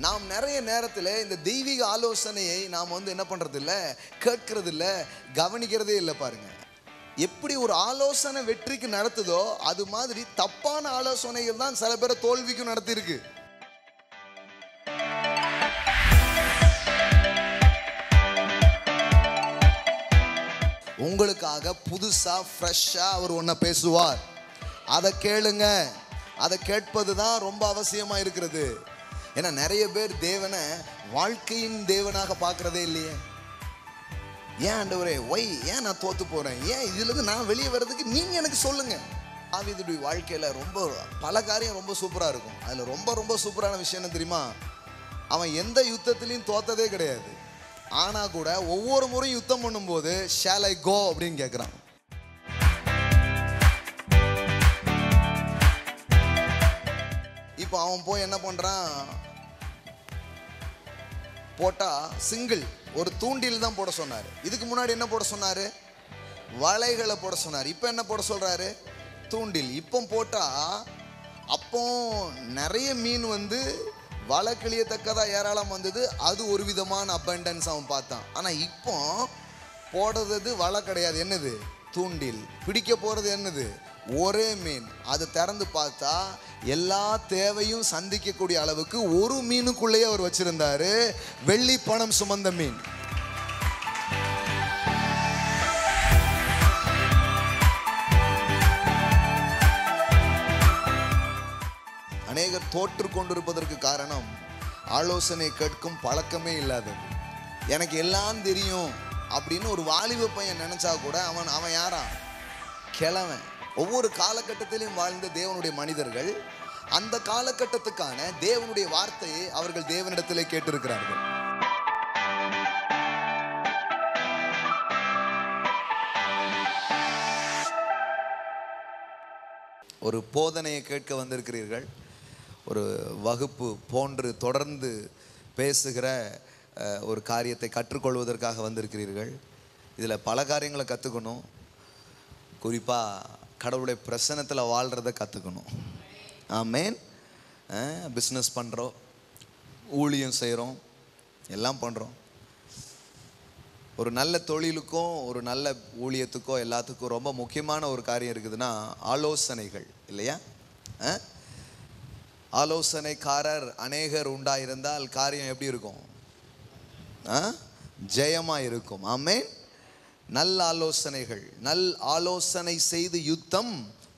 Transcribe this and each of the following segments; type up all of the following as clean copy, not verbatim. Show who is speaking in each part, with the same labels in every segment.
Speaker 1: நாம் நிறைய நேரத்தில் இந்த தெய்வீக ஆலோசனையை நாம் என்ன பண்ணுறது இல்லை, கேட்கறது இல்லை, கவனிக்கிறதே இல்லை. பாருங்க, எப்படி ஒரு ஆலோசனை வெற்றிக்கு நடத்துதோ அது மாதிரி தப்பான ஆலோசனைகள் தான் சில பேரை தோல்விக்கும் நடத்தியிருக்கு. உங்களுக்காக புதுசா ஃப்ரெஷ்ஷா அவர் ஒன்றை பேசுவார். அதை கேளுங்க. அதை கேட்பது தான் ரொம்ப அவசியமா இருக்கிறது. ஏன்னா நிறைய பேர் தேவனை வாழ்க்கையின் தேவனாக பார்க்கறதே இல்லையே. ஏன் ஆண்டவரே, ஏன் நான் தோத்து போறேன், ஏன் இதுலேருந்து நான் வெளியே வர்றதுக்கு நீங்க எனக்கு சொல்லுங்க. தாவீதுடைய வாழ்க்கையில ரொம்ப பல காரியம் ரொம்ப சூப்பரா இருக்கும். அதுல ரொம்ப ரொம்ப சூப்பரான விஷயம் என்ன தெரியுமா? அவன் எந்த யுத்தத்திலையும் தோத்ததே கிடையாது. ஆனா கூட ஒவ்வொரு முறையும் யுத்தம் பண்ணும்போது ஷால் ஐ கோ அப்படின்னு கேட்கிறான். இப்போ அவன் போய் என்ன பண்றான், போட்டா சிங்கிள் ஒரு தூண்டில் தான் போட சொன்னாரு. இதுக்கு முன்னாடி என்ன போட சொன்னாரு? வலைகளை போட சொன்னார். இப்போ என்ன போட சொல்றாரு? தூண்டில். இப்போ போட்டா அப்போ நிறைய மீன் வலை கிளியத்தக்கதா ஏராளம் வந்தது. அது ஒரு விதமான அபண்டன்ஸ் அவன் பார்த்தான். ஆனால் இப்போ போடுறது வலை கிடையாது, என்னது? தூண்டில். பிடிக்க போறது என்னது? ஒரே மீன். அதை திறந்து பார்த்தா எல்லா தேவையும் சந்திக்கக்கூடிய அளவுக்கு ஒரு மீனுக்குள்ளேயே அவர் வச்சிருந்தாரு வெள்ளி பணம் சுமந்த மீன். அநேகர் தோற்று கொண்டிருப்பதற்கு காரணம் ஆலோசனை கேட்கும் பழக்கமே இல்லாதது. எனக்கு எல்லாம் தெரியும் அப்படின்னு ஒரு வாலிப பையன் நினைச்சா கூட அவன் யாரா? கிழவன். ஒவ்வொரு காலகட்டத்திலும் வாழ்ந்த தேவனுடைய மனிதர்கள் அந்த காலகட்டத்துக்கான தேவனுடைய வார்த்தையை அவர்கள் தேவனிடத்திலே கேட்டிருக்கிறார்கள். ஒரு போதனையை கேட்க வந்திருக்கிறீர்கள். ஒரு வகுப்பு போன்று தொடர்ந்து பேசுகிற ஒரு காரியத்தை கற்றுக்கொள்வதற்காக வந்திருக்கிறீர்கள். இதில் பல காரியங்களை கற்றுக்கணும். குறிப்பாக கடவுளுடைய பிரசன்னத்தில் வாழ்கிறத கற்றுக்கணும். ஆமேன். பிஸ்னஸ் பண்ணுறோம், ஊழியம் செய்கிறோம், எல்லாம் பண்ணுறோம். ஒரு நல்ல தொழிலுக்கும் ஒரு நல்ல ஊழியத்துக்கோ எல்லாத்துக்கும் ரொம்ப முக்கியமான ஒரு காரியம் இருக்குதுன்னா ஆலோசனைகள், இல்லையா? ஆலோசனைக்காரர் அநேகர் உண்டாயிருந்தால் காரியம் எப்படி இருக்கும்? ஜெயமாக இருக்கும். ஆமேன். நல்ல ஆலோசனைகள், நல் ஆலோசனை செய்து யுத்தம்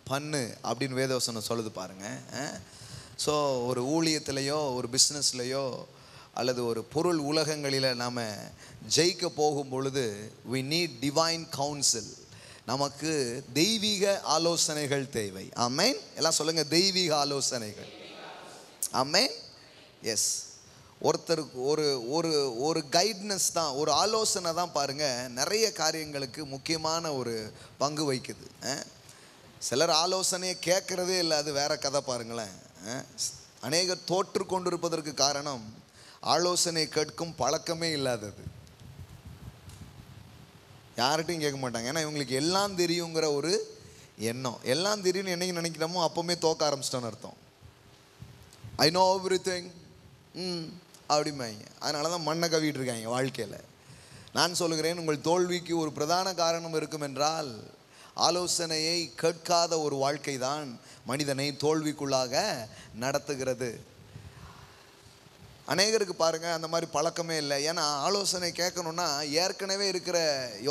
Speaker 1: பண்ணு அப்படின்னு வேதவசனம் சொல்லுது பாருங்க. ஸோ ஒரு ஊழியத்திலையோ ஒரு பிஸ்னஸ்லையோ அல்லது ஒரு பொருள் உலகங்களில் நாம் ஜெயிக்க போகும் பொழுது we need divine counsel. நமக்கு தெய்வீக ஆலோசனைகள் தேவை. ஆமேன். எல்லாம் சொல்லுங்க, தெய்வீக ஆலோசனைகள். ஆமேன். எஸ். ஒருத்தருக்கு ஒரு ஒரு ஒரு கைட்னஸ் தான், ஒரு ஆலோசனை தான் பாருங்க நிறைய காரியங்களுக்கு முக்கியமான ஒரு பங்கு வகிக்குது. சிலர் ஆலோசனையை கேட்கறதே இல்லை, அது வேற கதை. பாருங்களேன், அநேகர் தோற்று கொண்டிருப்பதற்கு காரணம் ஆலோசனை கேட்கும் பழக்கமே இல்லாதது. யார்கிட்டையும் கேட்க மாட்டாங்க. ஏன்னா இவங்களுக்கு எல்லாம் தெரியுங்கிற ஒரு எண்ணம். எல்லாம் தெரியும்னு என்னைக்கு நினைக்கிறோமோ அப்போவுமே தோக்க ஆரம்பிச்சிட்டோன்னு அர்த்தம். ஐ நோ எவ்ரிதிங் அப்படிம்பாங்க. அதனால தான் மண்ணை கவிட்டு இருக்காங்க வாழ்க்கையில். நான் சொல்லுகிறேன், உங்கள் தோல்விக்கு ஒரு பிரதான காரணம் இருக்கும் என்றால் ஆலோசனையை கேட்காத ஒரு வாழ்க்கை தான் மனிதனை தோல்விக்குள்ளாக நடத்துகிறது. அநேகருக்கு பாருங்க அந்த மாதிரி பழக்கமே இல்லை. ஏன்னா ஆலோசனை கேட்கணுன்னா ஏற்கனவே இருக்கிற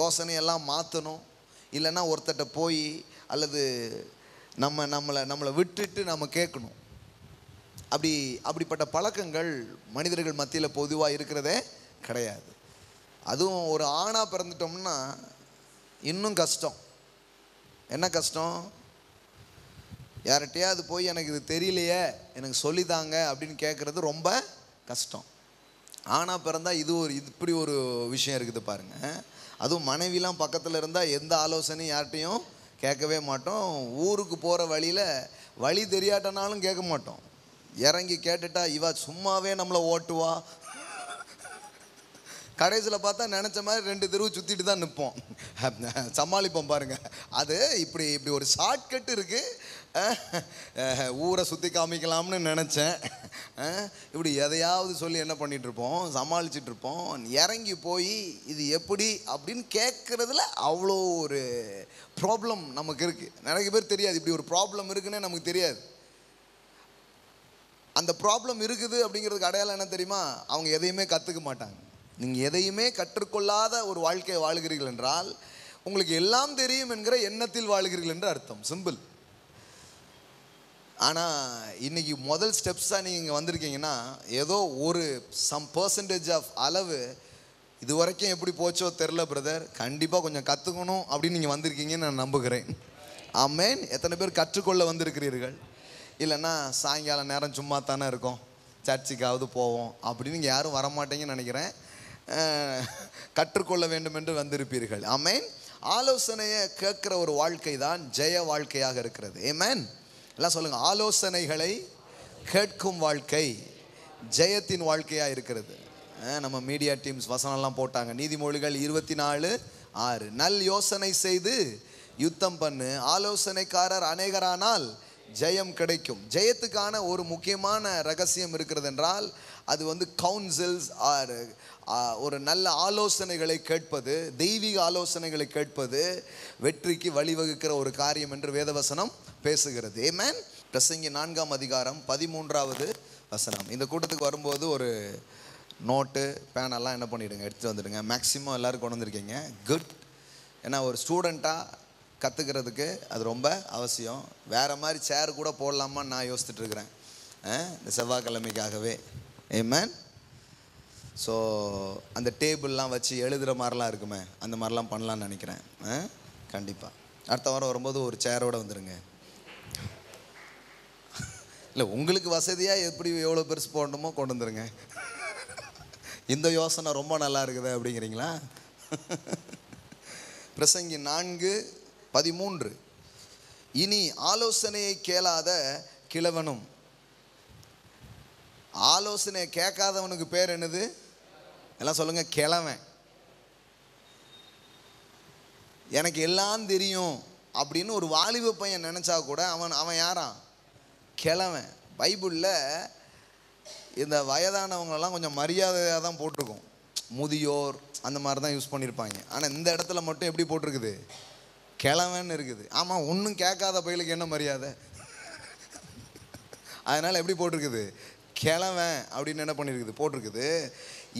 Speaker 1: யோசனையெல்லாம் மாற்றணும், இல்லைன்னா ஒருத்தட்ட போய் அல்லது நம்மளை விட்டுட்டு நம்ம கேட்கணும். அப்படிப்பட்ட பழக்கங்கள் மனிதர்கள் மத்தியில் பொதுவாக இருக்கிறதே கிடையாது. அதுவும் ஒரு ஆணாக பிறந்துட்டோம்னா இன்னும் கஷ்டம். என்ன கஷ்டம்? யார்கிட்டையாவது போய் எனக்கு இது தெரியலையே, எனக்கு சொல்லித்தாங்க அப்படின்னு கேட்குறது ரொம்ப கஷ்டம். ஆணாக பிறந்தால் இப்படி ஒரு விஷயம் இருக்குது பாருங்க. அதுவும் மனைவிலாம் பக்கத்தில் இருந்தால் எந்த ஆலோசனையும் யார்கிட்டையும் கேட்கவே மாட்டோம். ஊருக்கு போகிற வழியில் வழி தெரியாட்டனாலும் கேட்க மாட்டோம். இறங்கி கேட்டுட்டா இவ சும்மாவே நம்மளை ஓட்டுவா, கடைசியில் பார்த்தா நினச்ச மாதிரி 2 தெருவு சுற்றிட்டு தான் நிற்போம், சமாளிப்போம் பாருங்க. அது இப்படி இப்படி ஒரு ஷார்ட்கட் இருக்குது. ஊரை சுற்றி காமிக்கலாம்னு நினச்சேன். இப்படி எதையாவது சொல்லி என்ன பண்ணிகிட்ருப்போம், சமாளிச்சிட்ருப்போம். இறங்கி போய் இது எப்படி அப்படின்னு கேட்குறதுல அவ்வளோ ஒரு ப்ராப்ளம் நமக்கு இருக்குது. நிறைய பேர் தெரியாது இப்படி ஒரு ப்ராப்ளம் இருக்குன்னே நமக்கு தெரியாது. அந்த ப்ராப்ளம் இருக்குது அப்படிங்கிறதுக்கு அடையாளம் என்ன தெரியுமா? அவங்க எதையுமே கற்றுக்க மாட்டாங்க. நீங்கள் எதையுமே கற்றுக்கொள்ளாத ஒரு வாழ்க்கையை வாழுகிறீர்கள் என்றால் உங்களுக்கு எல்லாம் தெரியும் என்கிற எண்ணத்தில் வாழுகிறீர்கள் என்று அர்த்தம். சிம்பிள். ஆனால் இன்றைக்கி முதல் ஸ்டெப்ஸாக நீங்கள் இங்கே வந்திருக்கீங்கன்னா ஏதோ ஒரு சம் பர்சன்டேஜ் ஆஃப் அளவு இது வரைக்கும் எப்படி போச்சோ தெரில பிரதர், கண்டிப்பாக கொஞ்சம் கற்றுக்கணும் அப்படின்னு நீங்கள் வந்திருக்கீங்கன்னு நான் நம்புகிறேன். ஆமேன். எத்தனை பேர் கற்றுக்கொள்ள வந்திருக்கிறீர்கள்? இல்லைன்னா சாயங்காலம் நேரம் சும்மா தானே இருக்கோம், சர்ச்சுக்காவது போவோம் அப்படின்னு நீங்கள் யாரும் வரமாட்டீங்கன்னு நினைக்கிறேன். கற்றுக்கொள்ள வேண்டும் என்று வந்திருப்பீர்கள். ஆமேன். ஆலோசனையை கேட்குற ஒரு வாழ்க்கை தான் ஜெய வாழ்க்கையாக இருக்கிறது. ஆமேன். எல்லாம் சொல்லுங்கள், ஆலோசனைகளை கேட்கும் வாழ்க்கை ஜெயத்தின் வாழ்க்கையாக இருக்கிறது. நம்ம மீடியா டீம்ஸ் வசனம்லாம் போட்டாங்க. நீதிமொழிகள் 24:6 நல் யோசனை செய்து யுத்தம் பண்ணு, ஆலோசனைக்காரர் அநேகரானால் ஜெயம் கிடைக்கும். ஜெயத்துக்கான ஒரு முக்கியமான ரகசியம் இருக்கிறது என்றால் அது கவுன்சில்ஸ் ஆர் ஒரு நல்ல ஆலோசனைகளை கேட்பது, தெய்வீக ஆலோசனைகளை கேட்பது வெற்றிக்கு வழிவகுக்கிற ஒரு காரியம் என்று வேதவசனம் பேசுகிறது. ஆமென். பிரசங்கி 4:13 இந்த கூட்டத்துக்கு வரும்போது ஒரு நோட்டு பேனெல்லாம் என்ன பண்ணிவிடுங்க, எடுத்துகிட்டு வந்துடுங்க. மேக்ஸிமம் எல்லோரும் கொண்டு வந்திருக்கீங்க. குட். ஏன்னா ஒரு ஸ்டூடெண்ட்டாக கற்றுக்கிறதுக்கு அது ரொம்ப அவசியம். வேறு மாதிரி சேர் கூட போடலாமான்னு நான் யோசிச்சுட்ருக்கிறேன் இந்த செவ்வாய்க்கிழமைக்காகவே. ஆமென். ஸோ அந்த டேபிள்லாம் வச்சு எழுதுகிற மாதிரிலாம் இருக்குமே, அந்த மாதிரிலாம் பண்ணலான்னு நினைக்கிறேன். கண்டிப்பாக அடுத்த வாரம் வரும்போது ஒரு சேரோடு வந்துடுங்க. இல்லை, உங்களுக்கு வசதியாக எப்படி எவ்வளோ பெருசு போடணுமோ கொண்டு வந்துடுங்க. இந்த யோசனை ரொம்ப நல்லா இருக்குது அப்படிங்கிறீங்களா? பிரசங்கி 4:13 இனி ஆலோசனையை கேளாத கிழவனும். ஆலோசனையை கேட்காதவனுக்கு பேர் என்னது? எல்லாம் சொல்லுங்க, கிழவன். எனக்கு எல்லாம் தெரியும் அப்படின்னு ஒரு வாலிப பையன் நினச்சா கூட அவன் யாரான்? கிழவன். பைபிளில் இந்த வயதானவங்களெல்லாம் கொஞ்சம் மரியாதையாக தான் போட்டிருக்கோம். முதியோர் அந்த மாதிரி தான் யூஸ் பண்ணியிருப்பாங்க. ஆனால் இந்த இடத்துல மட்டும் எப்படி போட்டிருக்குது? கிழவன் இருக்குது. ஆமாம், ஒன்றும் கேட்காத பையலுக்கு என்ன மரியாதை? அதனால் எப்படி போட்டிருக்குது? கிழவன் அப்படின்னு என்ன பண்ணியிருக்குது? போட்டிருக்குது.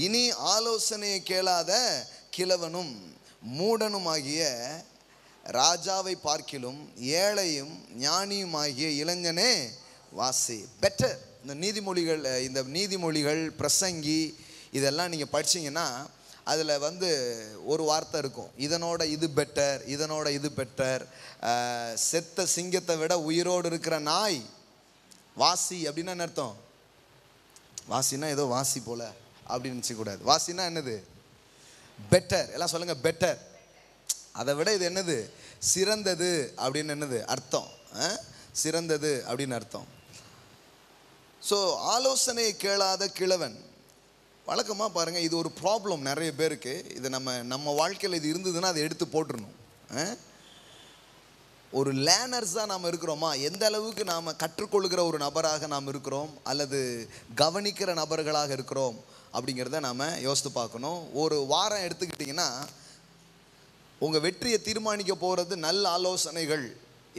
Speaker 1: இனி ஆலோசனையை கேளாத கிழவனும் மூடனுமாகிய ராஜாவை பார்க்கிலும் ஏழையும் ஞானியுமாகிய இளைஞனே வாசி. பெட்டர். இந்த நீதிமொழிகள் பிரசங்கி இதெல்லாம் நீங்கள் படிச்சிங்கன்னா அதில் ஒரு வார்த்தை இருக்கும், இதனோட இது பெட்டர், இதனோட இது பெட்டர். செத்த சிங்கத்தை விட உயிரோடு இருக்கிற நாய் வாசி அப்படின்னா என்ன அர்த்தம்? வாசினா ஏதோ வாசி போல அப்படின்னு நினச்சக்கூடாது. வாசினா என்னது? பெட்டர். எல்லாம் சொல்லுங்கள், பெட்டர். அதை விட இது என்னது? சிறந்தது அப்படின்னு என்னது அர்த்தம்? சிறந்தது அப்படின்னு அர்த்தம். ஸோ ஆலோசனையை கேளாத கிழவன். வழக்கமாக பாருங்கள், இது ஒரு ப்ராப்ளம் நிறைய பேருக்கு. இது நம்ம வாழ்க்கையில் இது இருந்ததுன்னா அதை எடுத்து போட்டுடணும். ஒரு லேர்னர்ஸாக நாம் இருக்கிறோமா? எந்த அளவுக்கு நாம் கற்றுக்கொள்கிற ஒரு நபராக நாம் இருக்கிறோம் அல்லது கவனிக்கிற நபர்களாக இருக்கிறோம் அப்படிங்கிறத நாம் யோசித்து பார்க்கணும். ஒரு வாரம் எடுத்துக்கிட்டிங்கன்னா உங்கள் வெற்றியை தீர்மானிக்க போகிறது நல்ல ஆலோசனைகள்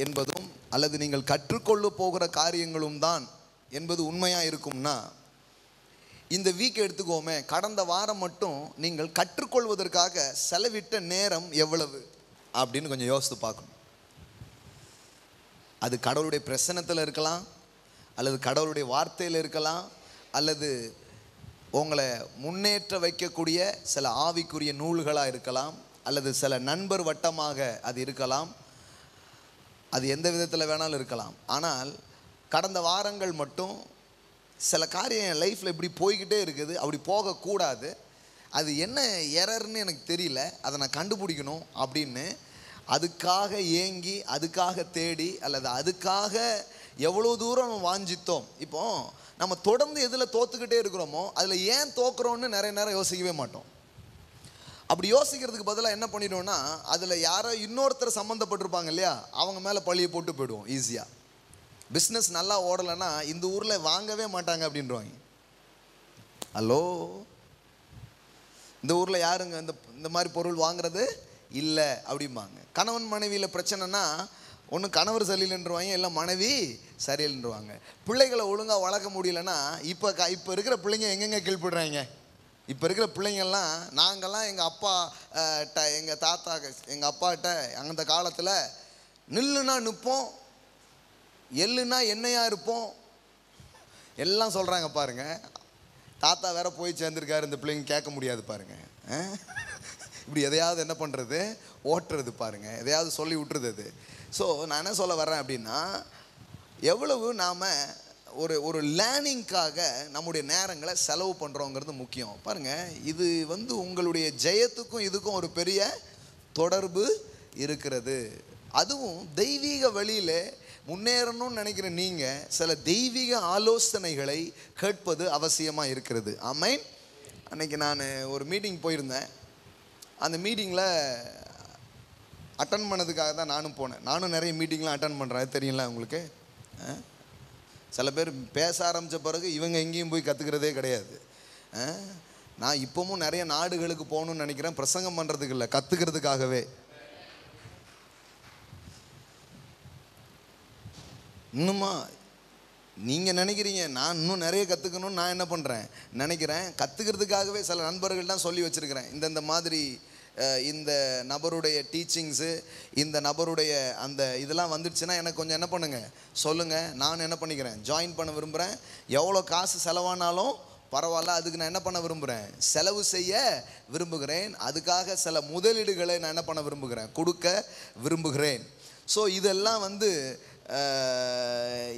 Speaker 1: என்பதும் அல்லது நீங்கள் கற்றுக்கொள்ள போகிற காரியங்களும் தான் என்பது உண்மையாக இருக்கும்னா, இந்த வீக் எடுத்துக்கோமே, கடந்த வாரம் மட்டும் நீங்கள் கற்றுக்கொள்வதற்காக செலவிட்ட நேரம் எவ்வளவு அப்படின்னு கொஞ்சம் யோசித்து பார்க்கணும். அது கடவுளுடைய பிரசன்னத்தில் இருக்கலாம், அல்லது கடவுளுடைய வார்த்தையில் இருக்கலாம், அல்லது உங்களை முன்னேற்ற வைக்கக்கூடிய சில ஆவிக்குரிய நூல்களாக இருக்கலாம், அல்லது சில நண்பர் வட்டமாக அது இருக்கலாம். அது எந்த விதத்தில் வேணாலும் இருக்கலாம். ஆனால் கடந்த வாரங்கள் மட்டும் சில காரியம் என் லைஃப்பில் இப்படி போய்கிட்டே இருக்குது, அப்படி போகக்கூடாது, அது என்ன எரர்னு எனக்கு தெரியல, அதை நான் கண்டுபிடிக்கணும் அப்படின்னு அதுக்காக ஏங்கி, அதுக்காக தேடி, அல்லது அதுக்காக எவ்வளோ தூரம் நம்ம வாஞ்சித்தோம். இப்போது நம்ம தொடர்ந்து எதில் தோற்றுக்கிட்டே இருக்கிறோமோ அதில் ஏன் தோக்குறோன்னு நிறைய நேரம் யோசிக்கவே மாட்டோம். அப்படி யோசிக்கிறதுக்கு பதிலாக என்ன பண்ணிடுவோம்னா, அதில் யாரோ இன்னொருத்தர் சம்மந்தப்பட்டிருப்பாங்க இல்லையா, அவங்க மேலே பழியை போட்டு போயிடுவோம் ஈஸியாக. பிஸ்னஸ் நல்லா ஓடலைன்னா இந்த ஊரில் வாங்கவே மாட்டாங்க அப்படின்றவாங்க. ஹலோ, இந்த ஊரில் யாருங்க இந்த மாதிரி பொருள் வாங்குறது இல்லை அப்படிம்பாங்க. கணவன் மனைவியில் பிரச்சனைனா ஒன்று கணவர் சரியில்லைன்றவாங்க, இல்லை மனைவி சரியில்லைன்றவாங்க. பிள்ளைகளை ஒழுங்காக வளர்க்க முடியலன்னா இப்போ இருக்கிற பிள்ளைங்க எங்கெங்கே கீழ்படுறாங்க. இப்போ இருக்கிற பிள்ளைங்கள்லாம், நாங்கள்லாம் எங்கள் அப்பா எங்கள் தாத்தா எங்கள் அப்பாட்ட அந்த காலத்தில் நில்லுனா நிற்போம், எள்ளுனா எண்ணெயாக இருப்போம் எல்லாம் சொல்கிறாங்க பாருங்க. தாத்தா வேற போய் சேர்ந்துருக்காரு, இந்த பிள்ளைங்க கேட்க முடியாது பாருங்க. இப்படி எதையாவது என்ன பண்ணுறது, ஓட்டுறது பாருங்க, எதையாவது சொல்லி விட்டுறது அது. ஸோ நான் என்ன சொல்ல வர்றேன் அப்படின்னா, எவ்வளவு நாம் ஒரு லேர்னிங்காக நம்முடைய நேரங்களை செலவு பண்ணுறோங்கிறது முக்கியம். பாருங்கள், இது உங்களுடைய ஜெயத்துக்கும் இதுக்கும் ஒரு பெரிய தொடர்பு இருக்கிறது. அதுவும் தெய்வீக வழியில் முன்னேறணும்னு நினைக்கிற நீங்கள் சில தெய்வீக ஆலோசனைகளை கேட்பது அவசியமாக இருக்கிறது. ஆமென். அன்றைக்கி நான் ஒரு மீட்டிங் போயிருந்தேன். அந்த மீட்டிங்கில் அட்டன் பண்ணதுக்காக தான் நானும் போனேன். நானும் நிறைய மீட்டிங்லாம் அட்டன் பண்ணுறேன், தெரியல உங்களுக்கு. சில பேர் பேச ஆரம்பித்த பிறகு இவங்க எங்கேயும் போய் கற்றுக்கிறதே கிடையாது. நான் இப்போவும் நிறைய நாடுகளுக்கு போகணுன்னு நினைக்கிறேன், பிரசங்கம் பண்ணுறதுக்கு இல்லை, கற்றுக்கிறதுக்காகவே. இன்னுமா நீங்கள் நினைக்கிறீங்க நான் இன்னும் நிறைய கற்றுக்கணும்னு நான் என்ன பண்ணுறேன் நினைக்கிறேன். கற்றுக்கிறதுக்காகவே சில நண்பர்கள் தான் சொல்லி வச்சுருக்கிறேன், இந்த மாதிரி இந்த நபருடைய டீச்சிங்ஸு, இந்த நபருடைய அந்த இதெல்லாம் வந்துடுச்சுன்னா எனக்கு கொஞ்சம் என்ன பண்ணுங்கள் சொல்லுங்கள், நான் என்ன பண்ணிக்கிறேன், ஜாயின் பண்ண விரும்புகிறேன். எவ்வளோ காசு செலவானாலும் பரவாயில்ல, அதுக்கு நான் என்ன பண்ண விரும்புகிறேன், செலவு செய்ய விரும்புகிறேன். அதுக்காக சில முதலீடுகளை நான் என்ன பண்ண விரும்புகிறேன், கொடுக்க விரும்புகிறேன். ஸோ இதெல்லாம்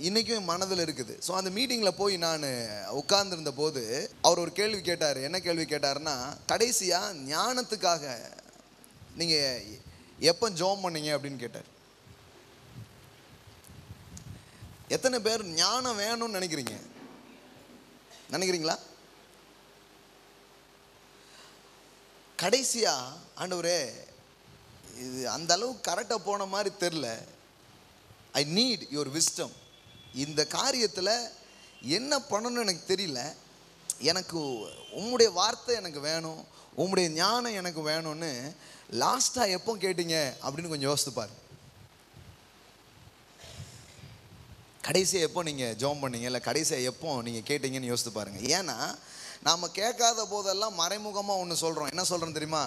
Speaker 1: இன்றைக்கும் மனதில் இருக்குது. ஸோ அந்த மீட்டிங்கில் போய் நான் உட்கார்ந்துருந்த போது அவர் ஒரு கேள்வி கேட்டார். என்ன கேள்வி கேட்டார்னா, கடைசியாக ஞானத்துக்காக நீங்கள் எப்போ ஜெபம் பண்ணீங்க அப்படின்னு கேட்டார். எத்தனை பேர் ஞானம் வேணும்னு நினைக்கிறீங்களா? கடைசியாக ஆண்டவரே இது அந்த அளவுக்கு கரெக்டாக போன மாதிரி தெரில, ஐ நீட் யுவர் விஸ்டம். இந்த காரியத்தில் என்ன பண்ணணும்னு எனக்கு தெரியல, எனக்கு உம்முடைய வார்த்தை எனக்கு வேணும், உம்முடைய ஞானம் எனக்கு வேணும்னு லாஸ்ட்டாக எப்போ கேட்டீங்க அப்படின்னு கொஞ்சம் யோசித்துப்பார். கடைசியாக எப்போ நீங்கள் ஜெபம் பண்ணீங்க, இல்லை கடைசியாக எப்போ நீங்கள் கேட்டீங்கன்னு யோசித்து பாருங்கள். ஏன்னா நாம் கேட்காத போதெல்லாம் மறைமுகமாக ஒன்று சொல்கிறோம். என்ன சொல்கிறோம் தெரியுமா?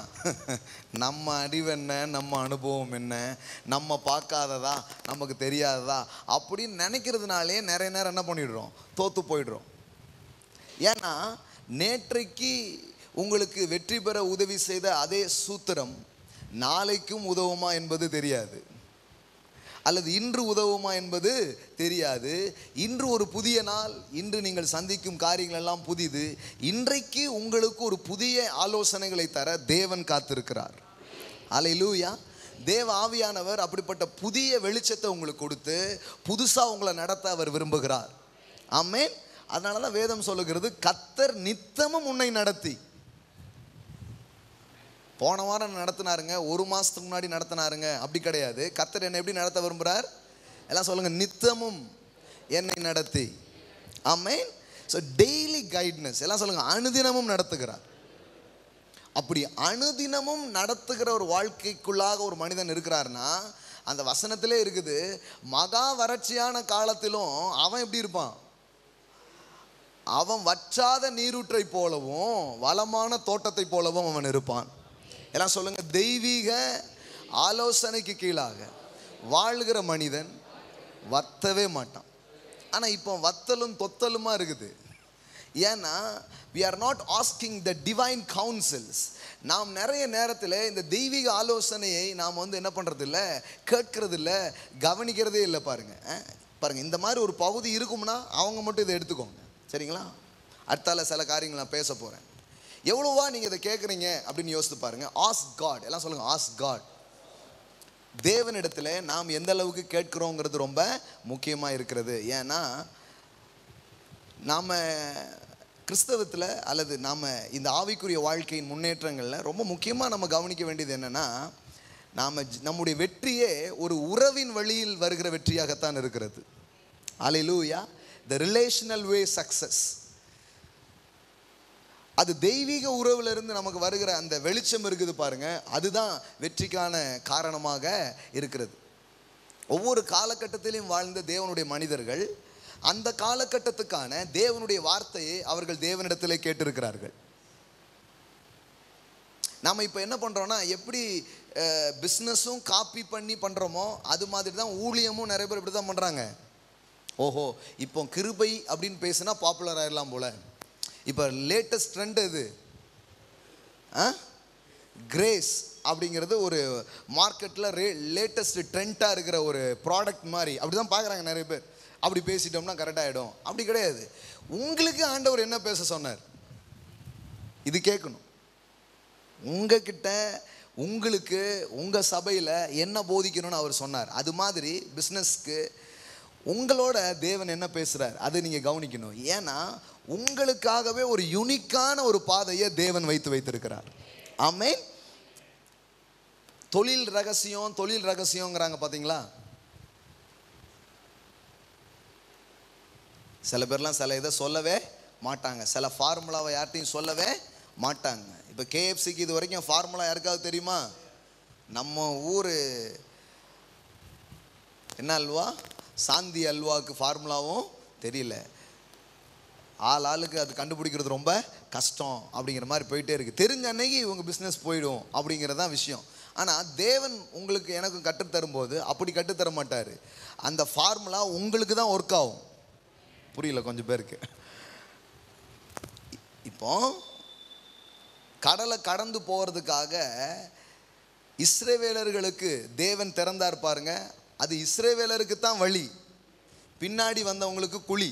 Speaker 1: நம்ம அறிவு என்ன, நம்ம அனுபவம் என்ன, நம்ம பார்க்காததா, நமக்கு தெரியாததா அப்படின்னு நினைக்கிறதுனாலே நிறைய நேரம் என்ன பண்ணிடுறோம், தோற்று போயிடுறோம். ஏன்னா நேற்றைக்கு உங்களுக்கு வெற்றி பெற உதவி செய்த அதே சூத்திரம் நாளைக்கும் உதவுமா என்பது தெரியாது, அல்லது இன்று உதவுமா என்பது தெரியாது. இன்று ஒரு புதிய நாள், இன்று நீங்கள் சந்திக்கும் காரியங்கள் எல்லாம் புதிது. இன்றைக்கு உங்களுக்கு ஒரு புதிய ஆலோசனைகளை தர தேவன் காத்திருக்கிறார். அல்லேலூயா. தேவ ஆவியானவர் அப்படிப்பட்ட புதிய வெளிச்சத்தை உங்களுக்கு கொடுத்து புதுசாக உங்களை நடத்த அவர் விரும்புகிறார். ஆமென். அதனால தான் வேதம் சொல்லுகிறது, கர்த்தர் நித்தமும் உன்னை நடத்தி. போன வாரம் நடத்தினாருங்க, ஒரு மாதத்துக்கு முன்னாடி நடத்தினாருங்க, அப்படி கிடையாது. கர்த்தர் என்னை எப்படி நடத்த விரும்புகிறார்? எல்லாம் சொல்லுங்கள், நித்தமும் என்னை நடத்தி. ஆமென். ஸோ டெய்லி கைட்னஸ், எல்லாம் சொல்லுங்கள், அனுதினமும் நடத்துகிறார். அப்படி அனுதினமும் நடத்துகிற ஒரு வாழ்க்கைக்குள்ளாக ஒரு மனிதன் இருக்கிறார்னா, அந்த வசனத்திலே இருக்குது, மகா வறட்சியான காலத்திலும் அவன் எப்படி இருப்பான்? அவன் வற்றாத நீரூற்றை போலவும் வளமான தோட்டத்தை போலவும் அவன் இருப்பான். எல்லாம் சொல்லுங்க, தெய்வீக ஆலோசனைக்கு கீழாக வாழ்கிற மனிதன் வத்தவே மாட்டான். ஆனால் இப்போ வத்தலும் தொத்தலுமா இருக்குது. ஏன்னா we are not asking the divine counsels. நாம் நிறைய நேரத்தில் இந்த தெய்வீக ஆலோசனையை நாம் என்ன பண்ணுறது இல்லை, கேட்கறது இல்லை, கவனிக்கிறதே இல்லை. பாருங்க இந்த மாதிரி ஒரு பகுதி இருக்கும்னா அவங்க மட்டும் இதை எடுத்துக்கோங்க, சரிங்களா? அடுத்தால சில காரியங்கள் நான் பேச போகிறேன். எவ்வளோவா நீங்கள் இதை கேட்குறீங்க அப்படின்னு யோசித்து பாருங்கள். Ask God. எல்லாம் சொல்லுங்கள், ஆஸ்க் காட். தேவனிடத்தில் நாம் எந்த அளவுக்கு கேட்குறோங்கிறது ரொம்ப முக்கியமாக இருக்கிறது. ஏன்னா நாம் கிறிஸ்தவத்தில் அல்லது நாம் இந்த ஆவிக்குரிய வாழ்க்கையின் முன்னேற்றங்களில் ரொம்ப முக்கியமாக நம்ம கவனிக்க வேண்டியது என்னென்னா, நம்முடைய வெற்றியே ஒரு உறவின் வழியில் வருகிற வெற்றியாகத்தான் இருக்கிறது. அல்லேலூயா. the relational way success, அது தெய்வீக உறவுலேருந்து நமக்கு வருகிற அந்த வெளிச்சம் இருக்குது பாருங்க, அதுதான் வெற்றிக்கான காரணமாக இருக்கிறது. ஒவ்வொரு காலகட்டத்திலும் வாழ்ந்த தேவனுடைய மனிதர்கள் அந்த காலகட்டத்துக்கான தேவனுடைய வார்த்தையை அவர்கள் தேவனிடத்திலே கேட்டிருக்கிறார்கள். நாம் இப்போ என்ன பண்ணுறோன்னா, எப்படி பிஸ்னஸும் காப்பி பண்ணி பண்ணுறோமோ அது மாதிரி தான் ஊழியமும் நிறைய பேர் இப்படி தான் பண்ணுறாங்க. ஓஹோ, இப்போ கிருபை அப்படின்னு பேசுனா பாப்புலர் ஆயிடலாம் போல. இப்போ லேட்டஸ்ட் ட்ரெண்ட் இது கிரேஸ் அப்படிங்கிறது ஒரு மார்க்கெட்டில் லேட்டஸ்ட் ட்ரெண்டாக இருக்கிற ஒரு ப்ராடக்ட் மாதிரி அப்படி தான் பார்க்குறாங்க நிறைய பேர். அப்படி பேசிட்டோம்னா கரெக்டாகிடும், அப்படி கிடையாது. உங்களுக்கு ஆண்டவர் என்ன பேச சொன்னார், இது கேட்கணும். உங்ககிட்ட உங்களுக்கு உங்கள் சபையில் என்ன போதிக்கணும்னு அவர் சொன்னார். அது மாதிரி பிஸ்னஸ்க்கு உங்களோட தேவன் என்ன பேசுகிறார் அதை நீங்கள் கவனிக்கணும். ஏன்னா உங்களுக்காகவே ஒரு யூனிக்கான ஒரு பாதையை தேவன் வைத்திருக்கிறார். ஆமென். தொழில் ரகசியங்கிறாங்க பார்த்தீங்களா? சில பேர்லாம் சில இதை சொல்லவே மாட்டாங்க, சில ஃபார்முலாவை யார்ட்டையும் சொல்லவே மாட்டாங்க. இப்போ கேஎஃப்சிக்கு இது வரைக்கும் ஃபார்முலா யாருக்காவது தெரியுமா? நம்ம ஊர் என்ன அல்வா, சாந்தி அல்வாவுக்கு ஃபார்முலாவும் தெரியல. ஆளுக்கு அது கண்டுபிடிக்கிறது ரொம்ப கஷ்டம் அப்படிங்கிற மாதிரி போயிட்டே இருக்குது. தெரிஞ்ச அன்னைக்கு இவங்க பிஸ்னஸ் போயிடும் அப்படிங்கிறது தான் விஷயம். ஆனால் தேவன் உங்களுக்கு எனக்கும் கற்றுத்தரும்போது அப்படி கற்றுத்தர மாட்டார். அந்த ஃபார்முலா உங்களுக்கு தான் ஒர்க் ஆகும். புரியல கொஞ்சம் பேருக்கு. இப்போ கடலை கடந்து போகிறதுக்காக இஸ்ரவேலர்களுக்கு தேவன் திறந்தார் பாருங்க, அது இஸ்ரவேலருக்கு தான் வழி, பின்னாடி வந்தவங்களுக்கு குழி.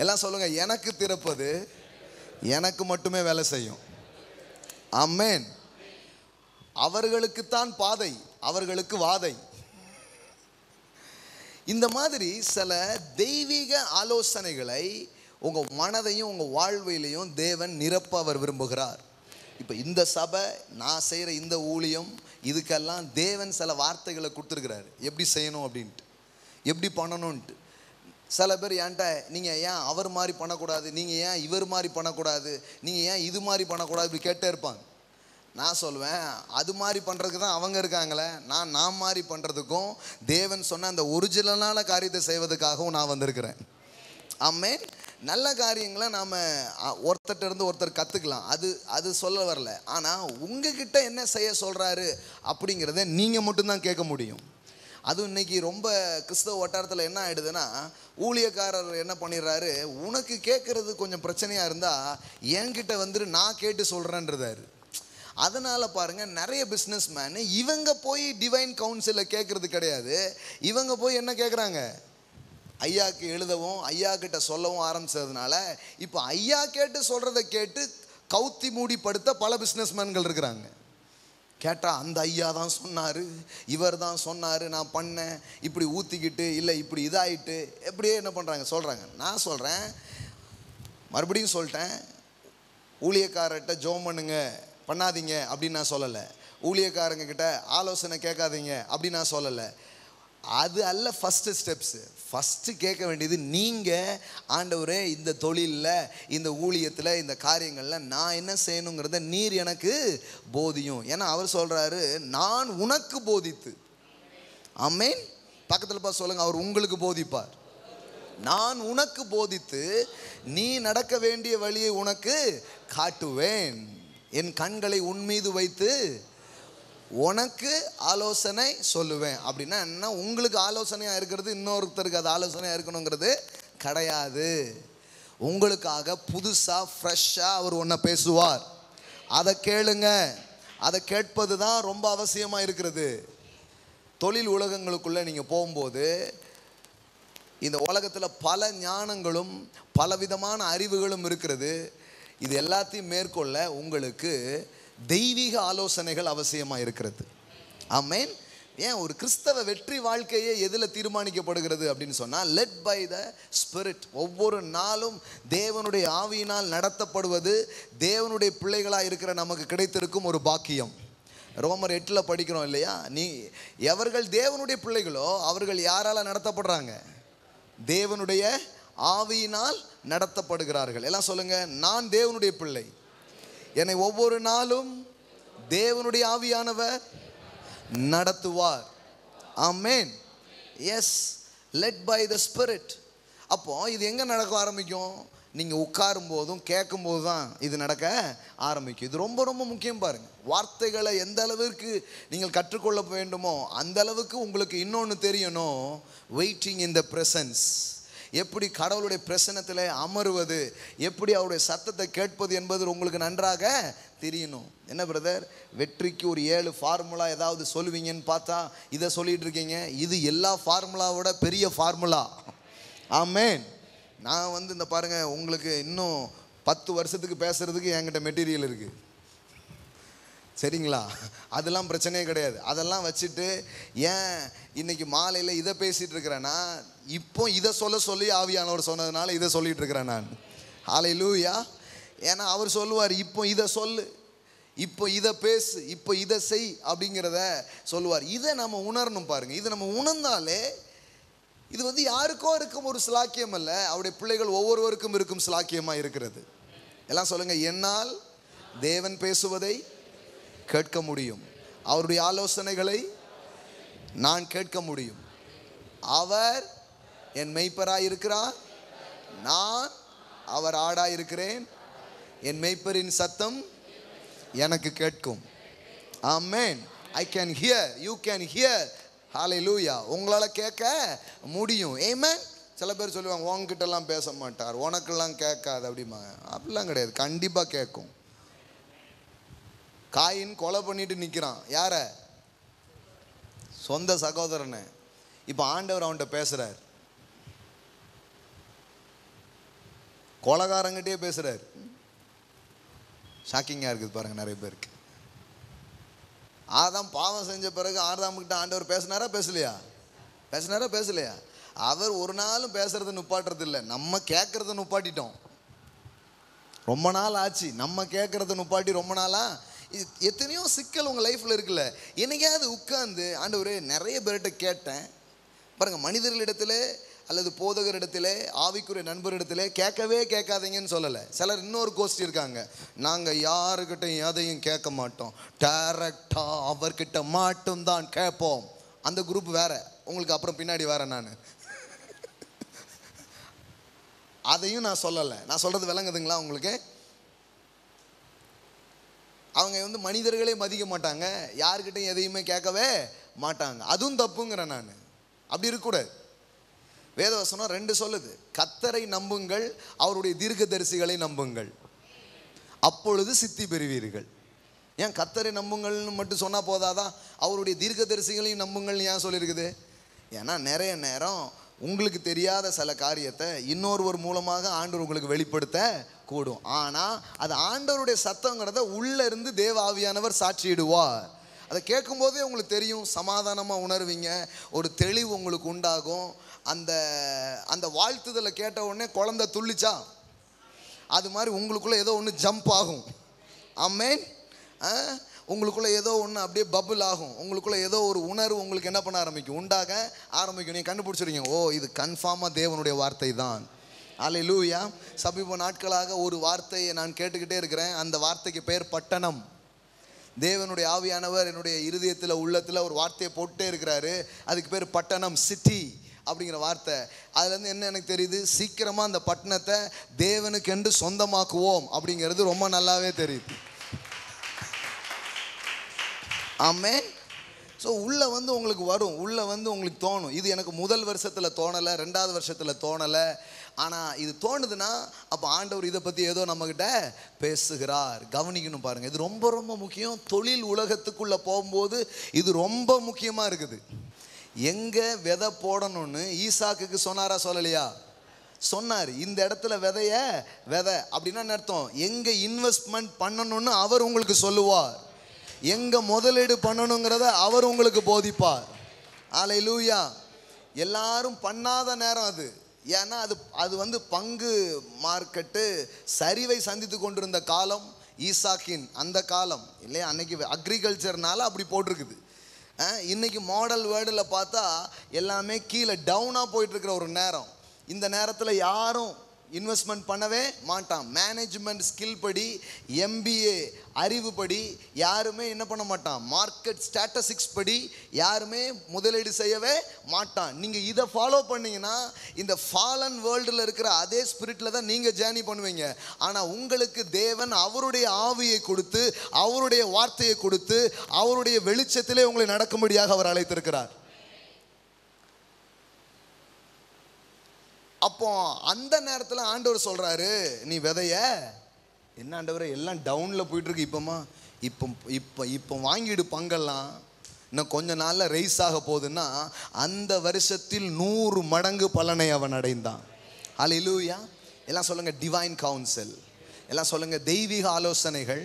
Speaker 1: எல்லாம் சொல்லுங்க, எனக்கு திறப்பது எனக்கு மட்டுமே வேலை செய்யும். ஆமென். அவர்களுக்குத்தான் பாதை, அவர்களுக்கு வாதை. இந்த மாதிரி சில தெய்வீக ஆலோசனைகளை உங்கள் மனதையும் உங்கள் வாழ்விலையும் தேவன் நிரப்ப அவர் விரும்புகிறார். இப்போ இந்த சபை, நான் செய்கிற இந்த ஊழியம், இதுக்கெல்லாம் தேவன் சில வார்த்தைகளை கொடுத்துருக்கிறாரு, எப்படி செய்யணும் அப்படின்ட்டு, எப்படி பண்ணணுன்ட்டு. சில பேர் என்கிட்ட, நீங்கள் ஏன் அவர் மாதிரி பண்ணக்கூடாது, நீங்கள் ஏன் இவர் மாதிரி பண்ணக்கூடாது, நீங்கள் ஏன் இது மாதிரி பண்ணக்கூடாது இப்படி கேட்டே இருப்பாங்க. நான் சொல்லுவேன், அது மாதிரி பண்ணுறதுக்கு தான் அவங்க இருக்காங்களே, நான் மாதிரி பண்ணுறதுக்கும் தேவன் சொன்ன அந்த ஒரிஜினலான காரியத்தை செய்வதற்காகவும் நான் வந்திருக்கிறேன். ஆமென். நல்ல காரியங்களை நாம் ஒருத்தர்கிட்ட இருந்து ஒருத்தர் கற்றுக்கலாம், அது சொல்ல வரல. ஆனால் உங்ககிட்ட என்ன செய்ய சொல்கிறாரு அப்படிங்கிறத நீங்கள் மட்டும்தான் கேட்க முடியும். அதுவும் இன்றைக்கி ரொம்ப கிறிஸ்தவ வட்டாரத்தில் என்ன ஆகிடுதுன்னா, ஊழியக்காரர் என்ன பண்ணிடுறாரு, உனக்கு கேட்குறது கொஞ்சம் பிரச்சனையாக இருந்தால் என்கிட்ட வந்துட்டு நான் கேட்டு சொல்கிறேன்றதாரு. அதனால் பாருங்கள், நிறைய பிஸ்னஸ் மேனு இவங்க போய் டிவைன் கவுன்சிலில் கேட்குறது கிடையாது, இவங்க போய் என்ன கேட்குறாங்க, ஐயாவுக்கு எழுதவும் ஐயா கிட்ட சொல்லவும் ஆரம்பித்ததுனால இப்போ ஐயா கேட்டு சொல்கிறத கேட்டு கவுத்தி மூடி படுத்த பல பிஸ்னஸ்மேன்கள் இருக்கிறாங்க. கேட்டால் அந்த ஐயா தான் சொன்னார், இவர் தான் சொன்னார், நான் பண்ணேன், இப்படி ஊற்றிக்கிட்டு இல்லை இப்படி இதாகிட்டு எப்படியே என்ன பண்ணுறாங்க சொல்கிறாங்க. நான் சொல்கிறேன், மறுபடியும் சொல்லிட்டேன், ஊழியக்காரர்கிட்ட ஜோம் பண்ணுங்க பண்ணாதீங்க அப்படின்னு நான் சொல்லலை, ஊழியக்காரங்க கிட்ட ஆலோசனை கேட்காதீங்க அப்படின்னு நான் சொல்லலை. அது அல்ல ஃபஸ்ட்டு ஸ்டெப்ஸு. ஃபஸ்ட்டு கேட்க வேண்டியது, நீங்கள் ஆண்டவரே இந்த தொழிலில், இந்த ஊழியத்தில், இந்த காரியங்களில் நான் என்ன செய்யணுங்கிறத நீர் எனக்கு போதியும். ஏன்னா அவர் சொல்கிறாரு, நான் உனக்கு போதித்து. ஆமென். பக்கத்தில் பார்த்து சொல்லுங்கள், அவர் உங்களுக்கு போதிப்பார். நான் உனக்கு போதித்து நீ நடக்க வேண்டிய வழியை உனக்கு காட்டுவேன், என் கண்களை உன் மீது வைத்து உனக்கு ஆலோசனை சொல்லுவேன். அப்படின்னா என்ன, உங்களுக்கு ஆலோசனையாக இருக்கிறது இன்னொருத்தருக்கு அது ஆலோசனையாக இருக்கணுங்கிறது கிடையாது. உங்களுக்காக புதுசாக ஃப்ரெஷ்ஷாக அவர் ஒன்றை பேசுவார், அதை கேளுங்க. அதை கேட்பது தான் ரொம்ப அவசியமாக இருக்கிறது. தொழில் உலகங்களுக்குள்ளே நீங்கள் போகும்போது இந்த உலகத்தில் பல ஞானங்களும் பலவிதமான அறிவுகளும் இருக்கிறது. இது எல்லாத்தையும் மேற்கொள்ள உங்களுக்கு தெய்வீக ஆலோசனைகள் அவசியமாக இருக்கிறது. ஆமென். ஏன் ஒரு கிறிஸ்தவ வெற்றி வாழ்க்கையே எதில் தீர்மானிக்கப்படுகிறது அப்படின்னு சொன்னால், லெட் பை த ஸ்பிரிட். ஒவ்வொரு நாளும் தேவனுடைய ஆவியினால் நடத்தப்படுவது தேவனுடைய பிள்ளைகளாக இருக்கிற நமக்கு கிடைத்திருக்கும் ஒரு பாக்கியம். ரோமர் 8 படிக்கிறோம் இல்லையா, எவர்கள் தேவனுடைய பிள்ளைகளோ அவர்கள் யாரால நடத்தப்படுறாங்க? தேவனுடைய ஆவியினால் நடத்தப்படுகிறார்கள். எல்லாம் சொல்லுங்க, நான் தேவனுடைய பிள்ளை, என்னை ஒவ்வொரு நாளும் தேவனுடைய ஆவியானவர் நடத்துவார். ஆமென். Yes, led by the spirit. அப்போ இது எங்க நடக்க ஆரம்பிக்கும்? நீங்க உட்காரும் போதும் கேட்கும் போது தான் இது நடக்க ஆரம்பிக்கும். இது ரொம்ப ரொம்ப முக்கியம். பாருங்க, வார்த்தைகளை எந்த அளவிற்கு நீங்கள் கற்றுக்கொள்ள வேண்டுமோ அந்த அளவுக்கு உங்களுக்கு இன்னொன்று தெரியணும், வெயிட்டிங் இன் த பிரசன்ஸ். எப்படி கடவுளுடைய பிரசன்னத்தில் அமருவது, எப்படி அவருடைய சத்தத்தை கேட்பது என்பது உங்களுக்கு நன்றாக தெரியணும். என்ன பிரதர், வெற்றிக்கு ஒரு 7 ஃபார்முலா ஏதாவது சொல்லுவீங்கன்னு பார்த்தா இதை சொல்லிட்டு இருக்கீங்க. இது எல்லா ஃபார்முலாவோட பெரிய ஃபார்முலா. ஆமென். நான் இந்த பாருங்க, உங்களுக்கு இன்னும் 10 வருஷத்துக்கு பேசுறதுக்கு என்கிட்ட மெட்டீரியல் இருக்கு, சரிங்களா? அதெல்லாம் பிரச்சனையே கிடையாது. அதெல்லாம் வச்சுட்டு ஏன் இன்னைக்கு மாலையில் இதை பேசிட்டு இருக்கிறேன்னா, இப்போ இதை சொல்லி ஆவியானவர் சொன்னதுனால இதை சொல்லிட்டு இருக்கிறேன் நான். ஹல்லேலூயா. ஏன்னா அவர் சொல்லுவார், இப்போ இதை சொல்லு, இப்போ இதை பேசு, இப்போ இதை செய் அப்படிங்கிறத சொல்லுவார். இதை நம்ம உணரணும். பாருங்க, இதை நம்ம உணர்ந்தாலே இது யாருக்கோ இருக்கும் ஒரு ஸ்லாக்கியம் அல்ல, அவருடைய பிள்ளைகள் ஒவ்வொருவருக்கும் இருக்கும் ஸ்லாக்கியமா இருக்கிறது. எல்லாம் சொல்லுங்க, என்னால் தேவன் பேசுவதை கேட்க முடியும், அவருடைய ஆலோசனைகளை நான் கேட்க முடியும். அவர் என் மெய்ப்பராய் இருக்கிறார், நான் அவர் ஆடாய் இருக்கிறேன், என் மெய்ப்பரின் சத்தம் எனக்கு கேட்கும். ஆமென். I can hear, you can hear. ஹல்லேலூயா. உங்களால் கேட்க முடியும். ஆமென். சில பேர் சொல்லுவாங்க, உங்ககிட்டலாம் பேச மாட்டார், உனக்கெல்லாம் கேட்காது அப்படிம்பாங்க. அப்படிலாம் கிடையாது, கண்டிப்பாக கேட்கும். காயின் கொலை பண்ணிட்டு நிற்கிறான், யார? சொந்த சகோதரனை. இப்போ ஆண்டவர் அவன்கிட்ட பேசுறார், கொலைகாரங்கிட்டே பேசுறார். ஷாக்கிங்காக இருக்குது பாருங்க நிறைய பேருக்கு. ஆதாம் பாவம் செஞ்ச பிறகு ஆதாம்கிட்ட ஆண்டவர் பேசினாரா பேசலையா? அவர் ஒரு நாளும் பேசுறதை நுப்பாட்டுறது இல்லை, நம்ம கேட்கறத நுப்பாட்டிட்டோம். ரொம்ப நாள் ஆச்சு நம்ம கேட்கறத நுப்பாட்டி, ரொம்ப நாளா. எத்தனையோ சிக்கல் உங்கள் லைஃப்பில் இருக்குல்ல, என்னைக்காவது உட்காந்து ஆண்டவரே, நிறைய பேர்கிட்ட கேட்டேன் பாருங்க, மனிதர்களிடத்துல அல்லது போதகரிடத்திலே, ஆவிக்குரிய நண்பரிடத்திலே கேட்கவே கேட்காதீங்கன்னு சொல்லலை. சிலர் இன்னொரு கோஷ்டி இருக்காங்க, நாங்கள் யாருக்கிட்ட எதையும் கேட்க மாட்டோம், டைரக்டாக அவர்கிட்ட மட்டும்தான் கேட்போம். அந்த குரூப் வேற, உங்களுக்கு அப்புறம் பின்னாடி வேற. நான் அதையும் நான் சொல்லலை. நான் சொல்றது விளங்குதுங்களா உங்களுக்கு? அவங்க மனிதர்களே மதிக்க மாட்டாங்க, யாருக்கிட்டையும் எதையுமே கேட்கவே மாட்டாங்க. அதுவும் தப்புங்கிறேன் நான். அப்படி இருக்கக்கூடாது. வேதவசனம் 2 சொல்லுது, கர்த்தரை நம்புங்கள், அவருடைய தீர்க்கதரிசிகளை நம்புங்கள், அப்பொழுது சித்தி பெறுவீர்கள். ஏன் கர்த்தரை நம்புங்கள்னு மட்டும் சொன்னால் போதாதான், அவருடைய தீர்க்கதரிசிகளையும் நம்புங்கள்னு ஏன் சொல்லியிருக்குது? ஏன்னா நிறைய நேரம் உங்களுக்கு தெரியாத சில காரியத்தை இன்னொருவர் மூலமாக ஆண்டவர் உங்களுக்கு வெளிப்படுத்த கூடும். ஆனால் அது ஆண்டவருடைய சத்தங்கிறத உள்ளே இருந்து தேவ ஆவியானவர் சாட்சியிடுவார். அதை கேட்கும்போதே உங்களுக்கு தெரியும், சமாதானமாக உணர்வீங்க, ஒரு தெளிவு உங்களுக்கு உண்டாகும். அந்த அந்த வாழ்த்துதலை கேட்ட உடனே குழந்தை துள்ளிச்சா அது மாதிரி உங்களுக்குள்ளே ஏதோ ஒன்று ஜம்ப் ஆகும். ஆமென். உங்களுக்குள்ளே ஏதோ ஒன்று அப்படியே பபுள் ஆகும். உங்களுக்குள்ளே ஏதோ ஒரு உணர்வு உங்களுக்கு என்ன பண்ண ஆரம்பிக்கும், உண்டாக ஆரம்பிக்கும். நீங்கள் கண்டுபிடிச்சிருங்க, ஓ இது கன்ஃபார்மாக தேவனுடைய வார்த்தை தான். அல்லேலூயா. சமீப நாட்களாக ஒரு வார்த்தையை நான் கேட்டுக்கிட்டே இருக்கிறேன். அந்த வார்த்தைக்கு பெயர் பட்டணம். தேவனுடைய ஆவியானவர் என்னுடைய இருதயத்தில் உள்ளத்தில் ஒரு வார்த்தையை போட்டே இருக்கிறாரு. அதுக்கு பேர் பட்டணம், சிட்டி அப்படிங்கிற வார்த்தை. அதுலேருந்து என்ன எனக்கு தெரியுது, சீக்கிரமாக அந்த பட்டணத்தை தேவனுக்கென்று சொந்தமாக்குவோம் அப்படிங்கிறது ரொம்ப நல்லாவே தெரியுது. ஆமென். ஸோ உள்ளே உங்களுக்கு வரும், உள்ளே உங்களுக்கு தோணும். இது எனக்கு முதல் வருஷத்தில் தோணலை, 2வது வருஷத்தில் தோணலை. ஆனால் இது தோணுதுன்னா அப்போ ஆண்டவர் இதை பற்றி ஏதோ நம்மக்கிட்ட பேசுகிறார். கவனிக்கணும் பாருங்கள், இது ரொம்ப ரொம்ப முக்கியம். தொழில் உலகத்துக்குள்ளே போகும்போது இது ரொம்ப முக்கியமாக இருக்குது. எங்கே விதை போடணும்னு ஈசாக்குக்கு சொன்னாரா சொல்லலையா? சொன்னார். இந்த இடத்துல விதை அப்படின்னா அர்த்தம், எங்கே இன்வெஸ்ட்மெண்ட் பண்ணணும்னு அவர் உங்களுக்கு சொல்லுவார். எங்க முதலீடு பண்ணணுங்கிறத அவர் உங்களுக்கு போதிப்பார். அல்லேலூயா. எல்லாரும் பண்ணாத நேரம் அது. ஏன்னா அது பங்கு மார்க்கெட்டு சரிவை சந்தித்து கொண்டிருந்த காலம், ஈசாக்கின் அந்த காலம் இல்லையா. அன்னைக்கு அக்ரிகல்ச்சர்னால அப்படி போட்டிருக்குது. இன்னைக்கு மாடல் வேர்ல்டில் பார்த்தா எல்லாமே கீழே டவுனாக போயிட்டு இருக்கிற ஒரு நேரம். இந்த நேரத்தில் யாரும் இன்வெஸ்ட்மெண்ட் பண்ணவே மாட்டான். மேனேஜ்மெண்ட் ஸ்கில் படி, MBA அறிவுப்படி யாருமே என்ன பண்ண மாட்டான். மார்க்கெட் ஸ்டாட்டிஸ்டிக்ஸ் படி யாருமே முதலீடு செய்யவே மாட்டான். நீங்கள் இதை ஃபாலோ பண்ணீங்கன்னா இந்த ஃபாலன் வேர்ல்டில் இருக்கிற அதே ஸ்பிரிட்டில் தான் நீங்கள் ஜேர்னி பண்ணுவீங்க. ஆனால் உங்களுக்கு தேவன் அவருடைய ஆவியை கொடுத்து, அவருடைய வார்த்தையை கொடுத்து, அவருடைய வெளிச்சத்திலே உங்களை நடக்கும்படியாக அவர் அழைத்திருக்கிறார். அப்போ அந்த நேரத்தில் ஆண்டவர் சொல்றாரு, நீ விதைய என்ன ஆண்டவரே எல்லாம் டவுனில் போயிட்டு இருக்கு. இப்போ வாங்கிடு பங்கெல்லாம், இன்னும் கொஞ்ச நாளில் ரைஸ் ஆக போகுதுன்னா அந்த வருஷத்தில் 100 மடங்கு பலனை அவன் அடைந்தான். அல்லேலூயா. எல்லாம் சொல்லுங்க டிவைன் கவுன்சில். எல்லாம் சொல்லுங்க தெய்வீக ஆலோசனைகள்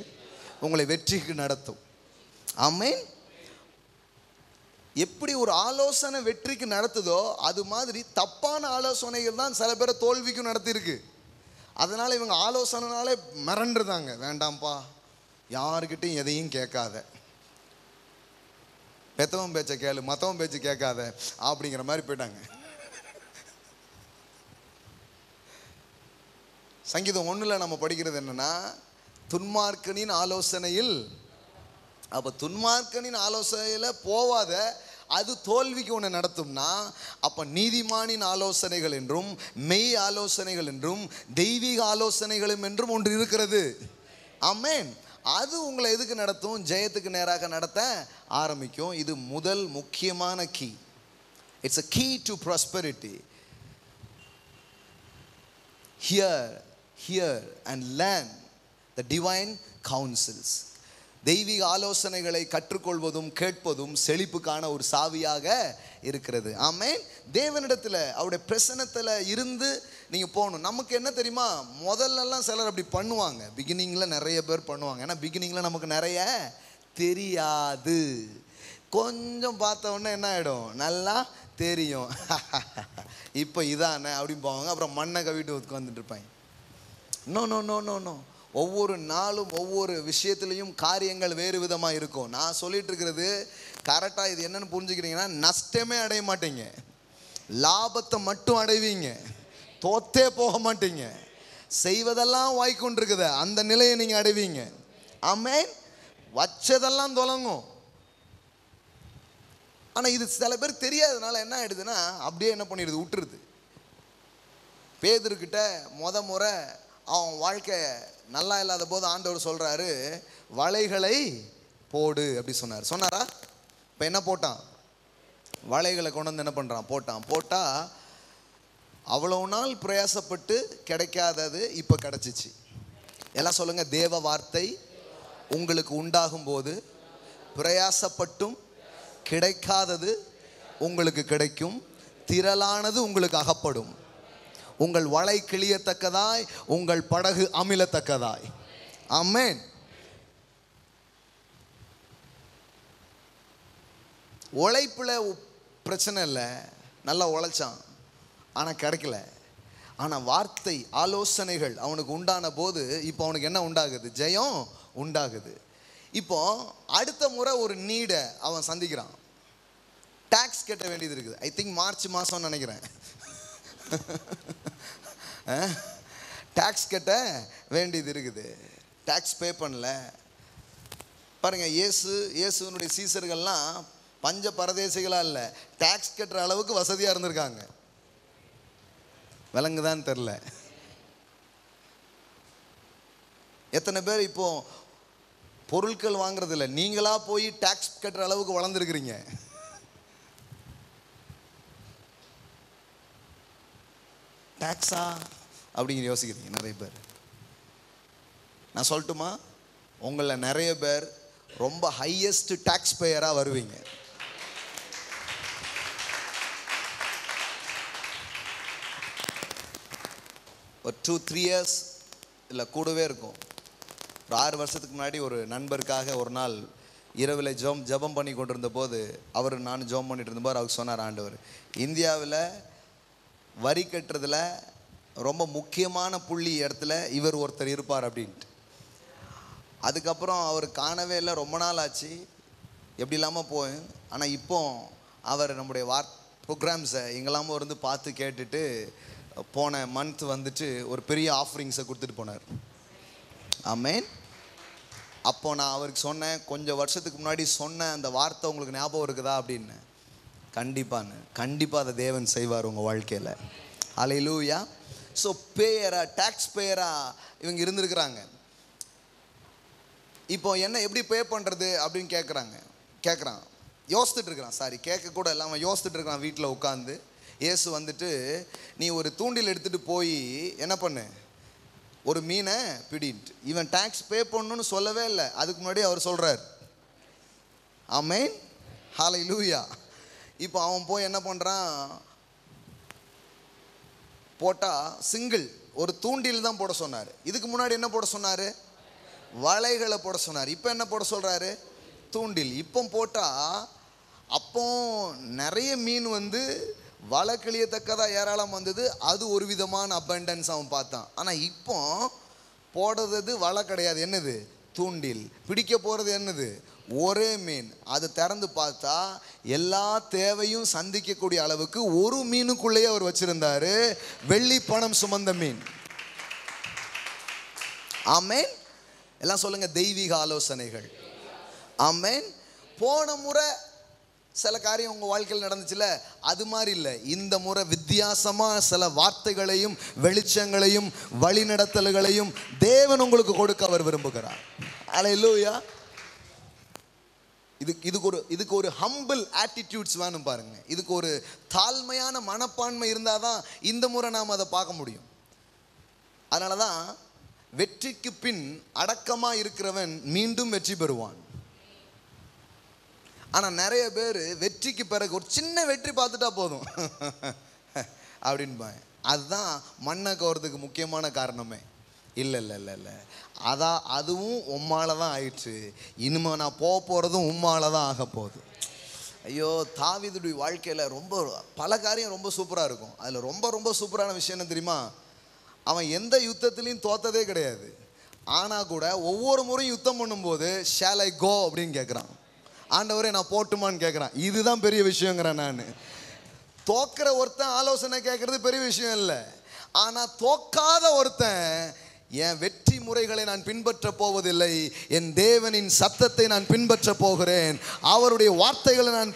Speaker 1: உங்களை வெற்றிக்கு நடத்தும். ஆமென். எப்படி ஒரு ஆலோசனை வெற்றிக்கு நடத்துதோ அது மாதிரி தப்பான ஆலோசனைகள் தான் சில பேரை தோல்விக்கும் நடத்தியிருக்கு. அதனால் இவங்க ஆலோசனைனாலே மிரண்டுருந்தாங்க. வேண்டாம்ப்பா, யாருக்கிட்டையும் எதையும் கேட்காத, பெத்தவன் பேச்சை கேளு, மற்றவன் பேச்சு கேட்காத அப்படிங்கிற மாதிரி போயிட்டாங்க. சங்கீதம் 1 நம்ம படிக்கிறது என்னன்னா, துன்மார்க்கனின் ஆலோசனையில். அப்போ துன்மார்க்கனின் ஆலோசனையில் போவாத, அது தோல்விக்கு ஒன்று நடத்தும்னா, அப்போ நீதிமானின் ஆலோசனைகள் என்றும் மெய் ஆலோசனைகள் என்றும் தெய்வீக ஆலோசனைகளும் என்றும் ஒன்று இருக்கிறது. ஆமென். அது உங்களை எதுக்கு நடத்தும்? ஜெயத்துக்கு நேராக நடத்த ஆரம்பிக்கும். இது முதல் முக்கியமான key. It's a key to prosperity. Hear and learn the divine counsels. தெய்வீக ஆலோசனைகளை கற்றுக்கொள்வதும் கேட்பதும் செழிப்புக்கான ஒரு சாவியாக இருக்கிறது. ஆமென். தேவனிடத்தில் அவருடைய பிரசன்னத்தில் இருந்து நீங்கள் போகணும். நமக்கு என்ன தெரியுமா, முதல்லலாம் சிலர் அப்படி பண்ணுவாங்க. பிகினிங்கில் நிறைய பேர் பண்ணுவாங்க. ஏன்னா பிகினிங்கில் நமக்கு நிறைய தெரியாது. கொஞ்சம் பார்த்த உடனே என்ன ஆகிடும், நல்லா தெரியும், இப்போ இதானே அப்படின்னு போவாங்க. அப்புறம் மண்ணை கவிட்டு உட்காந்துட்டு இருப்பாங்க. No no no no no. ஒவ்வொரு நாளும் ஒவ்வொரு விஷயத்துலையும் காரியங்கள் வேறு விதமாக இருக்கும். நான் சொல்லிட்டு இருக்கிறது கரெக்டாக இது என்னன்னு புரிஞ்சுக்கிறீங்கன்னா, நஷ்டமே அடைய மாட்டீங்க, லாபத்தை மட்டும் அடைவீங்க, தோத்தே போக மாட்டீங்க. செய்வதெல்லாம் வாய்க்கொண்டிருக்குது அந்த நிலையை நீங்கள் அடைவீங்க. ஆமென். வச்சதெல்லாம் தொடங்கும். ஆனால் இது சில பேர் தெரியாததுனால என்ன ஆயிடுதுன்னா, அப்படியே என்ன பண்ணிடுது, விட்டுருது. பேதுருக்கிட்ட முறை அவன் வாழ்க்கை நல்லா இல்லாத போது ஆண்டவர் சொல்கிறாரு, வலைகளை போடு அப்படி சொன்னாரா? இப்போ என்ன போட்டான்? வலைகளை கொண்டு வந்து என்ன பண்ணுறான், போட்டால் அவ்வளோ நாள் பிரயாசப்பட்டு கிடைக்காதது இப்போ கிடச்சிச்சு. எல்லாம் சொல்லுங்கள், தேவ வார்த்தை உங்களுக்கு உண்டாகும் போது பிரயாசப்பட்டும் கிடைக்காதது உங்களுக்கு கிடைக்கும், திரளானது உங்களுக்கு அகப்படும். உங்கள் வலை கிளியத்தக்கதாய், உங்கள் படகு அமிலத்தக்கதாய். ஆமென். உழைப்பில் பிரச்சனை இல்லை, நல்லா உழைச்சான் ஆனால் கிடைக்கல. ஆனால் வார்த்தை ஆலோசனைகள் அவனுக்கு உண்டான போது இப்போ அவனுக்கு என்ன உண்டாகுது, ஜெயம் உண்டாகுது. இப்போ அடுத்த முறை ஒரு நீடை அவன் சந்திக்கிறான். டாக்ஸ் கட்ட வேண்டியது இருக்குது. ஐ திங்க் மார்ச் மாதம்னு நினைக்கிறேன். டாக்ஸ் கட்ட வேண்டியது இருக்குது. டாக்ஸ் பே பண்ணல. பாருங்க, இயேசுனுடைய சீசர்கள்லாம் பஞ்ச பரதேசிகளாக இல்லை, டாக்ஸ் கட்டுற அளவுக்கு வசதியாக இருந்திருக்காங்க. விளங்குதான்னு தெரில. எத்தனை பேர் இப்போ பொருட்கள் வாங்குறது இல்லை, நீங்களா போய் டாக்ஸ் கட்டுற அளவுக்கு வளர்ந்துருக்கிறீங்க. டாக்ஸா அப்படிங்கிற யோசிக்கிறீங்க நிறைய பேர். நான் சொல்லட்டுமா, உங்களில் நிறைய பேர் ரொம்ப ஹையஸ்ட் டாக்ஸ் பேயராக வருவீங்க. ஒரு 2-3 இயர்ஸ் இல்லை கூடவே இருக்கும். ஒரு 6 வருஷத்துக்கு முன்னாடி ஒரு நண்பருக்காக ஒரு நாள் இரவில் ஜெபம் பண்ணி கொண்டிருந்த போது அவர் நானும் ஜெபம் பண்ணிட்டு இருந்தபோது அவர் சொன்னார், ஆண்டவர் இந்தியாவில் வரி கட்டுறதுல ரொம்ப முக்கியமான புள்ளி இடத்துல இவர் ஒருத்தர் இருப்பார் அப்படின்ட்டு. அதுக்கப்புறம் அவர் காணவே இல்லை, ரொம்ப நாள் ஆச்சு, எப்படி இல்லாமல் போய். ஆனால் இப்போ அவர் நம்முடைய ப்ரோக்ராம்ஸை எங்கெல்லாமோ இருந்து பார்த்து கேட்டுட்டு போன மந்த் வந்துட்டு ஒரு பெரிய ஆஃபரிங்ஸை கொடுத்துட்டு போனார். ஆமேன். அப்போ நான் அவருக்கு சொன்னேன், கொஞ்சம் வருஷத்துக்கு முன்னாடி சொன்ன அந்த வார்த்தை உங்களுக்கு ஞாபகம் இருக்குதா அப்படின்னு. கண்டிப்பாக அதை தேவன் செய்வார் உங்கள் வாழ்க்கையில். ஹல்லேலூயா. ஸோ பேயரா, டேக்ஸ் பேயரா இவங்க இருந்திருக்கிறாங்க. இப்போ என்ன எப்படி பே பண்ணுறது அப்படின்னு கேட்குறான், யோசித்துட்டு இருக்கிறான். கேட்கக்கூட இல்லாமல் யோசித்துட்டு இருக்கிறான் வீட்டில் உட்காந்து. இயேசு வந்துட்டு, நீ ஒரு தூண்டில் எடுத்துகிட்டு போய் என்ன பண்ணு, ஒரு மீனை பிடின்ட்டு. இவன் டேக்ஸ் பே பண்ணணும்னு சொல்லவே இல்லை. அதுக்கு முன்னாடி அவர் சொல்கிறார். ஆமென், ஹல்லேலூயா. இப்போ அவன் போய் என்ன பண்ணுறான், போட்டால் சிங்கிள் ஒரு தூண்டில் தான் போட சொன்னார். இதுக்கு முன்னாடி என்ன போட சொன்னார், வலைகளை போட சொன்னார். இப்போ என்ன போட சொல்கிறாரு, தூண்டில். இப்போ போட்டால் அப்போ நிறைய மீன் வந்து வலை கிளியத்தக்கதாக ஏராளம் வந்தது. அது ஒரு விதமான அபண்டன்ஸ் அவன் பார்த்தான். ஆனால் இப்போ போடுறது வலை கிடையாது, என்னது, தூண்டில். பிடிக்க போகிறது என்னது, ஒரே மீன். அதை திறந்து பார்த்தா எல்லா தேவையும் சந்திக்கக்கூடிய அளவுக்கு ஒரு மீனுக்குள்ளேயே அவர் வச்சிருந்தாரு, வெள்ளி பணம் சுமந்த மீன். ஆமென். எல்லாம் சொல்லுங்க, தெய்வீக ஆலோசனைகள். ஆமென். போன முறை சில காரியம் உங்கள் வாழ்க்கையில் நடந்துச்சுல, அது மாதிரி இல்லை. இந்த முறை வித்தியாசமாக சில வார்த்தைகளையும் வெளிச்சங்களையும் வழிநடத்தல்களையும் தேவன் உங்களுக்கு கொடுக்க அவர் விரும்புகிறார். ஹல்லேலூயா. இதுக்கு ஒரு ஹம்பிள் ஆட்டிடியூட்ஸ் வேணும் பாருங்க. இதுக்கு ஒரு தாழ்மையான மனப்பான்மை இருந்தால் தான் இந்த முறை நாம் அதை பார்க்க முடியும். அதனால தான் வெற்றிக்கு பின் அடக்கமாக இருக்கிறவன் மீண்டும் வெற்றி பெறுவான். ஆனால் நிறைய பேர் வெற்றிக்கு பிறகு ஒரு சின்ன வெற்றி பார்த்துட்டா போதும் அப்படின்பாங்க. அதுதான் மண்ணை கவர்றதுக்கு முக்கியமான காரணமே. இல்லை, அதுவும் உம்மால தான் ஆயிடுச்சு, இனிமேல் நான் போகிறதும் உம்மால தான் ஆக போகுது. ஐயோ, தாவீதுடைய வாழ்க்கையில் ரொம்ப பல காரியம் ரொம்ப சூப்பராக இருக்கும். அதில் ரொம்ப சூப்பரான விஷயம் என்ன தெரியுமா, அவன் எந்த யுத்தத்துலேயும் தோத்ததே கிடையாது. ஆனால் கூட ஒவ்வொரு முறையும் யுத்தம் பண்ணும்போது ஷால் ஐ கோ அப்படின்னு கேட்குறான். ஆண்டவரே நான் போட்டுமான்னு கேட்குறான். இதுதான் பெரிய விஷயங்கிறேன் நான். தோக்கிற ஒருத்தன் ஆலோசனை கேட்குறது பெரிய விஷயம் இல்லை. ஆனால் தோக்காத ஒருத்தன், என் வெற்றி முறைகளை நான் பின்பற்ற போவதில்லை, என் தேவனின் சத்தத்தை நான் பின்பற்ற போகிறேன், அவருடைய வார்த்தைகளை நான்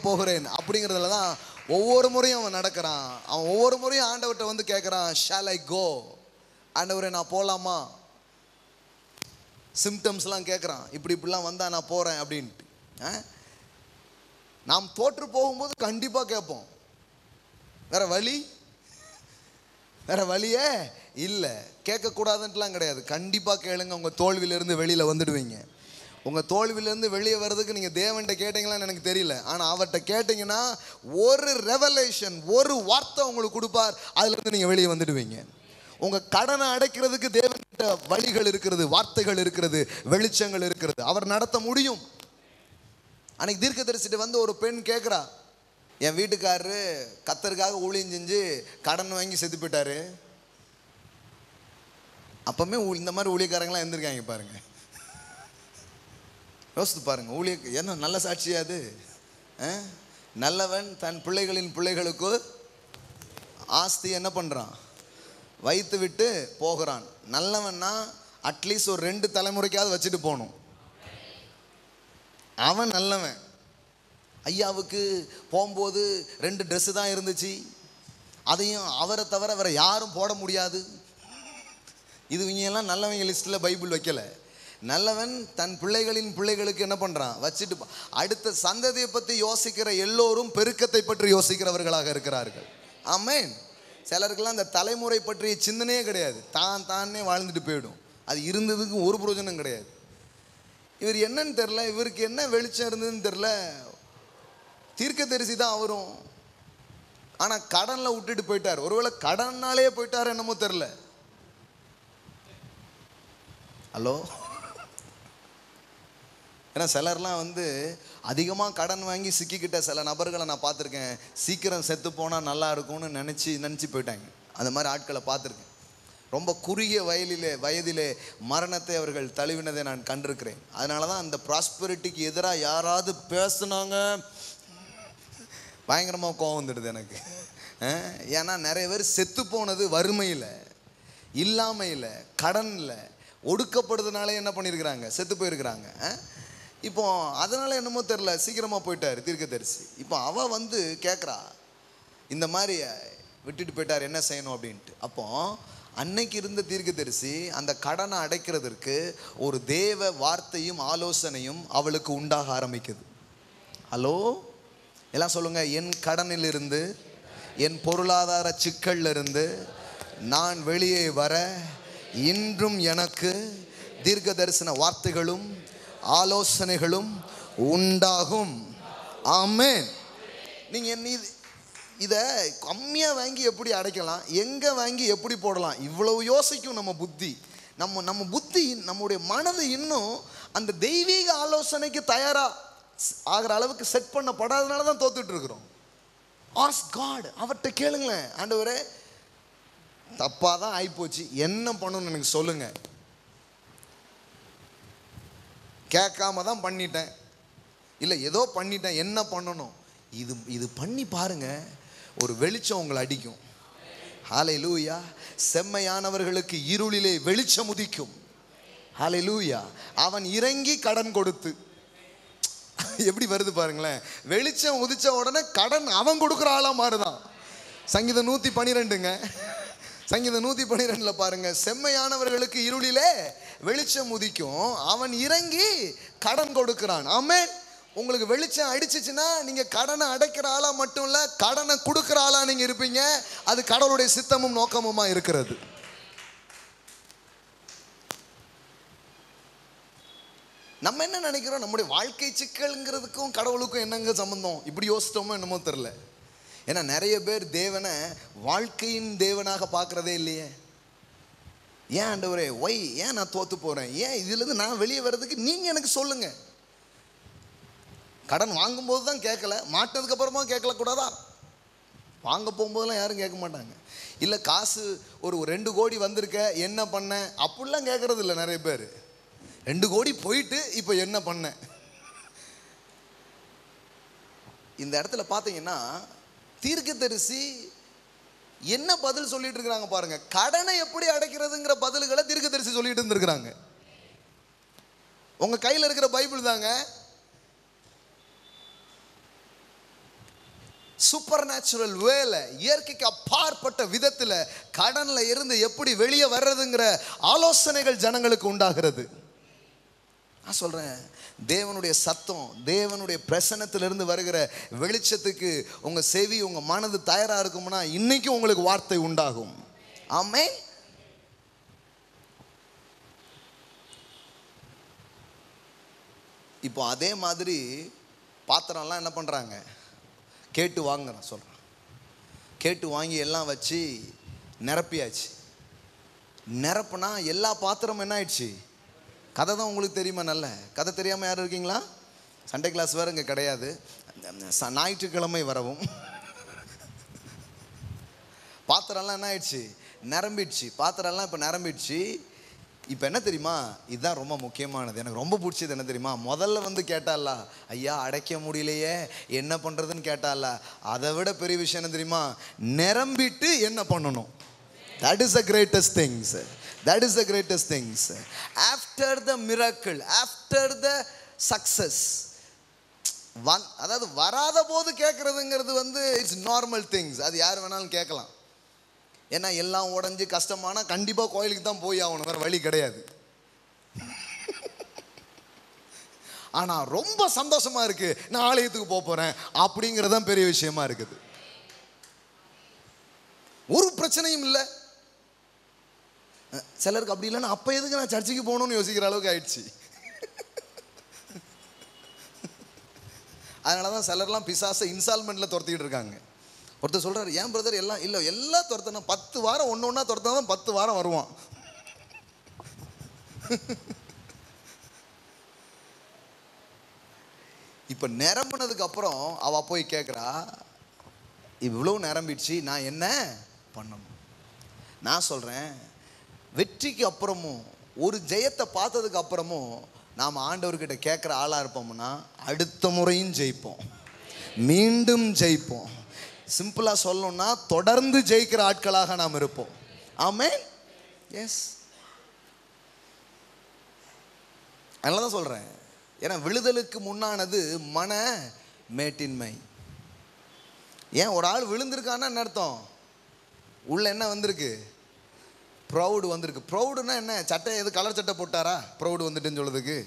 Speaker 1: போகிறேன் அப்படிங்கிறதுல தான் ஒவ்வொரு முறையும் அவன் நடக்கிறான். அவன் ஒவ்வொரு முறையும் ஆண்டவர்கிட்ட வந்து கேட்குறான், ஷால் ஐ கோ, ஆண்டவரே நான் போகலாமா. சிம்டம்ஸ்லாம் கேட்குறான், இப்படிலாம் வந்தால் நான் போகிறேன் அப்படின்ட்டு. நாம் தோற்று போகும்போது கண்டிப்பாக கேட்போம், வேற வழியே இல்லை. கேட்கக்கூடாதுன்ட்டுலாம் கிடையாது, கண்டிப்பாக கேளுங்க. உங்கள் தோல்வியிலேருந்து வெளியில் வந்துடுவீங்க. உங்கள் தோல்வியிலேருந்து வெளியே வர்றதுக்கு நீங்கள் தேவன்கிட்ட கேட்டிங்களான்னு எனக்கு தெரியல, ஆனால் அவர்கிட்ட கேட்டிங்கன்னா ஒரு ரெவலேஷன், ஒரு வார்த்தை உங்களுக்கு கொடுப்பார், அதுலேருந்து நீங்கள் வெளியே வந்துடுவீங்க. உங்கள் கடனை அடைக்கிறதுக்கு தேவன்கிட்ட வழிகள் இருக்கிறது, வார்த்தைகள் இருக்கிறது, வெளிச்சங்கள் இருக்கிறது, அவர் நடத்த முடியும். அன்னைக்கு தீர்க்கதரிசிட்ட வந்து ஒரு பெண் கேட்குறா, என் வீட்டுக்காரரு கத்தருக்காக ஊழியம் செஞ்சு கடன் வாங்கி செத்து போயிட்டாரு. அப்பவுமே இந்த மாதிரி ஊழியக்காரங்களாம் இருந்திருக்காங்க பாருங்க. யோசித்து பாருங்க, என்ன நல்ல சாட்சியாது. நல்லவன் தன் பிள்ளைகளுக்கு ஆஸ்தி என்ன பண்ணுறான், வைத்து விட்டு போகிறான். நல்லவன்னா அட்லீஸ்ட் ஒரு 2 தலைமுறைக்காவது வச்சுட்டு போகணும். அவன் நல்லவன். ஐயாவுக்கு போகும்போது 2 ட்ரெஸ்ஸு தான் இருந்துச்சு, அதையும் அவரை தவிர வேற யாரும் போட முடியாது. இது இவங்கெல்லாம் நல்லவங்க லிஸ்ட்டில் பைபிள் வைக்கலை. நல்லவன் தன் பிள்ளைகளுக்கு என்ன பண்ணுறான், வச்சுட்டு அடுத்த சந்ததியை பற்றி யோசிக்கிற எல்லோரும் பெருக்கத்தை பற்றி யோசிக்கிறவர்களாக இருக்கிறார்கள். ஆமென். சிலருக்கெல்லாம் அந்த தலைமுறை பற்றிய சிந்தனையே கிடையாது, தானே வாழ்ந்துட்டு போயிடும். அது இருந்ததுக்கு ஒரு பிரயோஜனம் கிடையாது. இவர் என்னன்னு தெரில, இவருக்கு என்ன வெளிச்சம் இருந்ததுன்னு தெரில. தீர்க்கதரிசி தான் அவரும், ஆனால் கடனில் விட்டுட்டு போயிட்டார். ஒருவேளை கடனாலே போயிட்டார் என்னமோ தெரில. ஹலோ, ஏன்னா சிலர்லாம் வந்து அதிகமாக கடன் வாங்கி சிக்கிக்கிட்ட சில நபர்களை நான் பார்த்துருக்கேன். சீக்கிரம் செத்து போனால் நல்லா இருக்கும்னு நினச்சி போயிட்டாங்க. அந்த மாதிரி ஆட்களை பார்த்துருக்கேன். ரொம்ப குறுகிய வயதிலே மரணத்தை அவர்கள் தழுவினதை நான் கண்டிருக்கிறேன். அதனால தான் அந்த ப்ராஸ்பெரிட்டிக்கு எதிராக யாராவது பேசுனாங்க பயங்கரமாக கோவம் வந்துடுது எனக்கு. ஏன்னா நிறைய பேர் செத்து போனது வறுமையில், இல்லாமையில், கடனில், ஒடுக்கப்படுறதுனாலே என்ன பண்ணியிருக்கிறாங்க, செத்து போயிருக்கிறாங்க. இப்போ அதனால் என்னமோ தெரில சீக்கிரமாக போயிட்டார் தீர்க்கதரிசி. இப்போ அவள் வந்து கேட்குறா, இந்த மாதிரி விட்டுட்டு போயிட்டார், என்ன செய்யணும் அப்படின்ட்டு. அப்போ அன்னைக்கு இருந்த தீர்க்கதரிசி அந்த கடனை அடைக்கிறதுக்கு ஒரு தேவ வார்த்தையும் ஆலோசனையும் அவளுக்கு உண்டாக ஆரம்பிக்குது. ஹலோ, எல்லாம் சொல்லுங்க, என் கடனிலிருந்து, என் பொருளாதார சிக்கல்லிருந்து நான் வெளியே வர இன்றும் எனக்கு தீர்க்க தரிசன வார்த்தைகளும் ஆலோசனைகளும் உண்டாகும். ஆமென். நீங்கள் இதை கம்மியாக வாங்கி எப்படி அடைக்கலாம், எங்கே வாங்கி எப்படி போடலாம், இவ்வளவு யோசிக்கும் நம்ம புத்தி. நம்ம புத்தி, நம்முடைய மனது இன்னும் அந்த தெய்வீக ஆலோசனைக்கு தயாராக ஆகிற அளவுக்கு செட் பண்ணப்படாதனால தான் தோத்துட்டு இருக்கிறோம். ஆஸ்க் காட், அவர்கிட்ட கேளுங்களேன், ஆண்டவரே தப்பாக தான் ஆகிப்போச்சு, என்ன பண்ணணும்னு எனக்கு சொல்லுங்க. கேட்காம தான் பண்ணிட்டேன், இல்லை ஏதோ பண்ணிட்டேன், என்ன பண்ணணும், இது பண்ணி பாருங்க, ஒரு வெளிச்சம் உங்களை அடிக்கும். ஹல்லேலூயா. செம்மையானவர்களுக்கு இருளிலே வெளிச்சம் உதிக்கும். ஹல்லேலூயா. அவன் இறங்கி கடன் கொடுத்து, எப்படி வருது பாருங்களேன், வெளிச்சம் உதிச்ச உடனே கடன் அவன் கொடுக்குற ஆளா மாறுதான். சங்கீதம் 112ங்க, சங்கீதம் 112 பாருங்க, செம்மையானவர்களுக்கு இருளிலே வெளிச்சம் உதிக்கும், அவன் இறங்கி கடன் கொடுக்கிறான். ஆமென். உங்களுக்கு வெளிச்சம் அடிச்சிச்சுன்னா நீங்க கடனை அடைக்கிற ஆளா மட்டும் இல்ல, கடனை கொடுக்கிற ஆளா நீங்க இருப்பீங்க. அது கடவுளுடைய சித்தமும் நோக்கமுமா இருக்கிறது. நம்ம என்ன நினைக்கிறோம், நம்முடைய வாழ்க்கை சிக்கல்ங்கிறதுக்கும் கடவுளுக்கும் என்னங்க சம்பந்தம், இப்படி யோசிச்சோமோ என்னமோ தெரியல. ஏன்னா நிறைய பேர் தேவனை வாழ்க்கையின் தேவனாக பார்க்கறதே இல்லையே. ஏன் ஆண்டவரே, ஒய் ஏன் நான் தோத்து போறேன், ஏன் இதுலேருந்து நான் வெளியே வர்றதுக்கு நீங்க எனக்கு சொல்லுங்க. கடன் வாங்கும்போது தான் கேட்கல, மாட்டினதுக்கு அப்புறமா கேட்கல கூடாதா? வாங்க போகும்போதெல்லாம் யாரும் கேட்க மாட்டாங்க. இல்லை காசு ஒரு 2 கோடி வந்திருக்க, என்ன பண்ண, அப்படிலாம் கேட்கறது இல்லை நிறைய பேர். 2 கோடி போயிட்டு இப்போ என்ன பண்ண. இந்த இடத்துல பார்த்தீங்கன்னா தீர்க்கதரிசி என்ன பதில் சொல்லிட்டு இருக்கிறாங்க பாருங்க. கடனை எப்படி அடைக்கிறதுங்கிற பதில்களை தீர்க்கதரிசி சொல்லிட்டு இருந்திருக்கிறாங்க. உங்க கையில் இருக்கிற பைபிள் தாங்க. சூப்பர் நேச்சுரல் வேல, இயற்கைக்கு அப்பாற்பட்ட விதத்தில் கடன்ல இருந்து எப்படி வெளியே வர்றதுங்கிற ஆலோசனைகள் ஜனங்களுக்கு உண்டாகிறது. நான் சொல்றேன், தேவனுடைய சத்தம், தேவனுடைய பிரசன்னத்திலிருந்து வருகிற வெளிச்சத்துக்கு உங்க செவி, உங்க மனது தயாரா இருக்கும்னா இன்னைக்கு உங்களுக்கு வார்த்தை உண்டாகும். ஆமென். இப்போ அதே மாதிரி பாத்திரம்லாம் என்ன பண்றாங்க, கேட்டு வாங்குறேன் சொல்றேன், கேட்டு வாங்கி எல்லாம் வச்சு நிரப்பியாச்சு. நிரப்புனா எல்லா பாத்திரமும் என்ன ஆயிடுச்சு. கதை தான் உங்களுக்கு தெரியுமா? நல்ல கதை தெரியாமல் யாரும் இருக்கீங்களா? சண்டே கிளாஸ் வேறு இங்கே கிடையாது, ஞாயிற்றுக்கிழமை வரவும். பாத்திரம்லாம் என்ன ஆயிடுச்சு, நிரம்பிடுச்சு. பாத்திரம்லாம் இப்போ நிரம்பிடுச்சு. இப்போ என்ன தெரியுமா, இதுதான் ரொம்ப முக்கியமானது, எனக்கு ரொம்ப பிடிச்சது என்ன தெரியுமா, முதல்ல வந்து கேட்டால, ஐயா அடைக்க முடியலையே என்ன பண்ணுறதுன்னு கேட்டால, அதை விட பெரிய விஷயம் என்ன தெரியுமா, நிரம்பிட்டு என்ன பண்ணணும். That is the greatest things. That is the greatest things. After the miracle, after the success, அதாவது வராத போது கேட்கறதுங்கிறது வந்து இட்ஸ் நார்மல் திங்ஸ். அது யார் வேணாலும் கேட்கலாம். ஏன்னா எல்லாம் உடஞ்சி கஷ்டமானா கண்டிப்பாக கோயிலுக்கு தான் போய் ஆகணும், வேறு வழி கிடையாது. ஆனால் ரொம்ப சந்தோஷமா இருக்கு, நான் ஆலயத்துக்கு போக போறேன் அப்படிங்கிறது தான் பெரிய விஷயமா இருக்குது. ஒரு பிரச்சனையும் இல்லை. சிலருக்கு அப்படி இல்லைன்னா அப்போ எதுக்கு நான் சர்ச்சுக்கு போகணும்னு யோசிக்கிற அளவுக்கு ஆயிடுச்சு. அதனால தான் சிலர்லாம் பிசாசை இன்ஸ்டால்மெண்ட்டில் துரத்திக்கிட்டு இருக்காங்க. ஒருத்தர் சொல்கிறார், ஏன் பிரதர் எல்லாம் இல்லை, எல்லாம் துரத்தணும், 10 வாரம் ஒன்று ஒன்றா துரத்தா தான் 10 வாரம் வருவான். இப்போ நிரம்பினதுக்கு அப்புறம் அவள் போய் கேட்குறா, இவ்வளோ நிரம்பிடுச்சு, நான் என்ன பண்ணணும்? நான் சொல்கிறேன், வெற்றிக்கு அப்புறமும் ஒரு ஜெயத்தை பார்த்ததுக்கு அப்புறமும் நாம் ஆண்டவர்கிட்ட கேட்குற ஆளாக இருப்போம்னா அடுத்த முறையும் ஜெயிப்போம், மீண்டும் ஜெயிப்போம். சிம்பிளாக சொல்லணும்னா தொடர்ந்து ஜெயிக்கிற ஆட்களாக நாம் இருப்போம். ஆமென். எஸ், அதனால தான் சொல்கிறேன். ஏன்னா விழுதலுக்கு முன்னானது மன மேட்டின்மை. ஏன் ஒரு ஆள் விழுந்திருக்கான்னா என்ன அர்த்தம்? உள்ள என்ன வந்திருக்கு? ப்ரௌடு வந்திருக்கு. ப்ரௌடுன்னா என்ன? சட்டை எது கலர் சட்டை போட்டாரா ப்ரௌடு வந்துட்டுன்னு சொல்லுறதுக்கு?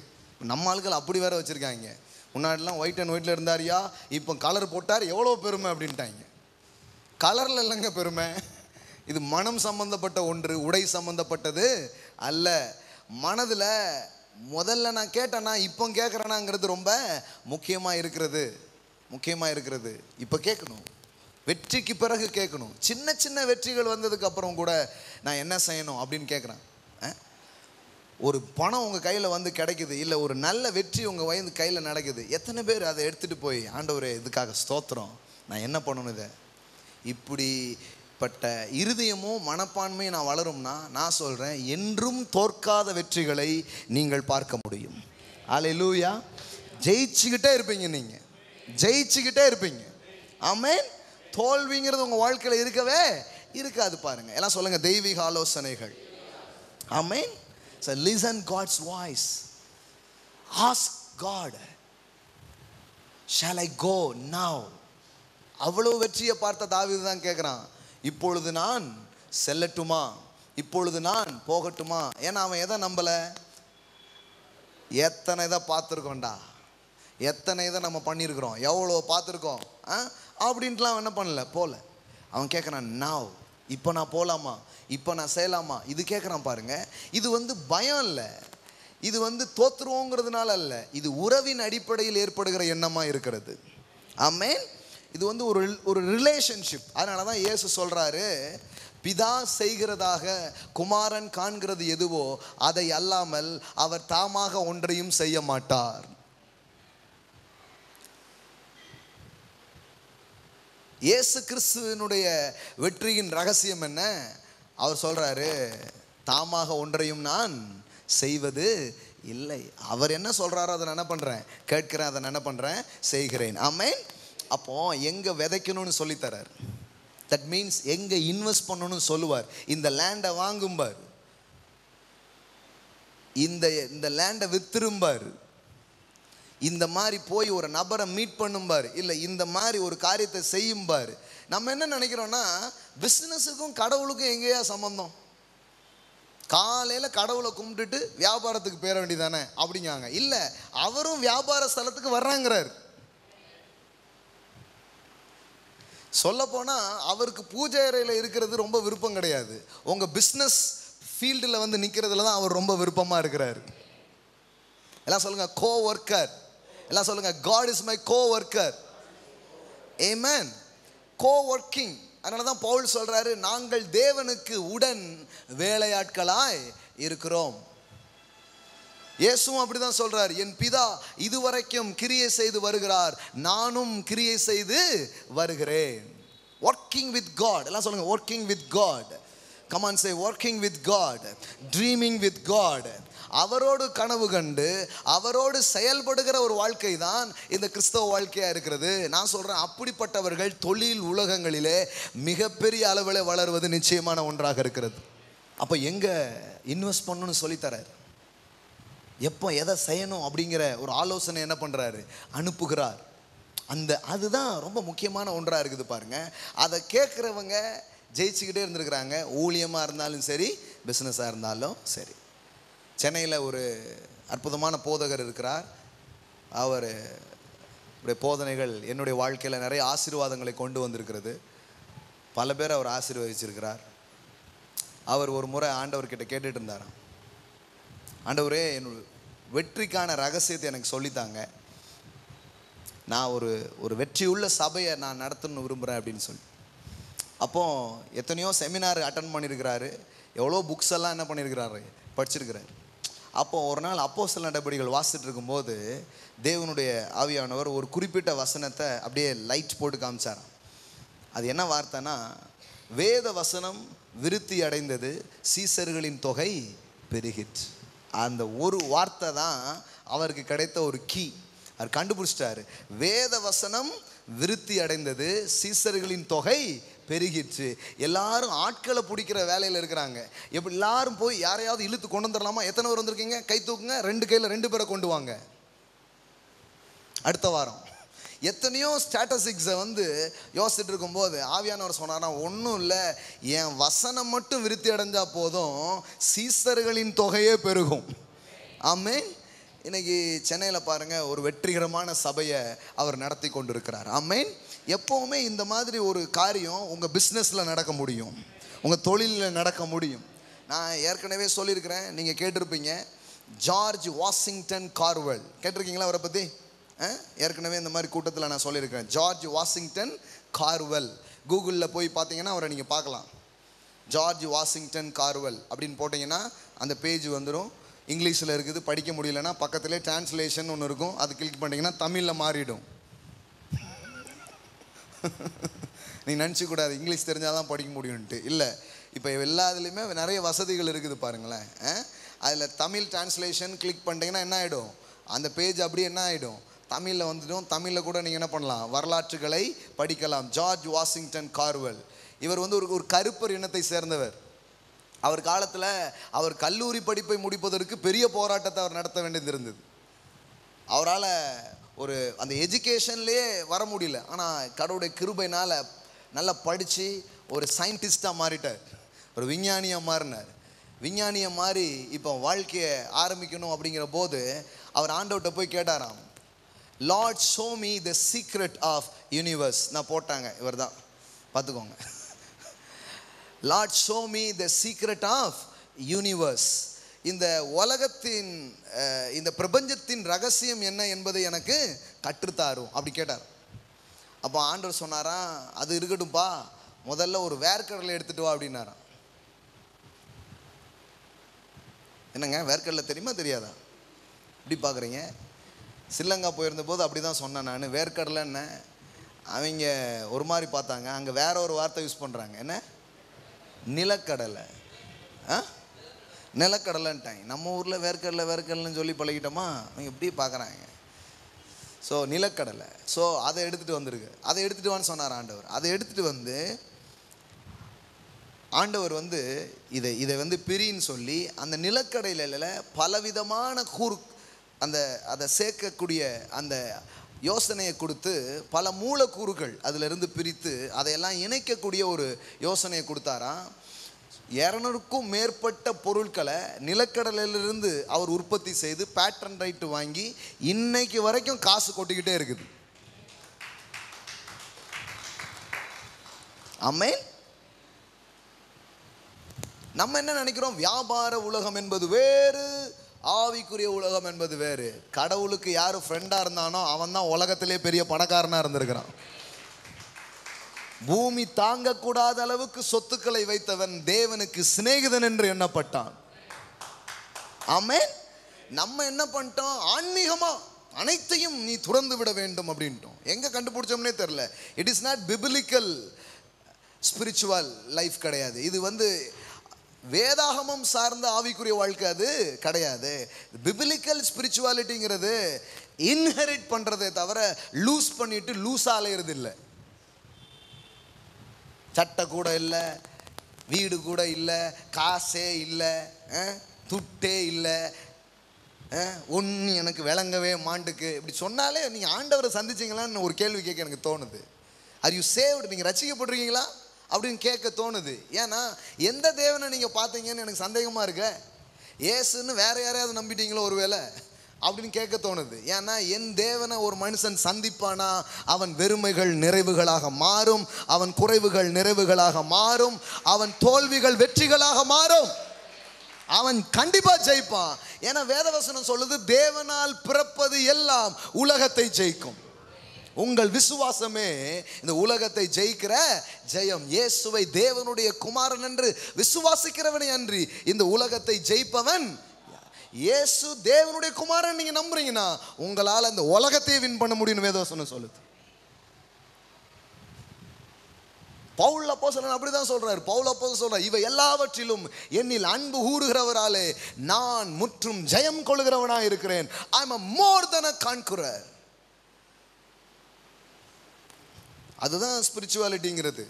Speaker 1: நம்ம ஆட்கள் அப்படி வேற வச்சுருக்காங்க. முன்னாடிலாம் ஒயிட் அண்ட் ஒயிட்டில் இருந்தாரியா, இப்போ கலர் போட்டார் எவ்வளோ பெருமை அப்படின்ட்டாங்க. கலரில் இல்லைங்க பெருமை, இது மனம் சம்பந்தப்பட்ட ஒன்று, உடை சம்பந்தப்பட்டது அல்ல. மனதில் முதல்ல நான் கேட்டேன்னா இப்போ கேட்குறேனாங்கிறது ரொம்ப முக்கியமாக இருக்கிறது. இப்போ கேட்கணும், வெற்றிக்கு பிறகு கேட்கணும். சின்ன சின்ன வெற்றிகள் வந்ததுக்கு அப்புறம் கூட நான் என்ன செய்யணும் அப்படின்னு கேட்குறேன். ஒரு பணம் உங்கள் கையில் வந்து கிடைக்குது, இல்லை ஒரு நல்ல வெற்றி உங்கள் வயது கையில் நடக்குது, எத்தனை பேர் அதை எடுத்துகிட்டு போய் ஆண்டவரே இதுக்காக ஸ்தோத்திரம், நான் என்ன பண்ணணும் இதை? இப்படிப்பட்ட இருதயமும் மனப்பான்மையும் நான் வளரும்னா நான் சொல்கிறேன், என்றும் தோற்காத வெற்றிகளை நீங்கள் பார்க்க முடியும். அல்லேலூயா. ஜெயிச்சுக்கிட்டே இருப்பீங்க, நீங்கள் ஜெயிச்சுக்கிட்டே இருப்பீங்க. ஆமென். தோல்விங்கிறது உங்கள் வாழ்க்கையில் இருக்கவே இருக்காது. பாருங்க, எல்லாம் சொல்லுங்க, தெய்வீக ஆலோசனைகள். ஆமென். So listen God's voice. Ask God, shall I go now? அவ்வளவு வெற்றியை பார்த்த தாவீது தான் கேட்குறான், இப்பொழுது நான் செல்லட்டுமா, இப்பொழுது நான் போகட்டுமா? ஏன்னா அவன் எதை நம்பலை? எத்தனை இதை பார்த்துருக்கோண்டா, எத்தனை இதை நம்ம பண்ணியிருக்கிறோம், எவ்வளோ பார்த்துருக்கோம் அப்படின்ட்டுலாம் அவன் என்ன பண்ணல, போகல. அவன் கேட்குறான், நாவ், இப்போ நான் போகலாமா, இப்போ நான் செய்யலாமா? இது கேட்குறான். பாருங்க, இது பயம் இல்லை, இது தோற்றுருவோங்கிறதுனால அல்ல, இது உறவின் அடிப்படையில் ஏற்படுகிற எண்ணமாக இருக்கிறது. ஆமென். இது ஒரு ரிலேஷன்ஷிப். அதனால தான் இயேசு சொல்கிறாரு, பிதா செய்கிறதாக குமாரன் காண்கிறது எதுவோ அதை அல்லாமல் அவர் தாமாக ஒன்றையும் செய்ய மாட்டார். இயேசு கிறிஸ்துவினுடைய வெற்றியின் ரகசியம் என்ன? அவர் சொல்றாரு, தாமாக ஒன்றையும் நான் செய்வது இல்லை. அவர் என்ன சொல்றாரோ அதை நான் என்ன பண்றேன்? கேட்கிறேன், அதை நான் என்ன பண்றேன்? செய்கிறேன். ஆமென். அப்போ எங்க விதைக்கணும்னு சொல்லித்தரார். தட் மீன்ஸ் எங்க இன்வெஸ்ட் பண்ணணும்னு சொல்லுவார். இந்த லேண்டை வாங்கும்பார், இந்த லேண்டை வித்திரும்பார், இந்த மாதிரி போய் ஒரு நபரை மீட் பண்ணும்பார், இல்லை இந்த மாதிரி ஒரு காரியத்தை செய்யும்பார். நம்ம என்ன நினைக்கிறோம்னா, பிஸ்னஸுக்கும் கடவுளுக்கும் எங்கேயா சம்பந்தம்? காலையில் கடவுளை கும்பிட்டுட்டு வியாபாரத்துக்கு போயிட வேண்டியதானே அப்படிங்காங்க. இல்லை, அவரும் வியாபார ஸ்தலத்துக்கு வர்றாங்கிறார். சொல்லப்போனால் அவருக்கு பூஜை அறையில் இருக்கிறது ரொம்ப விருப்பம் கிடையாது, உங்கள் பிஸ்னஸ் ஃபீல்டில் நிற்கிறதுல தான் அவர் ரொம்ப விருப்பமாக இருக்கிறார். எல்லாம் சொல்லுங்க, கோ ஒர்க்கர். எல்லாம் சொல்லுங்க, God is my co-worker. Amen. Co-working. அதனால தான் பவுல் சொல்றாரு, நாங்கள் தேவனுக்கு உடன் வேலையாட்களாய் இருக்கிறோம். இயேசுவும் அப்படிதான் சொல்றார், என் பிதா இதுவரைக்கும் கிரியை செய்து வருகிறார், நானும் கிரியை செய்து வருகிறேன். Working with God. எல்லாம் சொல்லுங்க, working with God. Come on, say working with God, dreaming with God. அவரோடு கனவு கண்டு அவரோடு செயல்படுகிற ஒரு வாழ்க்கை தான் இந்த கிறிஸ்தவ வாழ்க்கையா இருக்கிறது. நான் சொல்றேன், அப்படிப்பட்டவர்கள் தொழில் உலகங்களிலே மிகப்பெரிய அளவில் வளர்வது நிச்சயமான ஒன்றாக இருக்கிறது. அப்போ எங்க இன்வெஸ்ட் பண்ணணும்னு சொல்லித்தரார், எப்போ எதை செய்யணும் அப்படிங்கிற ஒரு ஆலோசனை என்ன பண்றாரு? அனுப்புகிறார். அதுதான் ரொம்ப முக்கியமான ஒன்றா இருக்குது. பாருங்க, அதை கேட்குறவங்க ஜெயிச்சுக்கிட்டே இருந்திருக்கிறாங்க. ஊழியமாக இருந்தாலும் சரி, பிஸ்னஸாக இருந்தாலும் சரி. சென்னையில் ஒரு அற்புதமான போதகர் இருக்கிறார். அவருடைய போதனைகள் என்னுடைய வாழ்க்கையில் நிறைய ஆசீர்வாதங்களை கொண்டு வந்திருக்கிறது. பல பேர் அவர் ஆசீர்வதிச்சிருக்கிறார். அவர் ஒரு முறை ஆண்டவர்கிட்ட கேட்டுட்டு இருந்தாராம், ஆண்டவரே, என்னோட வெற்றிக்கான ரகசியத்தை எனக்கு சொல்லித்தாங்க, நான் ஒரு வெற்றியுள்ள சபையை நான் நடத்தணும்னு விரும்புகிறேன் அப்படின்னு சொல்லி. அப்போது எத்தனையோ செமினார் அட்டன் பண்ணியிருக்கிறாரு, எவ்வளோ புக்ஸ் எல்லாம் என்ன பண்ணியிருக்கிறாரு, படிச்சிருக்கிறாரு. அப்போ ஒரு நாள் அப்போஸ்தலர் நடபடிகள் வாசிட்டு இருக்கும்போது தேவனுடைய ஆவியானவர் ஒரு குறிப்பிட்ட வசனத்தை அப்படியே லைட் போட்டு காமிச்சாராம். அது என்ன வார்த்தைனா, வேத வசனம் விருத்தி அடைந்தது, சீசர்களின் தொகை பெருகிற்று. அந்த ஒரு வார்த்தை தான் அவருக்கு கிடைத்த ஒரு கீ. அவர் கண்டுபிடிச்சிட்டாரு, வேத வசனம் விருத்தி அடைந்தது, சீசர்களின் தொகை பெருகிற்று. எல்லாரும் ஆட்களை பிடிக்கிற வேலையில் இருக்கிறாங்க. எப்படி எல்லாரும் போய் யாரையாவது இழுத்து கொண்டு வந்துடலாமா? எத்தனை பேர் வந்திருக்கீங்க? கை தூக்குங்க. 2 கையில் 2 பேரை கொண்டு வாங்க. அடுத்த வாரம் எத்தனையோ ஸ்டாட்டிஸ்டிக்ஸை யோசிச்சுட்டு இருக்கும்போது ஆவியானவர் சொன்னார்னா, ஒன்றும் இல்லை, என் வசனம் மட்டும் விருத்தி அடைஞ்சா போதும், சீசர்களின் தொகையே பெருகும். ஆமென். இன்னைக்கு சென்னையில் பாருங்கள், ஒரு வெற்றிகரமான சபையை அவர் நடத்தி கொண்டு இருக்கிறார். ஆமென். எப்போவுமே இந்த மாதிரி ஒரு காரியம் உங்கள் பிஸ்னஸில் நடக்க முடியும், உங்கள் தொழிலில் நடக்க முடியும். நான் ஏற்கனவே சொல்லியிருக்கிறேன், நீங்கள் கேட்டிருப்பீங்க, ஜார்ஜ் வாஷிங்டன் கார்வெல். கேட்டிருக்கீங்களா அவரை பற்றி? ஏற்கனவே இந்த மாதிரி கூட்டத்தில் நான் சொல்லியிருக்கிறேன். George Washington Carver. கூகுளில் போய் பார்த்தீங்கன்னா அவரை நீங்கள் பார்க்கலாம். ஜார்ஜ் வாஷிங்டன் கார்வெல் அப்படின்னு போட்டிங்கன்னா அந்த பேஜ் வந்துடும். இங்கிலீஷில் இருக்குது, படிக்க முடியலன்னா பக்கத்திலே டிரான்ஸ்லேஷன் ஒன்று இருக்கும், அது கிளிக் பண்ணிங்கன்னா தமிழில் மாறிடும். நீங்கள் நினச்சிக்கூடாது இங்கிலீஷ் தெரிஞ்சால் தான் படிக்க முடியும்ன்ட்டு. இல்லை, இப்போ எல்லாத்துலேயுமே நிறைய வசதிகள் இருக்குது பாருங்களேன். அதில் தமிழ் டிரான்ஸ்லேஷன் கிளிக் பண்ணிட்டீங்கன்னா என்ன ஆகிடும், அந்த பேஜ் அப்படியே என்ன ஆகிடும், தமிழில் வந்துடும். தமிழில் கூட நீங்கள் என்ன பண்ணலாம், வரலாற்றுகளை படிக்கலாம். ஜார்ஜ் வாஷிங்டன் கார்வெல் இவர் ஒரு கருப்பர் இனத்தை சேர்ந்தவர். அவர் காலத்தில் அவர் கல்லூரி படிப்பை முடிப்பதற்கு பெரிய போராட்டத்தை அவர் நடத்த வேண்டியது இருந்தது. அவரால் அந்த எஜுகேஷன்லேயே வர முடியல. ஆனால் கடவுளுடைய கிருபையினால் நல்லா படித்து ஒரு சயின்டிஸ்டாக மாறிட்டார், ஒரு விஞ்ஞானியாக மாறினார். விஞ்ஞானியை மாறி இப்போ வாழ்க்கையை ஆரம்பிக்கணும் அப்படிங்கிற போது அவர் ஆண்டவர்கிட்ட போய் கேட்டாராம், Lord show me the secret of universe. நான் போட்டாங்க, இவர் தான் பார்த்துக்கோங்க. Lord show me the secret of universe. இந்த உலகத்தின் இந்த பிரபஞ்சத்தின் ரகசியம் என்ன என்பதை எனக்கு கற்றுத்தாரும் அப்படி கேட்டார். அப்போ ஆண்டவர் சொன்னாராம், அது இருக்கட்டும்பா, முதல்ல ஒரு வேர்க்கடலை எடுத்துட்டு வா அப்படின்னாராம். என்னங்க வேர்க்கடலை தெரியுமா தெரியாதா? இப்படி பார்க்குறீங்க. ஸ்ரீலங்கா போயிருந்த போது அப்படி தான் சொன்னேன் நான். வேர்க்கடலை என்ன, அவங்க ஒரு மாதிரி பார்த்தாங்க. அங்கே வேற ஒரு வார்த்தை யூஸ் பண்ணுறாங்க, என்ன நிலக்கடலை. நிலக்கடலைன்ட்டாங்க. நம்ம ஊரில் வேர்க்கடலைன்னு சொல்லி பழகிட்டோமா, அவங்க இப்படி பார்க்குறாங்க. ஸோ நிலக்கடலை. ஸோ அதை எடுத்துகிட்டு வந்திருக்கு. அதை எடுத்துகிட்டு வான்னு சொன்னார் ஆண்டவர். அதை எடுத்துகிட்டு வந்து ஆண்டவர் இதை பிரின்னு சொல்லி அந்த நிலக்கடையில் பலவிதமான அதை சேர்க்கக்கூடிய அந்த யோசனையை கொடுத்து பல மூலக்கூறுகள் அதிலிருந்து பிரித்து அதையெல்லாம் இணைக்கக்கூடிய ஒரு யோசனையை கொடுத்தாராம். 200க்கும் மேற்பட்ட பொருட்களை நிலக்கடலிலிருந்து அவர் உற்பத்தி செய்து பேட்டன் ரைட்டு வாங்கி இன்னைக்கு வரைக்கும் காசு கொட்டிக்கிட்டே இருக்குது. ஆமென். நம்ம என்ன நினைக்கிறோம், வியாபார உலகம் என்பது வேறு, ஆவிக்குரிய உலகம் என்பது வேறு. கடவுளுக்கு யாரு ஃப்ரெண்டா இருந்தானோ அவன் தான் உலகத்திலே பெரிய பணக்காரனா இருந்திருக்கிறான். பூமி தாங்கக்கூடாத அளவுக்கு சொத்துக்களை வைத்தவன் தேவனுக்கு சிநேகிதன் என்று எண்ணப்பட்டான். ஆமென். நம்ம என்ன பண்ணிட்டோம், ஆன்மீகமா அனைத்தையும் நீ துறந்து விட வேண்டும் அப்படின்ட்டோம். எங்க கண்டுபிடிச்சோம்னே தெரியல. It is not biblical spiritual life கிடையாது. இது வேதாகமம் சார்ந்த ஆவிக்குரிய வாழ்க்கை அது கிடையாது. பிபிலிக்கல் ஸ்பிரிச்சுவாலிட்டிங்கிறது இன்ஹெரிட் பண்றதே தவிர லூஸ் பண்ணிட்டு லூஸா அலையிறது இல்லை. சட்டை கூட இல்லை, வீடு கூட இல்லை, காசே இல்லை, துட்டே இல்லை, ஒன்று எனக்கு விளங்கவே மாண்டுக்கு இப்படி சொன்னாலே நீங்கள் ஆண்டவரை சந்திச்சிங்களான்னு ஒரு கேள்வி கேட்க எனக்கு தோணுது. ஆர் யூ சேவ்டு, நீங்கள் ரட்சிக்கப்பட்டிருக்கீங்களா அப்படின்னு கேட்க தோணுது. ஏன்னா எந்த தேவனை நீங்கள் பார்த்தீங்கன்னு எனக்கு சந்தேகமாக இருக்கு. ஏசுன்னு வேற யாரையாவது நம்பிட்டீங்களோ ஒருவேளை அப்படின்னு கேட்க தோணுது. ஏன்னா என் தேவனை ஒரு மனுஷன் சந்திப்பானா அவன் வெறுமைகள் நிறைவுகளாக மாறும், அவன் குறைவுகள் நிறைவுகளாக மாறும், அவன் தோல்விகள் வெற்றிகளாக மாறும், அவன் கண்டிப்பா ஜெயிப்பான். ஏன்னா வேதவசனம் சொல்லுது, தேவனால் பிறப்பது எல்லாம் உலகத்தை ஜெயிக்கும். உங்கள் விசுவாசமே இந்த உலகத்தை ஜெயிக்கிற ஜெயம். இயேசுவை தேவனுடைய குமாரன் என்று விசுவாசிக்கிறவனே அன்றி இந்த உலகத்தை ஜெயிப்பவன். இயேசு தேவனுடைய குமாரன் நீங்க நம்புறீங்கன்னா உங்களால் அந்த உலகத்தையே வின் பண்ண முடியும்னு வேதவசனம் சொல்லுது. பவுல் அப்போஸ்தலன் அப்படிதான் சொல்றாரு. பவுல் அப்போஸ்தலன் சொல்றார், இவை எல்லாவற்றிலும் என்னில் அன்பு கூறுகிறவராலே நான் முற்றும் ஜெயம் கொள்கிறவனாய் இருக்கிறேன். ஐ அம் மோர் தென் a conqueror. அதுதான் ஸ்பிரிச்சுவாலிட்டிங்கிறது.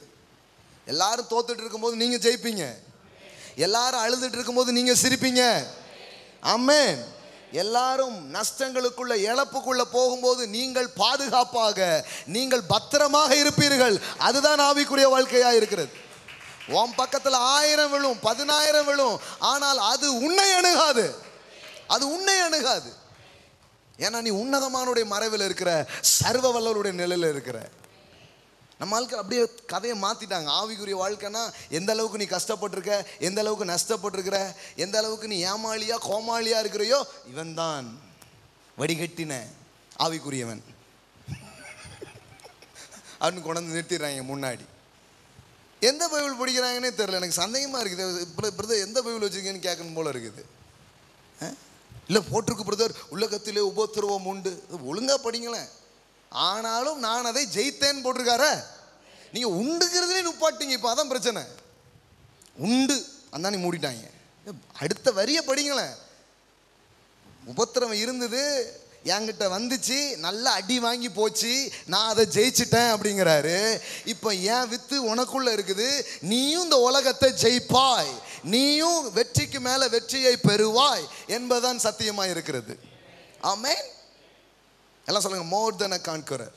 Speaker 1: எல்லாரும் தோத்துட்டு இருக்கும்போது நீங்க ஜெயிப்பீங்க. எல்லாரும் அழுதுட்டு இருக்கும்போது நீங்க சிரிப்பீங்க. ஆமென். எல்லாரும் நஷ்டங்களுக்குள்ள இழப்புக்குள்ள போகும்போது நீங்கள் பாதுகாப்பாக, நீங்கள் பத்திரமாக இருப்பீர்கள். அதுதான் ஆவிக்குரிய வாழ்க்கையா இருக்கிறது. உன் பக்கத்தில் 1000 விழும், 10,000 விழும், ஆனால் அது உன்னை அணுகாது. அது உன்னை அணுகாது. ஏன்னா நீ உன்னதமானுடைய மறைவில் இருக்கிற, சர்வ வல்லவருடைய நிலையில் இருக்கிற. நம்ம ஆட்கள் அப்படியே கதையை மாற்றிட்டாங்க. ஆவிக்குரிய வாழ்க்கைன்னா எந்த அளவுக்கு நீ கஷ்டப்பட்டிருக்க, எந்த அளவுக்கு நஷ்டப்பட்டிருக்கிற, எந்த அளவுக்கு நீ ஏமாளியா கோமாளியா இருக்கிறையோ இவன் தான் வடிகட்டின ஆவிக்குரியவன் அப்படின்னு கொண்டு நிறுத்திடுறாங்க முன்னாடி. எந்த பைபிள் படிக்கிறாங்கன்னே தெரியல. எனக்கு சந்தேகமாக இருக்குது. பிரதர் எந்த பைபிள் வச்சுருக்கீங்கன்னு கேட்கணும் போல இருக்குது. இல்லை போட்டிருக்கு பிரதர், உலகத்திலே உபத்திரவம் உண்டு. ஒழுங்காக படிங்களேன். ஆனாலும் நான் அதை ஜெயித்தேன்னு போட்டிருக்கார. நீங்க உண்டுங்கிறதுலே நுப்பாட்டிங்க. இப்போ அதான் பிரச்சனை. உண்டு அந்தானே மூடிட்டாங்க. அடுத்த வரிய படிங்களேன். உபத்திரவம் இருந்தது, என்கிட்ட வந்துச்சு, நல்ல அடி வாங்கி போச்சு, நான் அதை ஜெயிச்சிட்டேன் அப்படிங்கிறாரு. இப்போ என் வித்து உனக்குள்ள இருக்குது, நீயும் இந்த உலகத்தை ஜெயிப்பாய், நீயும் வெற்றிக்கு மேல வெற்றியை பெறுவாய் என்பதுதான் சத்தியமா இருக்கிறது. ஆமென். எல்லாம் சொல்லுங்க, மோர் தென் a conqueror.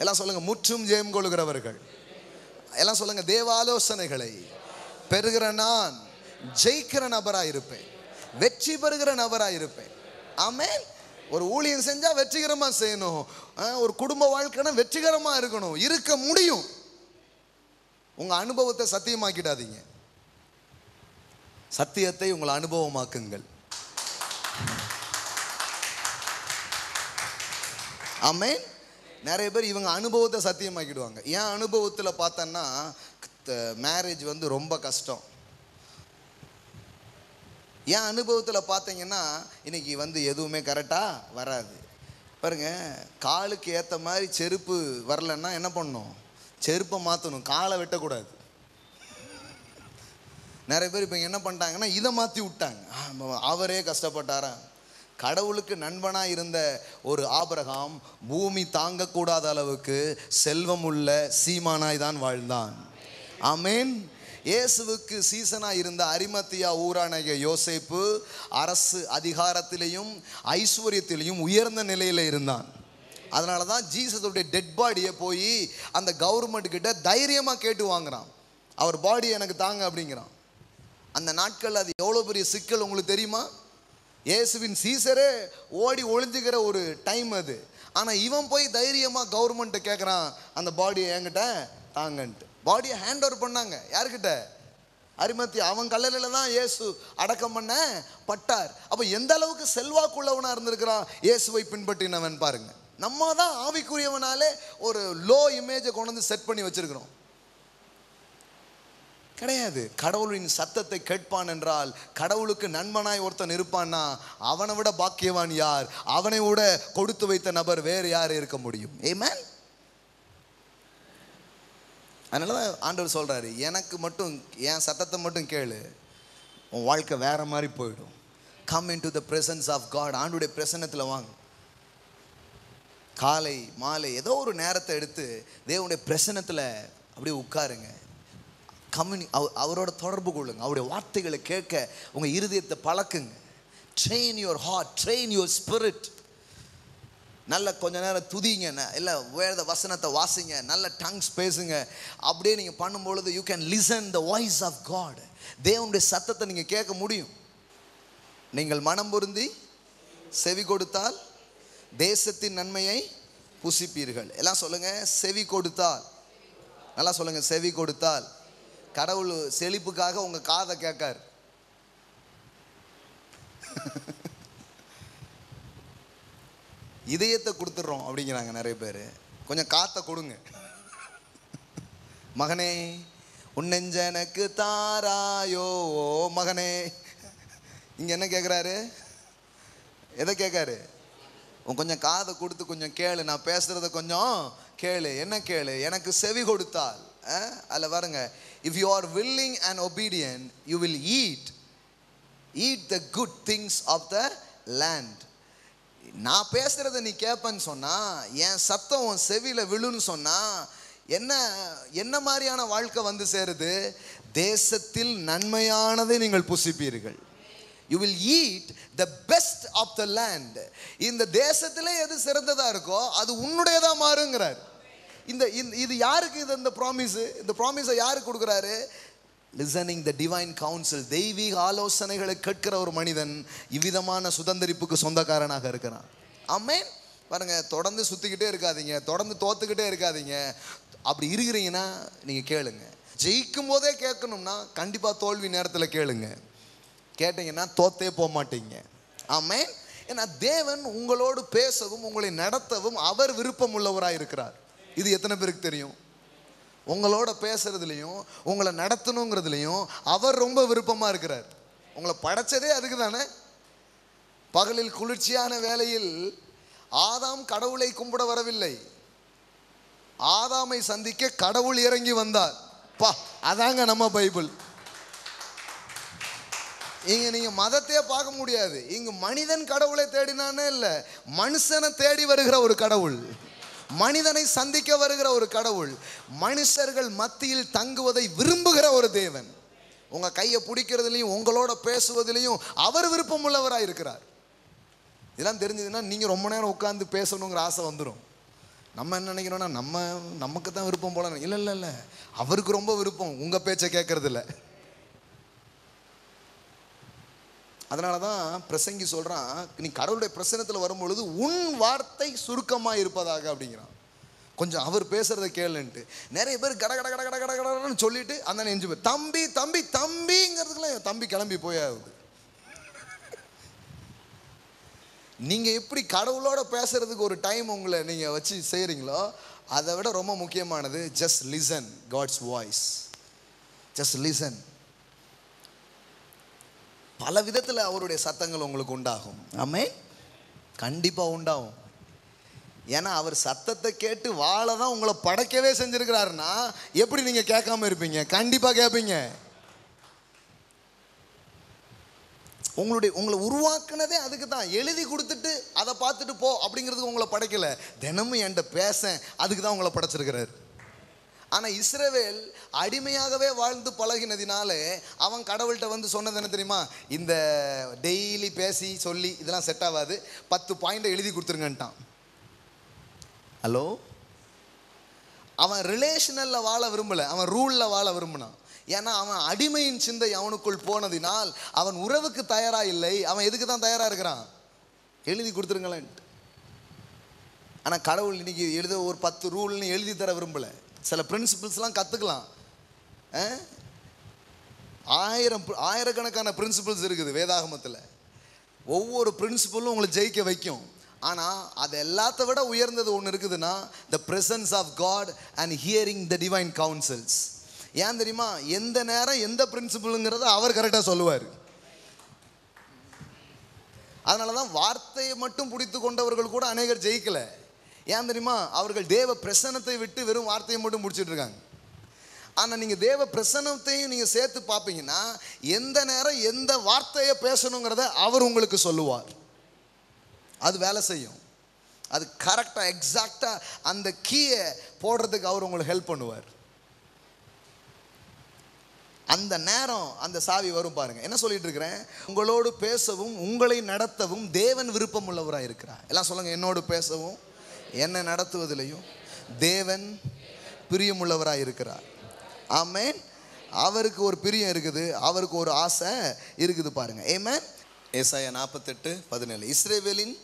Speaker 1: எல்லாம் சொல்லுங்க, முற்றும் ஜெயம் கொள்கிறவர்கள். எல்லாம் சொல்லுங்க, தேவாலோசனைகளை பெறுகிற நான் ஜெயிக்கிற நபராக இருப்பேன், வெற்றி பெறுகிற நபராக இருப்பேன். ஆமென். ஒரு ஊழியம் செஞ்சா வெற்றிகரமா செய்யணும். ஒரு குடும்ப வாழ்க்கைனா வெற்றிகரமா இருக்கணும். இருக்க முடியும். உங்க அனுபவத்தை சத்தியமாக்கிடாதீங்க. சத்தியத்தை உங்களை அனுபவமாக்குங்கள். ஆமென். நிறைய பேர் இவங்க அனுபவத்தை சத்தியமாக்கிடுவாங்க. என் அனுபவத்தில் பார்த்தோன்னா மேரேஜ் வந்து ரொம்ப கஷ்டம். என் அனுபவத்தில் பார்த்தீங்கன்னா இன்னைக்கு வந்து எதுவுமே கரெக்டாக வராது. பாருங்க, காலுக்கு ஏற்ற மாதிரி செருப்பு வரலன்னா என்ன பண்ணணும்? செருப்பை மாற்றணும், காலை வெட்டக்கூடாது. நிறைய பேர் இப்போ என்ன பண்ணிட்டாங்கன்னா இதை மாற்றி விட்டாங்க. அவரே கஷ்டப்பட்டாரா? கடவுளுக்கு நண்பனாக இருந்த ஒரு ஆபிரகாம் பூமி தாங்கக்கூடாத அளவுக்கு செல்வம் உள்ள சீமானாய் தான் வாழ்ந்தான். ஆமென். இயேசுவுக்கு சீசனாக இருந்த அரிமத்தியா ஊரானாகிய யோசேப்பு அரசு அதிகாரத்திலையும் ஐஸ்வர்யத்திலையும் உயர்ந்த நிலையில் இருந்தான். அதனால தான் ஜீசஸுடைய டெட் பாடியை போய் அந்த கவர்மெண்ட் கிட்ட தைரியமாக கேட்டு வாங்குறான். அவர் பாடியை எனக்கு தாங்க அப்படிங்கிறான். அந்த நாட்கள் அது எவ்வளோ பெரிய சிக்கல் உங்களுக்கு தெரியுமா? இயேசுவின் சீசரே ஓடி ஒளிஞ்சுக்கிற ஒரு டைம் அது. ஆனால் இவன் போய் தைரியமாக கவர்மெண்ட்டை கேட்குறான், அந்த பாடியை என்கிட்ட தாங்கன்ட்டு. பாடியை ஹேண்ட் ஓவர் பண்ணாங்க. யாருக்கிட்ட? அரிமத்தியா. அவன் கல்லறையில் தான் இயேசு அடக்கம் பண்ண பட்டார். அப்போ எந்த அளவுக்கு செல்வாக்குள்ளவனாக இருந்திருக்கிறான் இயேசுவை பின்பற்றினவன் பாருங்க. நம்ம தான் ஆவிக்குரியவனாலே ஒரு லோ இமேஜை கொண்டு வந்து செட் பண்ணி வச்சிருக்கிறோம். கிடையாது. கடவுளின் சத்தத்தை கேட்பான் என்றால், கடவுளுக்கு நண்பனாய் ஒருத்தன் இருப்பான்னா அவனை விட பாக்கியவான் யார்? அவனை விட கொடுத்து வைத்த நபர் வேறு யார் இருக்க முடியும்? ஆமென். அதனால தான் ஆண்டவர் சொல்றாரு, எனக்கு மட்டும் என் சத்தத்தை மட்டும் கேளு, உன் வாழ்க்கை வேற மாதிரி போயிடும். Come into the presence of God. ஆண்டுடைய பிரசன்னத்தில் வாங்க. காலை மாலை ஏதோ ஒரு நேரத்தை எடுத்து தேவனுடைய பிரசன்னத்தில் அப்படியே உட்காருங்க. அவரோட தொடர்பு கொள்ளுங்க. அவருடைய வார்த்தைகளை கேட்க உங்கள் இருதயத்தை பழக்குங்க. Train your heart, train your spirit. நல்ல கொஞ்ச நேரம் துதிங்க, இல்லை வேத வசனத்தை வாசிங்க, நல்ல டங்ஸ் பேசுங்க. அப்படியே நீங்கள் பண்ணும்பொழுது you can listen the voice of God. தேவனுடைய சத்தத்தை நீங்கள் கேட்க முடியும். நீங்கள் மனம் பொருந்தி செவி கொடுத்தால் தேசத்தின் நன்மையை புசிப்பீர்கள். எல்லாம் சொல்லுங்க, செவி கொடுத்தால். நல்லா சொல்லுங்க, செவி கொடுத்தால். கடவுள் செழிப்புக்காக உங்க காதை கேட்காரு. இதயத்தை கொடுத்துட்றோம் அப்படிங்கிறாங்க நிறைய பேர். கொஞ்சம் காத்தை கொடுங்க. மகனே உன் நெஞ்ச எனக்கு தாராயோ மகனே. இங்க என்ன கேட்குறாரு? எதை கேட்காரு? கொஞ்சம் காதை கொடுத்து கொஞ்சம் கேளு, நான் பேசுறத கொஞ்சம் கேளு. என்ன கேளு? எனக்கு செவி கொடுத்தால். அதில் பாருங்க, if you are willing and obedient you will eat the good things of the land. நான் பேசுறத நீ கேட்பன்னு சொன்னா, என் சத்தம் உன் செவியில விழுன்னு சொன்னா, என்ன மாதிரியான வாழ்க்கை வந்து சேருது? தேசத்தில் நன்மையானதை நீங்கள் புசிப்பீர்கள். You will eat the best of the land. இந்த தேசத்திலே எது சிறந்ததா இருக்கோ அது உன்னுடையதா மாறுங்கிறார். இது யாருக்கு இந்த ப்ராமிஸ்? இந்த ப்ராமிஸை யாருக்கு கொடுக்குறாரு? லிசனிங் த டிவைன் கவுன்சில், தெய்வீக ஆலோசனைகளை கேட்கிற ஒரு மனிதன் இவ்விதமான சுதந்திரிப்புக்கு சொந்தக்காரனாக இருக்கிறான். ஆமென். பாருங்க, தொடர்ந்து சுத்திக்கிட்டே இருக்காதீங்க, தொடர்ந்து தோத்துக்கிட்டே இருக்காதீங்க. அப்படி இருக்கிறீங்கன்னா நீங்க கேளுங்க. ஜெயிக்கும் போதே கேட்கணும்னா கண்டிப்பா தோல்வி நேரத்தில் கேளுங்க. கேட்டீங்கன்னா தோத்தே போக மாட்டீங்க. ஆமென். ஏன்னா தேவன் உங்களோடு பேசவும் உங்களை நடத்தவும் அவர் விருப்பம் உள்ளவராக இருக்கிறார். இது எத்தனை பேருக்கு தெரியும்? உங்களோட பேசுறதுலையும் உங்களை நடத்தணுங்கிறதுலையும் அவர் ரொம்ப விருப்பமாக இருக்கிறார். உங்களை படைச்சதே அதுக்கு தானே. பகலில் குளிர்ச்சியான வேளையில் ஆதாம் கடவுளை கும்பிட வரவில்லை, ஆதாமை சந்திக்க கடவுள் இறங்கி வந்தார். அதாங்க நம்ம பைபிள். இங்க நீங்க மதத்தையே பார்க்க முடியாது. இங்கு மனிதன் கடவுளை தேடினானே இல்லை, மனுஷனை தேடி வருகிற ஒரு கடவுள், மனிதனை சந்திக்க வருகிற ஒரு கடவுள், மனுஷர்கள் மத்தியில் தங்குவதை விரும்புகிற ஒரு தேவன். உங்க கையை பிடிக்கிறதுலையும் உங்களோட பேசுவதிலையும் அவர் விருப்பம் உள்ளவராக இருக்கிறார். இதெல்லாம் தெரிஞ்சதுன்னா நீங்க ரொம்ப நேரம் உட்கார்ந்து பேசணுங்கிற ஆசை வந்துடும். நம்ம என்ன நினைக்கிறோம்னா நமக்கு தான் விருப்பம் போல. இல்லை, அவருக்கு ரொம்ப விருப்பம் உங்க பேச்சை கேட்கறது இல்லை. அதனால தான் பிரசங்கி சொல்கிறான், நீ கடவுளுடைய பிரசனத்தில் வரும்பொழுது உன் வார்த்தை சுருக்கமாக இருப்பதாக அப்படிங்கிறான். கொஞ்சம் அவர் பேசுகிறத கேளுன்ட்டு. நிறைய பேர் கட கட கட கட கட கடன்னு சொல்லிட்டு அந்த நெஞ்சு பேர் தம்பி தம்பி தம்பிங்கிறதுக்குள்ள தம்பி கிளம்பி போயாகுது. நீங்கள் எப்படி கடவுளோட பேசுறதுக்கு ஒரு டைம் உங்களை நீங்கள் வச்சு செய்கிறீங்களோ அதை விட ரொம்ப முக்கியமானது just listen God's voice. Just listen. பல விதத்தில் அவருடைய சத்தங்கள் உங்களுக்கு உண்டாகும். ஆமென். கண்டிப்பாக உண்டாகும். ஏன்னா அவர் சத்தத்தை கேட்டு வாழ தான் உங்களை படைக்கவே செஞ்சிருக்கிறாருன்னா எப்படி நீங்கள் கேட்காம இருப்பீங்க? கண்டிப்பாக கேட்பீங்க. உங்களை உருவாக்குனதே அதுக்கு தான். எழுதி கொடுத்துட்டு அதை பார்த்துட்டு போ அப்படிங்கிறதுக்கு உங்களை படைக்கலை. தினமும் என்கிட்ட பேச அதுக்கு தான் உங்களை படைச்சிருக்கிறார். ஆனால் இஸ்ரவேல் அடிமையாகவே வாழ்ந்து பழகினதினாலே அவன் கடவுள்கிட்ட வந்து சொன்னது என்ன தெரியுமா? இந்த டெய்லி பேசி சொல்லி இதெல்லாம் செட் ஆகாது, 10 பாயிண்டை எழுதி கொடுத்துருங்கன்ட்டான். ஹலோ, அவன் ரிலேஷனலில் வாழ விரும்பலை, அவன் ரூலில் வாழ விரும்பினான். ஏன்னா அவன் அடிமையின் சிந்தை அவனுக்குள் போனதினால் அவன் உறவுக்கு தயாராக இல்லை. அவன் எதுக்கு தான் தயாராக இருக்கிறான்? எழுதி கொடுத்துருங்களேன்ட்டு. ஆனால் கடவுள் இன்னைக்கு எழுத ஒரு 10 ரூல்னு எழுதி தர விரும்பலை. சில பிரின்சிபிள்ஸ்லாம் கற்றுக்கலாம். ஆயிரக்கணக்கான பிரின்சிபிள்ஸ் இருக்குது வேதாகமத்தில். ஒவ்வொரு பிரின்சிபிளும் உங்களை ஜெயிக்க வைக்கும். ஆனால் அது எல்லாத்த விட உயர்ந்தது ஒன்று இருக்குதுன்னா the presence of God and hearing the divine counsels. ஏன் தெரியுமா? எந்த நேரம் எந்த பிரின்சிபிளுங்கிறத அவர் கரெக்டாக சொல்லுவார். அதனால தான் வார்த்தையை மட்டும் பிடித்து கொண்டவர்கள் கூட அநேகர் ஜெயிக்கலை. ஏன் தெரியுமா? அவர்கள் தேவ பிரசன்னத்தை விட்டு வெறும் வார்த்தையை மட்டும் முடிச்சுட்டு இருக்காங்க. ஆனால் நீங்கள் தேவ பிரசன்னத்தையும் நீங்கள் சேர்த்து பார்ப்பீங்கன்னா எந்த நேரம் எந்த வார்த்தையை பேசணுங்கிறத அவர் உங்களுக்கு சொல்லுவார். அது வேலை செய்யும். அது கரெக்டாக எக்ஸாக்டாக அந்த கீயை போடுறதுக்கு அவர் உங்களுக்கு ஹெல்ப் பண்ணுவார். அந்த நேரம் அந்த சாவி வரும். பாருங்க என்ன சொல்லிட்டு இருக்கிறேன். உங்களோடு பேசவும் உங்களை நடத்தவும் தேவன் விருப்பம் உள்ளவராக இருக்கிறார். எல்லாம் சொல்லுங்க, என்னோடு பேசவும் என்னை நடத்துவதிலையும் தேவன் பிரியமுள்ளவராக இருக்கிறார். ஆமென். அவருக்கு ஒரு பிரியம் இருக்குது, அவருக்கு ஒரு ஆசை இருக்குது. பாருங்க. ஆமென். ஏசாயா 48:17 இஸ்ரவேலின்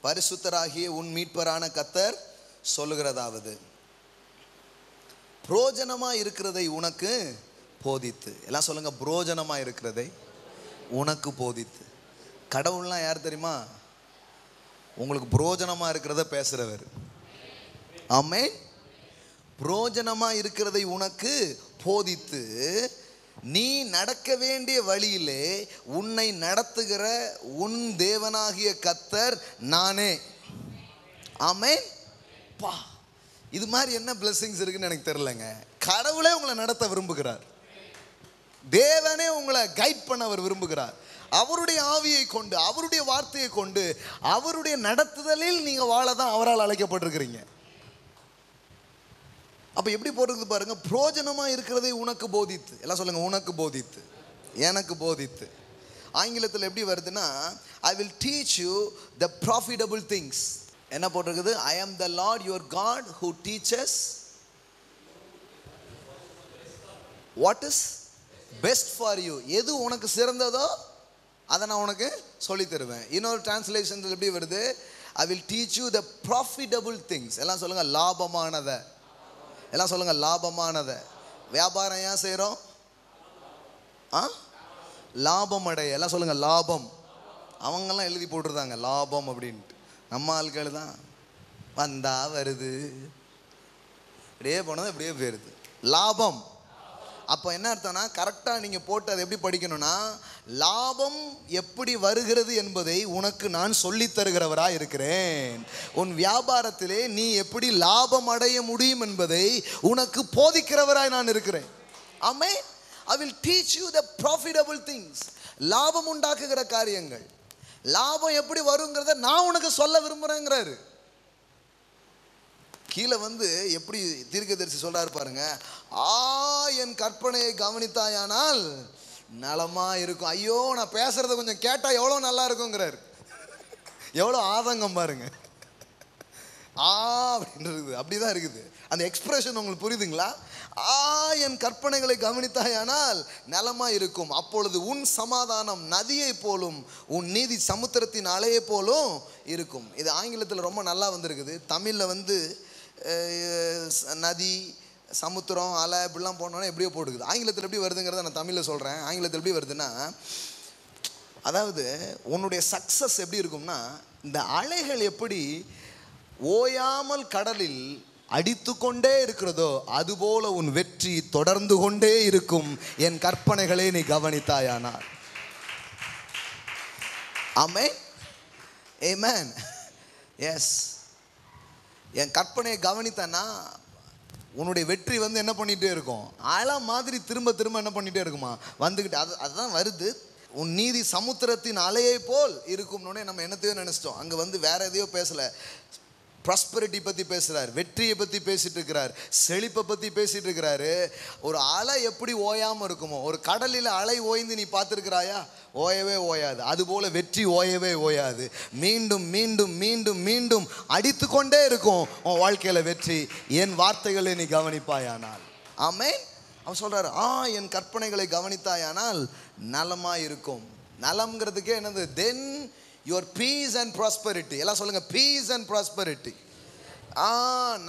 Speaker 1: பரிசுத்தராகிய உன் மீட்பரான கர்த்தர் சொல்லுகிறதாவது, புரோஜனமா இருக்கிறதை உனக்கு போதித்து. எல்லாம் சொல்லுங்க, புரோஜனமா இருக்கிறதை உனக்கு போதித்து. கடவுள்லாம் யார் தெரியுமா? உங்களுக்கு புரோஜனமா இருக்கிறத பேசுறவர். ஆமென். புரோஜனமா இருக்கிறதை உனக்கு போதித்து நீ நடக்க வேண்டிய வழியிலே உன்னை நடத்துகிற உன் தேவனாகிய கர்த்தர் நானே. ஆமென். பா, இது மாதிரி என்ன பிளெஸிங்ஸ் இருக்குன்னு எனக்கு தெரியலங்க. கடவுளே உங்களை நடத்த விரும்புகிறார். தேவனே உங்களை கைட் பண்ண அவர் விரும்புகிறார். அவருடைய ஆவியை கொண்டு, அவருடைய வார்த்தையை கொண்டு, அவருடைய நடத்துதலில் நீங்க வாழ தான் அவரால் அழைக்கப்பட்டிருக்கிறீங்க. அப்ப எப்படி போறது பாருங்க. பிரயோஜனமா இருக்கிறதை உனக்கு போதித்து, எல்லாம் சொல்லுங்க, உனக்கு போதித்து, எனக்கு போதித்து. ஆங்கிலத்தில் எப்படி வருதுன்னா, I will teach you the profitable things. என்ன போட்டிருக்குது? I am the Lord your God who teaches what is best for you. எது உனக்கு சிறந்ததோ அதை நான் உனக்கு சொல்லி தருவேன். இன்னொரு டிரான்ஸ்லேஷன் எப்படி வருது? ஐ will teach you the profitable things. எல்லாம் சொல்லுங்க, லாபமானதை. எல்லாம் சொல்லுங்க, லாபமானதை. வியாபாரம் ஏன் செய்கிறோம்? லாபம் அடைய. எல்லாம் சொல்லுங்க, லாபம். அவங்கெல்லாம் எழுதி போட்டுருந்தாங்க லாபம் அப்படின்ட்டு. நம்ம ஆட்கள் தான் வந்தா வருது, இப்படியே போனது இப்படியே போயிருது, லாபம். அப்போ என்ன அர்த்தம்னா, கரெக்டாக நீங்கள் போட்டு அதை எப்படி படிக்கணும்னா, லாபம் எப்படி வருகிறது என்பதை உனக்கு நான் சொல்லித் தருகிறவராக இருக்கிறேன். உன் வியாபாரத்திலே நீ எப்படி லாபம் அடைய முடியும் என்பதை உனக்கு போதிக்கிறவராய் நான் இருக்கிறேன். ஆமென். I will teach you the profitable things. லாபம் உண்டாக்குகிற காரியங்கள். லாபம் எப்படி வருங்கிறத நான் உனக்கு சொல்ல விரும்புகிறேங்கிறாரு. கீழே எப்படி தீர்க்கதரிசி சொல்றாரு பாருங்க. என் கற்பனையை கவனித்தாயானால் நலமா இருக்கும். ஐயோ, நான் பேசுறத கொஞ்சம் கேட்டா எவ்வளவு நல்லா இருக்குங்கிறாரு. எவ்வளவு ஆதங்கம் பாருங்க. அப்படின்றது அப்படிதான் இருக்குது. அந்த எக்ஸ்பிரஷன் உங்களுக்கு புரியுதுங்களா? என் கற்பனைகளை கவனித்தாயானால் நலமா இருக்கும். அப்பொழுது உன் சமாதானம் நதியை போலும், உன் நீதி சமுத்திரத்தின் அலையை போலும் இருக்கும். இது ஆங்கிலத்தில் ரொம்ப நல்லா வந்திருக்குது. தமிழில் நதி, சமுத்திரம், அலை இப்படிலாம் போனோன்னா எப்படியோ போட்டுக்குது. ஆங்கிலத்தில் எப்படி வருதுங்கிறத நான் தமிழில் சொல்கிறேன். ஆங்கிலத்தில் எப்படி வருதுன்னா, அதாவது உன்னுடைய சக்ஸஸ் எப்படி இருக்கும்னா, இந்த அலைகள் எப்படி ஓயாமல் கடலில் அடித்து கொண்டே இருக்கிறதோ அதுபோல உன் வெற்றி தொடர்ந்து கொண்டே இருக்கும், என் கற்பனைகளை நீ கவனித்தாயானால். ஆமென். ஆமென். எஸ். என் கற்பனையை கவனித்தனா உன்னுடைய வெற்றி என்ன பண்ணிகிட்டே இருக்கும்? அலை மாதிரி திரும்ப திரும்ப என்ன பண்ணிகிட்டே இருக்குமா? வந்துக்கிட்டு அதுதான் வருது. உன் நீதி சமுத்திரத்தின் அலையை போல் இருக்கும்னு நம்ம என்னத்தையோ நினச்சிட்டோம். அங்கே வேற எதையோ பேசலை. ப்ராஸ்பரிட்டி பற்றி பேசுகிறார், வெற்றியை பற்றி பேசிகிட்டு இருக்கிறார், செழிப்பை பற்றி பேசிகிட்டு இருக்கிறாரு. ஒரு அலை எப்படி ஓயாமல் இருக்குமோ, ஒரு கடலில் அலை ஓய்ந்து நீ பார்த்துருக்கிறாயா? ஓயவே ஓயாது. அதுபோல் வெற்றி ஓயவே ஓயாது. மீண்டும் மீண்டும் மீண்டும் மீண்டும் அடித்து கொண்டே இருக்கும் உன் வாழ்க்கையில் வெற்றி, என் வார்த்தைகளை நீ கவனிப்பாயானால். ஆமென். அவன் சொல்கிறார், என் கற்பனைகளை கவனித்தாயானால் நலமாக இருக்கும். நலம்ங்கிறதுக்கே என்னது? Then your peace and prosperity. எல்லாம் சொல்லுங்க, பீஸ் அண்ட் ப்ராஸ்பரிட்டி.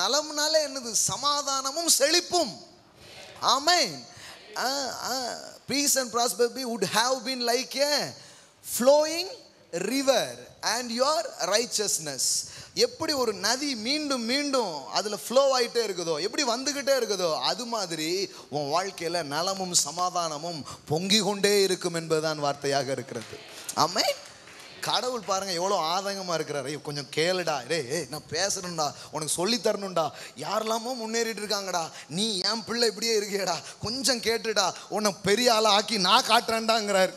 Speaker 1: நலம்னாலே என்னது? சமாதானமும் செழிப்பும். ஆமென். Peace and prosperity would have been like a flowing river and your righteousness. எப்படி ஒரு நதி மீண்டும் மீண்டும் அதில் ஃப்ளோ ஆகிட்டே இருக்குதோ, எப்படி வந்துக்கிட்டே இருக்குதோ, அது மாதிரி உன் வாழ்க்கையில் நலமும் சமாதானமும் பொங்கி கொண்டே இருக்கும் என்பதுதான் வார்த்தையாக இருக்கிறது. ஆமென். கடவுள் பாருங்க எவ்வளோ ஆதங்கமாக இருக்கிறாரு. கொஞ்சம் கேளுடா, நான் பேசுறேன்டா, உனக்கு சொல்லி தரணும்டா, யாரெல்லாமோ முன்னேறிட்டு இருக்காங்கடா, நீ என் பிள்ளை இப்படியே இருக்கியடா, கொஞ்சம் கேட்டுடா, உன்னை பெரிய ஆளா ஆக்கி நான் காட்டுறேன்டாங்கிறார்.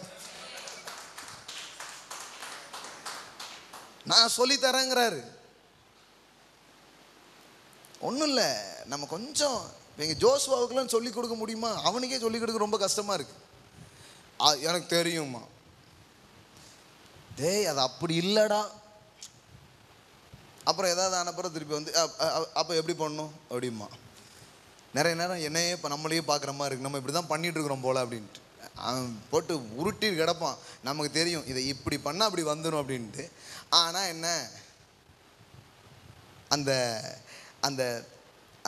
Speaker 1: நான் சொல்லி தரேங்கிறாரு. ஒன்றும் இல்லை, நம்ம கொஞ்சம் எங்கள் ஜோசுவாவுக்குலாம் சொல்லி கொடுக்க முடியுமா? அவனுக்கே சொல்லி கொடுக்க ரொம்ப கஷ்டமாக இருக்கு. எனக்கு தெரியுமா? அது அப்படி இல்லைடா. அப்புறம் ஏதாவது அனுப்புற திருப்பி அப்போ எப்படி பண்ணணும் அப்படிமா. நிறைய நேரம் என்னையே இப்போ நம்மளையே பார்க்குற மாதிரி இருக்கு, நம்ம இப்படி தான் பண்ணிட்டு இருக்கிறோம் போல அப்படின்ட்டு அவன் போட்டு உருட்டி கிடப்பான். நமக்கு தெரியும் இதை இப்படி பண்ணால் அப்படி வந்துடும் அப்படின்ட்டு. ஆனால் என்ன, அந்த அந்த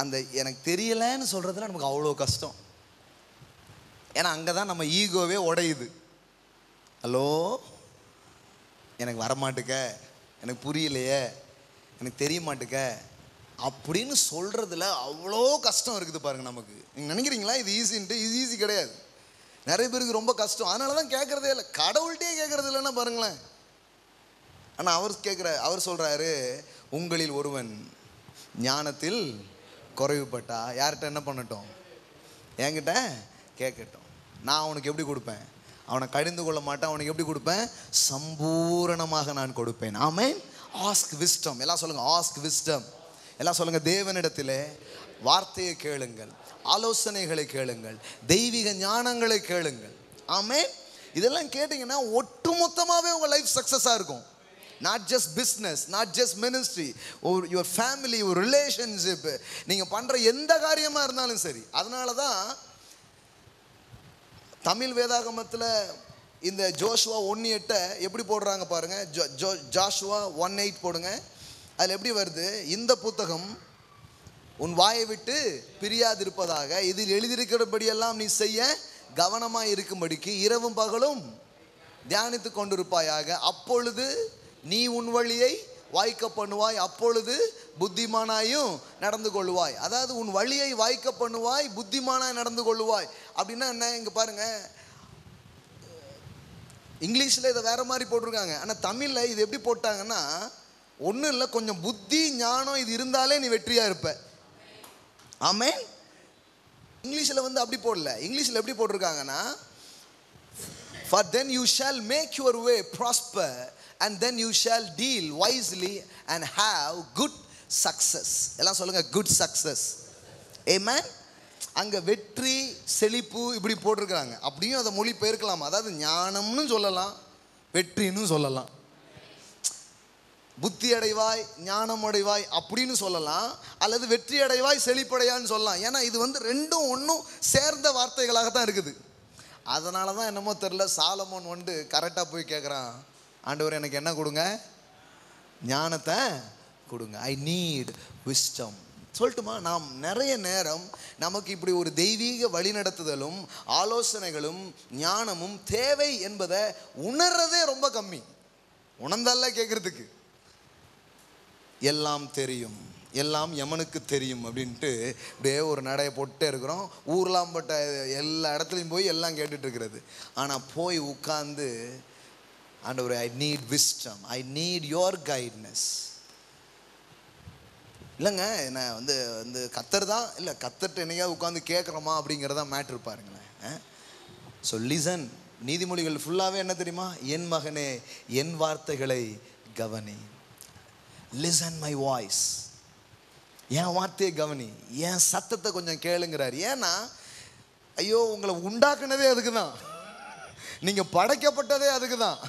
Speaker 1: அந்த எனக்கு தெரியலைன்னு சொல்கிறதுல நமக்கு அவ்வளோ கஷ்டம். ஏன்னா அங்கே தான் நம்ம ஈகோவே உடையுது. ஹலோ, எனக்கு வரமாட்டுக்க, எனக்கு புரியலையே, எனக்கு தெரிய மாட்டுக்க அப்படின்னு சொல்கிறதுல அவ்வளோ கஷ்டம் இருக்குது பாருங்கள் நமக்கு. நீங்கள் நினைக்கிறீங்களா இது ஈஸின்ட்டு? இது ஈஸி கிடையாது. நிறைய பேருக்கு ரொம்ப கஷ்டம். அதனால தான் கேட்குறதே இல்லை. கடவுள்கிட்டே கேட்குறது இல்லைன்னா பாருங்களேன். ஆனால் அவர் சொல்கிறாரு, உங்களில் ஒருவன் ஞானத்தில் குறைவுபட்டா யார்கிட்ட என்ன பண்ணட்டும்? என்கிட்ட கேட்கட்டும். நான் அவனுக்கு எப்படி கொடுப்பேன்? அவனை கடிந்து கொள்ள மாட்டேன். அவனுக்கு எப்படி கொடுப்பேன்? சம்பூரணமாக நான் கொடுப்பேன். ஆமென். Ask wisdom. எல்லாம் சொல்லுங்க, ஆஸ்க் விஸ்டம். எல்லாம் சொல்லுங்க, தேவனிடத்தில் வார்த்தையை கேளுங்கள், ஆலோசனைகளை கேளுங்கள், தெய்வீக ஞானங்களை கேளுங்கள். ஆமென். இதெல்லாம் கேட்டிங்கன்னா ஒட்டுமொத்தமாகவே உங்கள் லைஃப் சக்ஸஸாக இருக்கும். Not just business, not just ministry, ஒரு யுவர் ஃபேமிலி, ஒரு ரிலேஷன்ஷிப், நீங்கள் பண்ணுற எந்த காரியமாக இருந்தாலும் சரி. அதனால தான் தமிழ் வேதாகமத்தில் இந்த ஜோஷுவா 1:8 எப்படி போடுறாங்க பாருங்க. ஜோஷுவா 1:8 போடுங்க. அதில் எப்படி வருது? இந்த புத்தகம் உன் வாயை விட்டு பிரியாதிருப்பதாக, இதில் எழுதியிருக்கிறபடியெல்லாம் நீ செய்ய கவனமாக இருக்கும்படிக்கு இரவும் பகலும் தியானித்து கொண்டிருப்பாயாக. அப்பொழுது நீ உன் வழியை வாய்க்க பண்ணுவாய், அப்பொழுது புத்திமானாயும் நடந்து கொள்வாய். அதாவது உன் வழியை வாய்க்க பண்ணுவாய், புத்திமானாய் நடந்து கொள்வாய். அப்படின்னா என்ன? இங்கே பாருங்க, இங்கிலீஷில் இதை வேற மாதிரி போட்டிருக்காங்க. ஆனால் தமிழில் இது எப்படி போட்டாங்கன்னா, ஒன்றும் இல்லை, கொஞ்சம் புத்தி ஞானம் இது இருந்தாலே நீ வெற்றியாக இருப்ப. ஆமென். இங்கிலீஷில் வந்து அப்படி போடல. இங்கிலீஷில் எப்படி போட்டிருக்காங்கன்னா, for then you shall make your way prosper and then you shall deal wisely and have good success. எல்லாம் சொல்லுங்க, good success. Amen. அங்கே வெற்றி, செழிப்பு இப்படி போட்டிருக்கிறாங்க. அப்படியும் அதை மொழி பெயர்க்கலாம். அதாவது ஞானம்னு சொல்லலாம், வெற்றின்னு சொல்லலாம். புத்தி அடைவாய், ஞானம் அடைவாய் அப்படின்னு சொல்லலாம், அல்லது வெற்றி அடைவாய், செழிப்படையான்னு சொல்லலாம். ஏன்னா இது வந்து ரெண்டும் ஒன்றும் சேர்ந்த வார்த்தைகளாக தான் இருக்குது. அதனால தான் என்னமோ தெரில, சாலமோன் வந்து கரெக்டாக போய் கேட்குறான், ஆண்டவர் எனக்கு என்ன கொடுங்க? ஞானத்தை கொடுங்க. I need wisdom. சொல்லட்டுமா, நாம் நிறைய நேரம் நமக்கு இப்படி ஒரு தெய்வீக வழிநடத்துதலும் ஆலோசனைகளும் ஞானமும் தேவை என்பதை உணர்றதே ரொம்ப கம்மி. உணர்ந்தால கேட்குறதுக்கு எல்லாம் தெரியும், எல்லாம் எமனுக்கு தெரியும் அப்படின்ட்டு இப்படியே ஒரு நடையை போட்டே இருக்கிறோம். ஊர்லாம் பட்ட எல்லா இடத்துலையும் போய் எல்லாம் கேட்டுட்டு இருக்கிறது. ஆனால் போய் உட்கார்ந்து, ஆண்டவரே I need wisdom, I need your guidance. இல்லைங்க, நான் வந்து கத்தர் தான் இல்லை, கத்தர்கிட்ட என்னையாவது உட்காந்து கேட்குறோமா அப்படிங்கிறதா மேட்ரு பாருங்களேன். So listen. நீதிமொழிகள் ஃபுல்லாகவே என்ன தெரியுமா? என் மகனே என் வார்த்தைகளை கவனி. Listen my voice. என் வார்த்தையை கவனி, என் சத்தத்தை கொஞ்சம் கேளுங்கிறார். ஏன்னா ஐயோ, உங்களை உண்டாக்குனதே அதுக்கு தான், நீங்கள் படைக்கப்பட்டதே அதுக்கு தான்.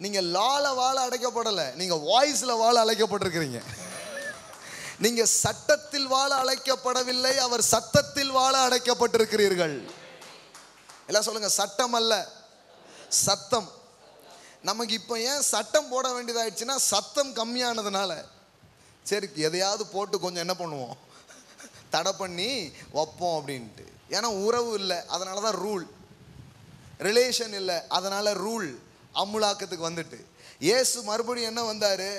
Speaker 1: நீங்கள் லால வாழ அழைக்கப்படலை, நீங்கள் வாய்ஸில் வாழ அழைக்கப்பட்டிருக்கிறீங்க. நீங்கள் சட்டத்தில் வாழ அழைக்கப்படவில்லை, அவர் சத்தத்தில் வாழ அழைக்கப்பட்டிருக்கிறீர்கள். எல்லாம் சொல்லுங்க, சட்டம் அல்ல, சத்தம். நமக்கு இப்போ ஏன் சட்டம் போட வேண்டியதாகிடுச்சுன்னா, சத்தம் கம்மியானதுனால. சரி, எதையாவது போட்டு கொஞ்சம் என்ன பண்ணுவோம், தடை பண்ணி வைப்போம் அப்படின்ட்டு. ஏன்னா உறவு இல்லை, அதனால தான் ரூல். ரிலேஷன் இல்லை, அதனால ரூல் அமுலாக்கத்துக்கு வந்துட்டு. இயேசு மறுபடியும் என்ன வந்தார்?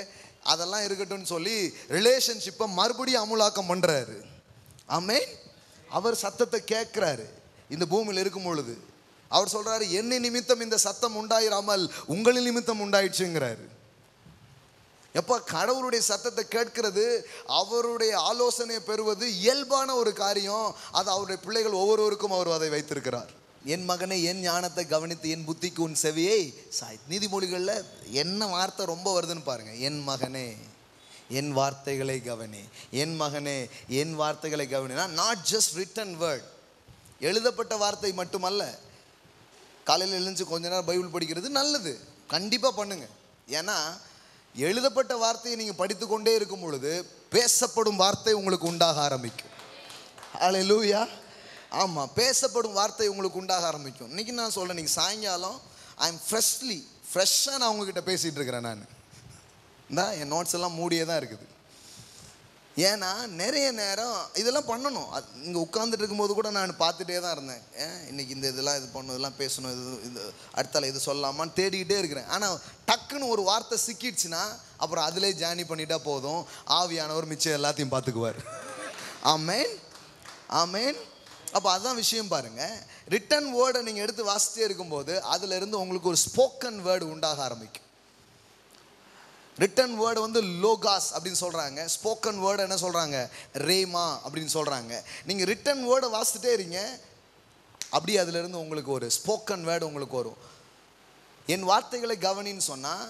Speaker 1: அதெல்லாம் இருக்கட்டும்னு சொல்லி ரிலேஷன்ஷிப்பை மறுபடியும் அமுலாக்கம் பண்ணுறாரு. ஆமென். அவர் சத்தத்தை கேட்குறாரு இந்த பூமியில் இருக்கும் பொழுது. அவர் சொல்கிறாரு, என்னை நிமித்தம் இந்த சத்தம் உண்டாயிராமல் உங்களின் நிமித்தம் உண்டாயிடுச்சுங்கிறாரு. எப்போ கடவுளுடைய சத்தத்தை கேட்கிறது, அவருடைய ஆலோசனையை பெறுவது இயல்பான ஒரு காரியம். அது அவருடைய பிள்ளைகள் ஒவ்வொருவருக்கும் அவர் அதை வைத்திருக்கிறார். என் மகனை என் ஞானத்தை கவனித்து என் புத்திக்கு உன் செவியை சாய். நீதிமொழிகளில் என்ன வார்த்தை ரொம்ப வருதுன்னு பாருங்க. என் மகனே என் வார்த்தைகளை கவனி, என் மகனே என் வார்த்தைகளை கவனினா, நாட் ஜஸ்ட் ரிட்டன் வேர்ட், எழுதப்பட்ட வார்த்தை மட்டுமல்ல. காலையில் எழுந்து கொஞ்ச நேரம் பைபிள் படிக்கிறது நல்லது, கண்டிப்பாக பண்ணுங்க. ஏன்னா எழுதப்பட்ட வார்த்தையை நீங்கள் படித்து கொண்டே இருக்கும் பொழுது பேசப்படும் வார்த்தை உங்களுக்கு உண்டாக ஆரம்பிக்கும். ஹல்லேலூயா. ஆமாம், பேசப்படும் வார்த்தை உங்களுக்கு உண்டாக ஆரம்பிக்கும். இன்றைக்கி நான் சொல்கிறேன், நீங்கள் சாயங்காலம் ஐ எம் ஃப்ரெஷ்ஷாக நான் உங்ககிட்ட பேசிகிட்டு இருக்கிறேன். நான் தான் என் நோட்ஸ் எல்லாம் மூடியே தான் இருக்குது. ஏன்னா நிறைய நேரம் இதெல்லாம் பண்ணணும். இங்கே உட்காந்துட்டு இருக்கும்போது கூட நான் பார்த்துட்டே தான் இருந்தேன். இன்றைக்கி இதெல்லாம் இது பண்ணணும், இதெல்லாம் பேசணும், இது அடுத்தால இது சொல்லலாமான்னு தேடிக்கிட்டே இருக்கிறேன். ஆனால் டக்குன்னு ஒரு வார்த்தை சிக்கிடுச்சுன்னா அப்புறம் அதிலே ஜானி பண்ணிட்டா போதும், ஆவியானவர் மிச்சம் எல்லாத்தையும் பார்த்துக்குவார். ஆமேன், ஆமேன். அப்போ அதுதான் விஷயம் பாருங்க. ரிட்டன் வேர்டை நீங்கள் எடுத்து வாசித்தே இருக்கும்போது அதுல இருந்து உங்களுக்கு ஒரு ஸ்போக்கன் வேர்டு உண்டாக ஆரம்பிக்கும். ரிட்டன் வேர்டு வந்து லோகாஸ் அப்படின்னு சொல்கிறாங்க. ஸ்போக்கன் வேர்டு என்ன சொல்கிறாங்க? ரேமா அப்படின்னு சொல்கிறாங்க. நீங்கள் ரிட்டன் வேர்டை வாசித்துட்டே இருங்க, அப்படியே அதுலேருந்து உங்களுக்கு ஒரு ஸ்போக்கன் வேர்டு உங்களுக்கு வரும். என் வார்த்தைகளை கவனின்னு சொன்னால்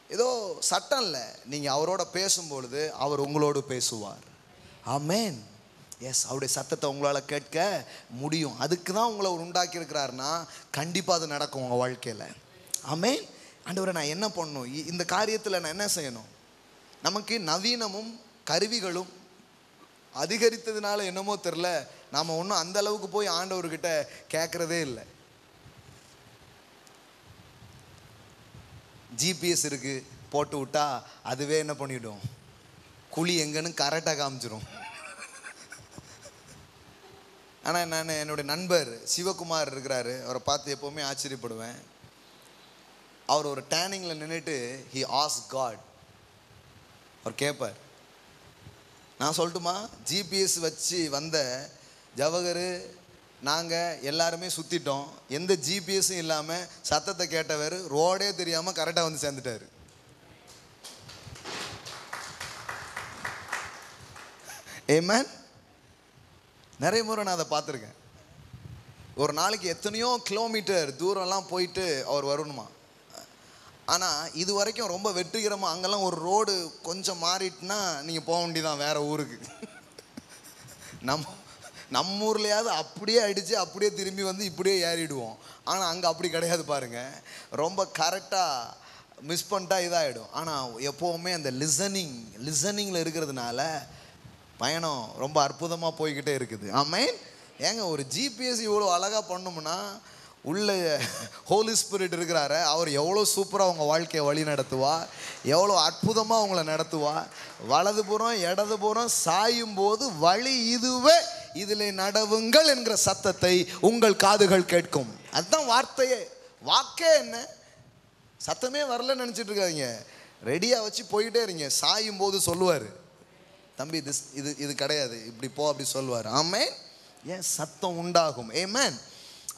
Speaker 1: ஏதோ சட்டம் இல்லை, நீங்கள் அவரோட பேசும்பொழுது அவர் உங்களோடு பேசுவார். ஆமேன். எஸ், அவருடைய சத்தத்தை உங்களால் கேட்க முடியும். அதுக்கு தான் உங்களை அவர் உண்டாக்கி இருக்கிறாருன்னா கண்டிப்பாக அது நடக்கும் உங்கள் வாழ்க்கையில். ஆமேன். ஆண்டவரே, நான் என்ன பண்ணணும், இந்த காரியத்தில் நான் என்ன செய்யணும்? நமக்கு நவீனமும் கருவிகளும் அதிகரித்ததுனால என்னமோ தெரில, நாம் ஒன்றும் அந்த அளவுக்கு போய் ஆண்டவர்கிட்ட கேட்குறதே இல்லை. ஜிபிஎஸ் இருக்குது, போட்டு விட்டா அதுவே என்ன பண்ணிவிடும், குழி எங்கன்னு கரெக்டாக காமிச்சிடும். ஆனால் நான் என்னுடைய நண்பர் சிவகுமார் இருக்கிறாரு, அவரை பார்த்து எப்போவுமே ஆச்சரியப்படுவேன். அவர் ஒரு டேனிங்கில் நின்றுட்டு ஹி ஆஸ்க் காட், அவர் கேட்பார். நான் சொல்லட்டுமா, ஜிபிஎஸ் வச்சு வந்த ஜவஹர் நாங்கள் எல்லாருமே சுற்றிட்டோம், எந்த ஜிபிஎஸும் இல்லாமல் சத்தத்தை கேட்டவர் ரோடே தெரியாமல் கரெக்டாக வந்து சேர்ந்துட்டார். ஆமென். நிறைய முறை நான் அதை பார்த்துருக்கேன். ஒரு நாளைக்கு எத்தனையோ கிலோமீட்டர் தூரம்லாம் போயிட்டு அவர் வரணுமா. ஆனால் இது வரைக்கும் ரொம்ப வெற்றிகரமாக அங்கெல்லாம் ஒரு ரோடு கொஞ்சம் மாறிட்டுனா நீங்கள் போக வேண்டியதான் வேறு ஊருக்கு. நம்ம ஊர்லையாவது அப்படியே அடித்து அப்படியே திரும்பி வந்து இப்படியே ஏறிடுவோம். ஆனால் அங்கே அப்படி கிடையாது பாருங்கள், ரொம்ப கரெக்டாக மிஸ் பண்ணிட்டா இதாகிடும். ஆனால் எப்போவுமே அந்த லிசனிங்கில் இருக்கிறதுனால பயணம் ரொம்ப அற்புதமாக போய்கிட்டே இருக்குது. ஆமேன். ஏங்க, ஒரு ஜிபிஎஸ் இவ்வளோ அழகாக பண்ணோம்னா உள்ள ஹோலி ஸ்பிரிட் இருக்கிறாரு, அவர் எவ்வளோ சூப்பராக உங்கள் வாழ்க்கையை வழி நடத்துவார், எவ்வளோ அற்புதமாக உங்களை நடத்துவார். வலதுபுறம் இடதுபுறம் சாயும் போது வழி இதுவே, இதில் நடவுங்கள் என்கிற சத்தத்தை உங்கள் காதுகள் கேட்கும். அதுதான் வார்த்தையே. வாக்கே என்ன, சத்தமே வரலன்னு நினச்சிட்டு இருக்காதீங்க, ரெடியாக வச்சு போயிட்டே இருங்க. சாயும் போது சொல்லுவார், தம்பி இது கிடையாது, இப்படி போ அப்படி சொல்லுவார். ஆமேன். ஏன் சத்தம் உண்டாகும். ஆமென்.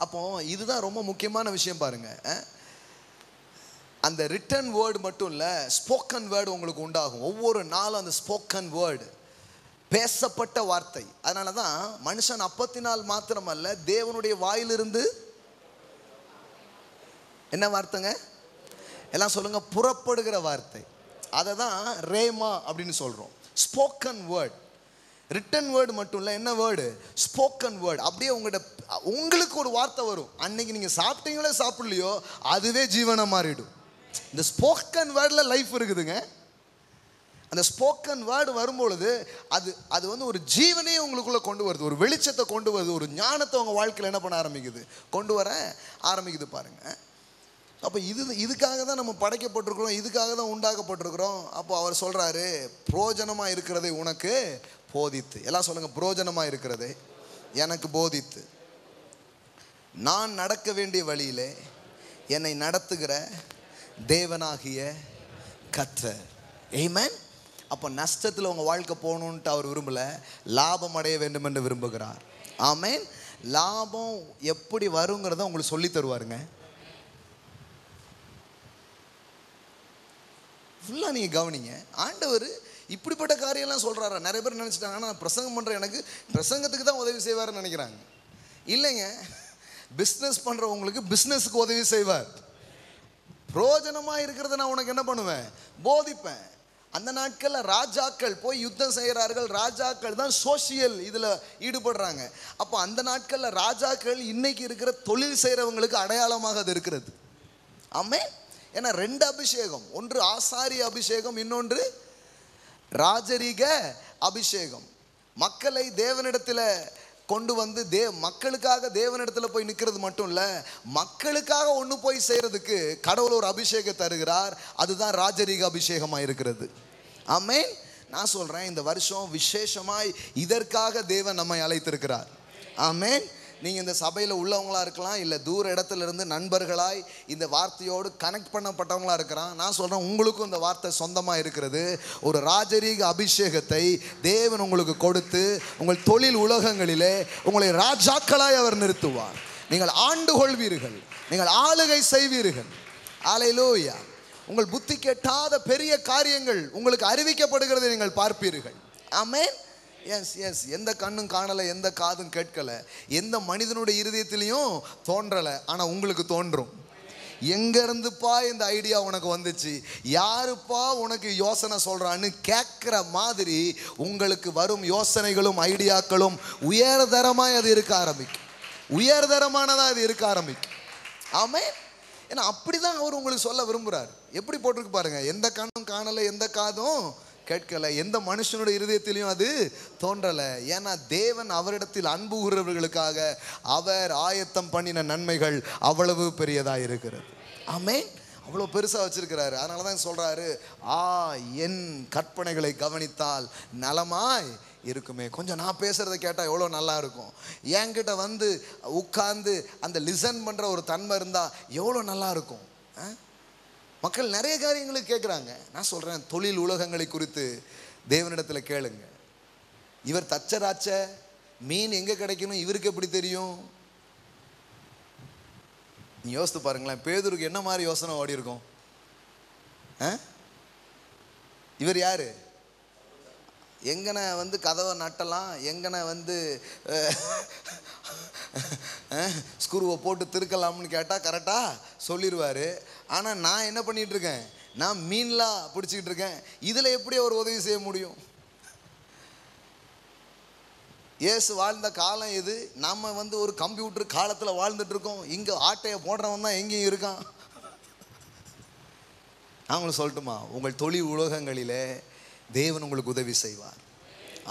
Speaker 1: அப்போ இதுதான் ரொம்ப முக்கியமான விஷயம் பாருங்க. அந்த ரிட்டன் வேர்டு மட்டும் இல்லை, ஸ்போக்கன் வேர்டு உங்களுக்கு உண்டாகும். ஒவ்வொரு நாளும் அந்த ஸ்போக்கன் வேர்டு, பேசப்பட்ட வார்த்தை. அதனால தான் மனுஷன் அப்பத்தினால் மாத்திரமல்ல, தேவனுடைய வாயிலிருந்து என்ன வார்த்தைங்க எல்லாம் சொல்லுங்க, புறப்படுகிற வார்த்தை. அதை தான் ரேமா அப்படின்னு சொல்கிறோம். Spoken word. ரிட்டன் வேர்டு மட்டும் இல்லை, என்ன வேர்டு? Spoken word. அப்படியே உங்களுக்கு ஒரு வார்த்தை வரும், அன்னைக்கு நீங்கள் சாப்பிட்டீங்களோ சாப்பிடலையோ அதுவே ஜீவனை மாறிடும். இந்த ஸ்போக்கன் வேர்டில் லைஃப் இருக்குதுங்க. அந்த ஸ்போக்கன் வேர்டு வரும்பொழுது அது வந்து ஒரு ஜீவனையே உங்களுக்குள்ளே கொண்டு வருது, ஒரு வெளிச்சத்தை கொண்டு வருது, ஒரு ஞானத்தை உங்கள் வாழ்க்கையில் என்ன பண்ண ஆரம்பிக்குது, கொண்டு வர ஆரம்பிக்குது பாருங்கள். அப்போ இதுக்காக தான் நம்ம படைக்கப்பட்டிருக்கிறோம், இதுக்காக தான் உண்டாக்கப்பட்டிருக்கிறோம். அப்போ அவர் சொல்கிறாரு, புரோஜனமாக இருக்கிறதை உனக்கு போதித்து. எல்லாம் சொல்லுங்கள், புரோஜனமாக இருக்கிறதை எனக்கு போதித்து, நான் நடக்க வேண்டிய வழியிலே என்னை நடத்துகிற தேவனாகிய கர்த்தர். ஆமென். அப்போ நஷ்டத்தில் உங்கள் வாழ்க்கை போகணுன்ட்டு அவர் விரும்பலை, லாபம் அடைய வேண்டும் என்று விரும்புகிறார். ஆமென். லாபம் எப்படி வருங்கிறத உங்களுக்கு சொல்லி தருவாருங்க. ஃபுல்லாக நீங்கள் கவனிங்க. ஆண்டவர் இப்படிப்பட்ட காரியம்லாம் சொல்கிறாரா? நிறைய பேர் நினச்சிட்டாங்க, ஆனால் பிரசங்கம் பண்ணுற எனக்கு பிரசங்கத்துக்கு தான் உதவி செய்வார்னு நினைக்கிறாங்க. இல்லைங்க, பிஸ்னஸ் பண்ணுறவங்களுக்கு பிஸ்னஸுக்கு உதவி செய்வார். பிரயோஜனமாக இருக்கிறத நான் உனக்கு என்ன பண்ணுவேன், போதிப்பேன். அந்த நாட்களில் ராஜாக்கள் போய் யுத்தம் செய்கிறார்கள், ராஜாக்கள் தான் சோசியல் இதில் ஈடுபடுறாங்க. அப்போ அந்த நாட்களில் ராஜாக்கள் இன்னைக்கு இருக்கிற தொழில் செய்கிறவங்களுக்கு அடையாளமாக அது இருக்கிறது. ஆமென். ஏன்னா 2 அபிஷேகம், ஒன்று ஆசாரிய அபிஷேகம், இன்னொன்று ராஜரீக அபிஷேகம். மக்களை தேவனிடத்தில் கொண்டு வந்து மக்களுக்காக தேவனிடத்தில் போய் நிற்கிறது மட்டும் இல்லை, மக்களுக்காக ஒன்று போய் செய்கிறதுக்கு கடவுள் ஒரு அபிஷேகம் தருகிறார். அதுதான் ராஜரீக அபிஷேகமாக இருக்கிறது. ஆமென். நான் சொல்கிறேன், இந்த வருஷம் விசேஷமாய் இதற்காக தேவன் நம்மை அழைத்திருக்கிறார். ஆமென். நீங்கள் இந்த சபையில் உள்ளவங்களாக இருக்கலாம், இல்லை தூர இடத்துல இருந்து நண்பர்களாய் இந்த வார்த்தையோடு கனெக்ட் பண்ணப்பட்டவங்களாக இருக்கிறான். நான் சொல்கிறேன், உங்களுக்கும் இந்த வார்த்தை சொந்தமாக இருக்கிறது. ஒரு ராஜரீக அபிஷேகத்தை தேவன் உங்களுக்கு கொடுத்து உங்கள் தொழில் உலகங்களிலே உங்களை ராஜாக்களாய் அவர் நிறுத்துவார். நீங்கள் ஆண்டு கொள்வீர்கள், நீங்கள் ஆளுகை செய்வீர்கள். அல்லேலூயா. உங்கள் புத்தி கெட்டாத பெரிய காரியங்கள் உங்களுக்கு அறிவிக்கப்படுகிறதை நீங்கள் பார்ப்பீர்கள். ஆமென். Yes yes. எந்த கண்ணும் காணலை, எந்த காதும் கேட்கலை, எந்த மனிதனுடைய இருதயத்திலையும் தோன்றலை, ஆனால் உங்களுக்கு தோன்றும். எங்கேருந்துப்பா இந்த ஐடியா உனக்கு வந்துச்சு, யாருப்பா உனக்கு யோசனை சொல்கிறான்னு கேட்குற மாதிரி உங்களுக்கு வரும் யோசனைகளும் ஐடியாக்களும் உயர்தரமாக அது இருக்க ஆரம்பிக்கும். உயர்தரமானதாக அது இருக்க ஆரம்பிக்கும். ஆமென். ஏன்னா அப்படி தான் அவர் உங்களுக்கு சொல்ல விரும்புகிறார். எப்படி போட்டிருக்கு பாருங்க, எந்த கண்ணும் காணலை, எந்த காதும் கேட்கலை, எந்த மனுஷனுடைய இருதயத்திலையும் அது தோன்றலை. ஏன்னா தேவன் அவரிடத்தில் அன்பு கூறுறவர்களுக்காக அவர் ஆயத்தம் பண்ணின நன்மைகள் அவ்வளவு பெரியதாக இருக்கிறது. ஆமென். அவ்வளோ பெருசாக வச்சிருக்கிறாரு. அதனால தான் சொல்கிறாரு, என் கற்பனைகளை கவனித்தால் நலமாய் இருக்குமே. கொஞ்சம் நான் பேசுகிறத கேட்டால் எவ்வளோ நல்லா இருக்கும். என்கிட்ட வந்து உட்கார்ந்து அந்த லிசன் பண்ணுற ஒரு தன்மை இருந்தால் எவ்வளோ நல்லா இருக்கும். மக்கள் நிறைய காரியங்களுக்கு கேட்குறாங்க. நான் சொல்கிறேன், தொழில் உலகங்களை குறித்து தேவனிடத்தில் கேளுங்க. இவர் தச்சராச்ச மீன் எங்கே கிடைக்கணும் இவருக்கு எப்படி தெரியும்? நீ யோசித்து பாருங்களேன், பேதுருக்கு என்ன மாதிரி யோசனை ஓடி இருக்கும்? இவர் யாரு? எங்கனை வந்து கதவை நட்டலாம், எங்கனை வந்து ஸ்க்ரூவை போட்டு திருக்கலாம்னு கேட்டால் கரெக்டாக சொல்லிடுவார். ஆனால் நான் என்ன பண்ணிகிட்டு இருக்கேன்? நான் மீன்லாம் பிடிச்சிக்கிட்டு இருக்கேன். இதில் எப்படி அவர் உதவி செய்ய முடியும்? இயேசு வாழ்ந்த காலம் எது? நம்ம வந்து ஒரு கம்ப்யூட்டர் காலத்தில் வாழ்ந்துட்டு இருக்கோம். இங்கே ஆட்டையை போடுறவன் தான் எங்கேயும் இருக்கான். நான் உங்களுக்கு சொல்லட்டுமா, உங்கள் தொழில் உலகங்களிலே தேவன் உங்களுக்கு உதவி செய்வார்.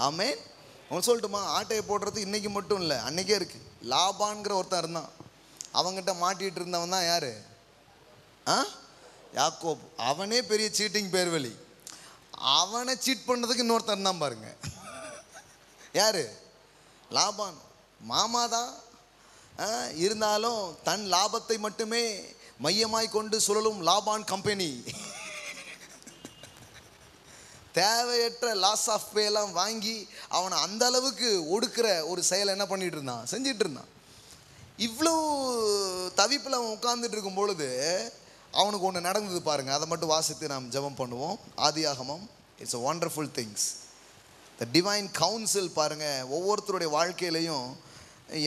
Speaker 1: ஆமென். உங்களுக்கு சொல்லட்டுமா, ஆட்டையை போடுறது இன்றைக்கி மட்டும் இல்லை, அன்றைக்கே இருக்குது. லாபான்கிற ஒருத்தன் இருந்தான். அவங்ககிட்ட மாட்டிகிட்டு இருந்தவன் தான் யார்? யாக்கோப். அவனே பெரிய சீட்டிங் பேர்வழி. அவனை சீட் பண்ணதுக்கு இன்னொருத்தன் இருந்தான் பாருங்க. யார்? லாபான். மாமா தான், இருந்தாலும் தன் லாபத்தை மட்டுமே மையமாய் கொண்டு சுழலும் லாபான் கம்பெனி தேவையற்ற லாஸ் ஆஃப் பேலாம் வாங்கி அவனை அந்த அளவுக்கு ஒடுக்கிற ஒரு செயலை என்ன பண்ணிட்டு இருந்தான், செஞ்சிட்டு இருந்தான். இவ்வளோ தவிப்பில் அவன் உட்கார்ந்துட்டு இருக்கும் பொழுது அவனுக்கு ஒன்று நடந்தது பாருங்க. அதை மட்டும் வாசித்து நாம் ஜெபம் பண்ணுவோம். ஆதியாகமம். It's a wonderful things. the divine counsel பாருங்க, ஒவ்வொருத்தருடைய வாழ்க்கையிலையும்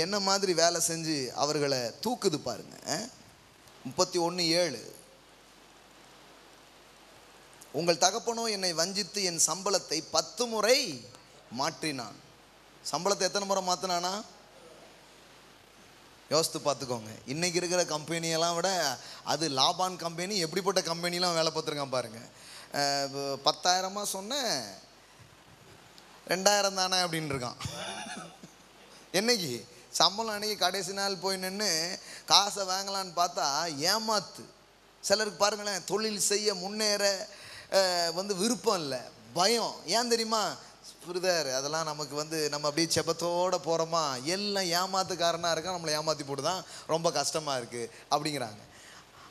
Speaker 1: என்ன மாதிரி வேலை செஞ்சு அவர்களை தூக்குது பாருங்க. 31:7. உங்கள் தகப்பனோ என்னை வஞ்சித்து என் சம்பளத்தை 10 முறை மாற்றினான். சம்பளத்தை எத்தனை முறை மாற்றினானா? யோசித்து பார்த்துக்கோங்க. இன்றைக்கி இருக்கிற கம்பெனியெல்லாம் விட அது லாபான் கம்பெனி. எப்படிப்பட்ட கம்பெனிலாம் வேலை பார்த்துருக்கான் பாருங்கள். 10,000 சொன்னேன், 2,000 தானே அப்படின்னு இருக்கான். என்னைக்கு சம்பளம் அன்றைக்கி கடைசி நாள் போய் நின்று காசை வாங்கலான்னு பார்த்தா ஏமாத்து. சிலருக்கு பாருங்களேன், தொழில் செய்ய முன்னேற வந்து விருப்பம் இல்லை, பயம். ஏன் தெரியுமா? பிரதர், அதெல்லாம் நமக்கு வந்து நம்ம அப்படியே செபத்தோடு போகிறோமா, எல்லாம் ஏமாத்துக்காரனாக இருக்கா, நம்மளை ஏமாற்றி போட்டு தான் ரொம்ப கஷ்டமாக இருக்குது அப்படிங்கிறாங்க.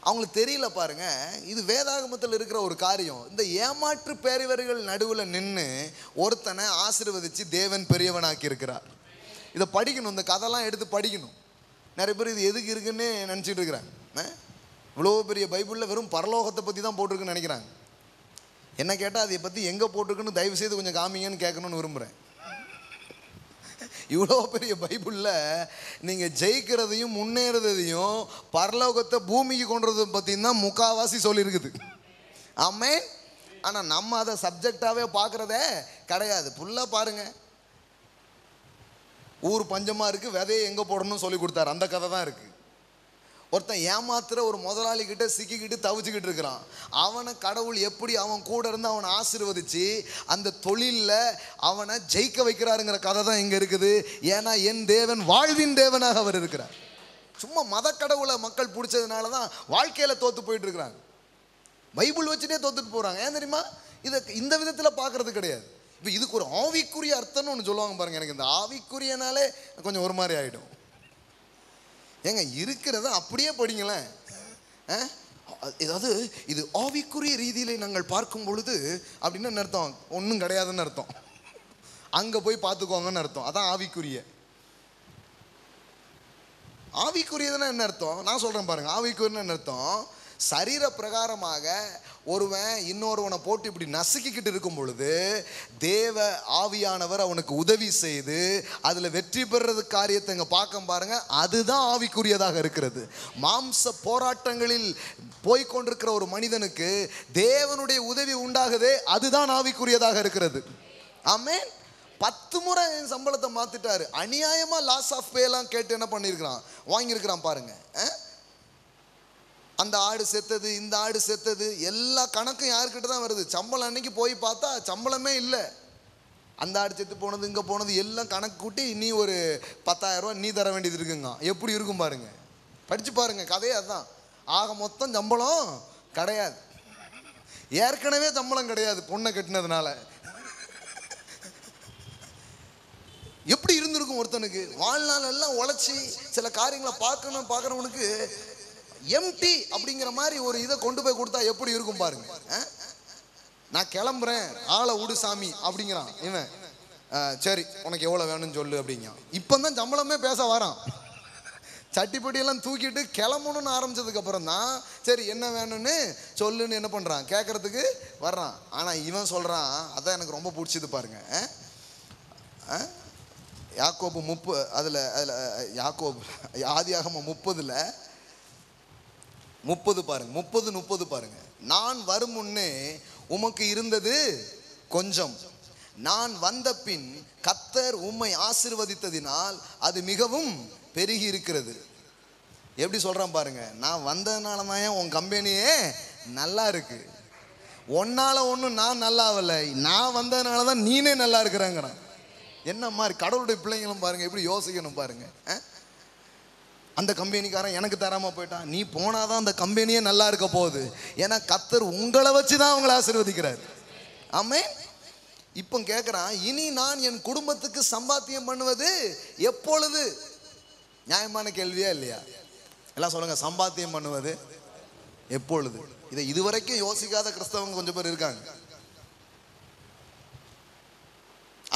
Speaker 1: அவங்களுக்கு தெரியல பாருங்க, இது வேதாகமத்தில் இருக்கிற ஒரு காரியம். இந்த ஏமாற்று பேரிவர்கள் நடுவில் நின்று ஒருத்தனை ஆசீர்வதித்து தேவன் பெரியவனாக்கி இருக்கிறார். இதை படிக்கணும், இந்த கதைலாம் எடுத்து படிக்கணும். நிறைய பேர் இது எதுக்கு இருக்குன்னு நினச்சிட்டு இருக்கிறாங்க. இவ்வளோ பெரிய பைபிளில் வெறும் பரலோகத்தை பற்றி தான் போட்டிருக்குன்னு நினைக்கிறாங்க. என்ன கேட்டால் அதை பற்றி எங்கே போட்டிருக்குன்னு தயவு செய்து கொஞ்சம் காமிங்கன்னு கேட்கணும்னு விரும்புகிறேன். இவ்வளோ பெரிய பைபிளில் நீங்கள் ஜெயிக்கிறதையும் முன்னேறதையும் பரலோகத்தை பூமிக்கு கொண்டுறதை பற்றியும் தான் முக்கால்வாசி சொல்லியிருக்குது. ஆமென். ஆனால் நம்ம அதை சப்ஜெக்டாகவே பார்க்குறதே கிடையாது. ஃபுல்லாக பாருங்கள், ஊர் பஞ்சமாக இருக்குது, விதையை எங்கே போடணும்னு சொல்லி கொடுத்தாரு, அந்த கதை தான் இருக்குது. ஒருத்தன் ஏமாத்துற ஒரு முதலாளிகிட்ட சிக்கிக்கிட்டு தவிச்சுக்கிட்டு இருக்கிறான். அவனை கடவுள் எப்படி அவன் கூட இருந்து அவனை ஆசீர்வதிச்சு அந்த தொழிலில் அவனை ஜெயிக்க வைக்கிறாருங்கிற கதை தான் இங்கே இருக்குது. ஏன்னா என் தேவன் வாழ்வின் தேவனாக அவர் இருக்கிறார். சும்மா மத கடவுளை மக்கள் பிடிச்சதுனால தான் வாழ்க்கையில் தோற்று போயிட்டு இருக்கிறாங்க. பைபிள் வச்சுட்டே தோத்துட்டு போகிறாங்க. ஏன் தெரியுமா? இதை இந்த விதத்தில் பார்க்குறது கிடையாது. இப்போ இதுக்கு ஒரு ஆவிக்குரிய அர்த்தம்னு ஒன்று சொல்லுவாங்க பாருங்கள். எனக்கு இந்த ஆவிக்குரியனாலே கொஞ்சம் ஒரு மாதிரி ஆகிடும். ஏங்க இருக்கிறத அப்படியே படிங்களேன். ஏதாவது இது ஆவிக்குரிய ரீதியிலே நாங்கள் பார்க்கும் பொழுது அப்படின்னு என்ன அர்த்தம்? ஒன்றும் கிடையாதுன்னு அர்த்தம். அங்கே போய் பார்த்துக்கோங்கன்னு அர்த்தம். அதான் ஆவிக்குரிய. ஆவிக்குரியதுன்னா என்ன அர்த்தம்? நான் சொல்கிறேன் பாருங்க. ஆவிக்குரியன்னு என்ன அர்த்தம்? சரீர பிரகாரமாக ஒருவன் இன்னொருவனை போட்டு இப்படி நசுக்கிக்கிட்டு இருக்கும் பொழுது தேவ ஆவியானவர் அவனுக்கு உதவி செய்து அதில் வெற்றி பெறுறது காரியத்தை இங்கே பார்க்க பாருங்க. அதுதான் ஆவிக்குரியதாக இருக்கிறது. மாம்ச போராட்டங்களில் போய்கொண்டிருக்கிற ஒரு மனிதனுக்கு தேவனுடைய உதவி உண்டாகுதே, அதுதான் ஆவிக்குரியதாக இருக்கிறது. ஆமென். 10 முறை என் சம்பளத்தை மாத்திட்டாரு. அநியாயமா லாஸ் ஆஃப் பேலாம் கேட்டு என்ன பண்ணியிருக்கிறான், வாங்கியிருக்கிறான் பாருங்க. அந்த ஆடு செத்தது, இந்த ஆடு செத்தது, எல்லா கணக்கும் யாருக்கிட்ட தான் வருது? சம்பளம் அன்னைக்கு போய் பார்த்தா சம்பளமே இல்லை. அந்த ஆடு செத்து போனது, இங்கே போனது எல்லாம் கணக்கு கூட்டி நீ ஒரு 10,000 ரூபா நீ தர வேண்டியது இருக்குங்க. எப்படி இருக்கும் பாருங்க. படிச்சு பாருங்க, கதையே அதுதான். ஆக மொத்தம் சம்பளம் கிடையாது. ஏற்கனவே சம்பளம் கிடையாது பொண்ணை கட்டினதுனால. எப்படி இருந்திருக்கும் ஒருத்தனுக்கு? வாழ்நாள் எல்லாம் உழைச்சி சில காரியங்களை பார்க்கறவனுக்கு எம்டி அப்படிங்கிற மாதிரி ஒரு இதை கொண்டு போய் கொடுத்தா எப்படி இருக்கும் பாருங்க. நான் கிளம்புறேன், ஆளை விடு சாமி அப்படிங்கிறான் இவன். சரி உனக்கு எவ்வளோ வேணும்னு சொல்லு அப்படிங்க. இப்போ தான் சம்பளமே பேச வரான். சட்டிப்பட்டியெல்லாம் தூக்கிட்டு கிளம்பணும்னு ஆரம்பிச்சதுக்கு அப்புறம் தான் சரி என்ன வேணும்னு சொல்லுன்னு என்ன பண்ணுறான், கேட்கறதுக்கு வர்றான். ஆனால் இவன் சொல்கிறான், அதான் எனக்கு ரொம்ப பிடிச்சது பாருங்க. யாக்கோபு 30 அதில் யாக்கோபு ஆதியாகமம் 30 பாருங்க. 30 பாருங்க. நான் வரும் முன்னே உமக்கு இருந்தது கொஞ்சம், நான் வந்த பின் கர்த்தர் உம்மை ஆசீர்வதித்ததினால் அது மிகவும் பெருகி இருக்கிறது. எப்படி சொல்றான் பாருங்க. நான் வந்ததுனால தான் உன் கம்பெனியே நல்லா இருக்கு. ஒன்னால ஒன்றும் நான் நல்லா ஆகலை, நான் வந்ததுனால தான் நீனே நல்லா இருக்கிறாங்கிறான். என்ன மாதிரி கடவுளுடைய பிள்ளைங்களும் பாருங்க எப்படி யோசிக்கணும் பாருங்க. அந்த கம்பெனிக்காரன் எனக்கு தராம போயிட்டான், நீ போனாதான் அந்த கம்பெனியே நல்லா இருக்க போகுது. ஏன்னா கர்த்தர் உங்களை வச்சு தான் அவங்களை ஆசீர்வதிக்கிறார். ஆமென். இப்போ கேட்குறான், இனி நான் என் குடும்பத்துக்கு சம்பாத்தியம் பண்ணுவது எப்பொழுது? நியாயமான கேள்வியா இல்லையா? எல்லாம் சொல்லுங்க, சம்பாத்தியம் பண்ணுவது எப்பொழுது? இதை இதுவரைக்கும் யோசிக்காத கிறிஸ்தவங்க கொஞ்சம் பேர் இருக்காங்க.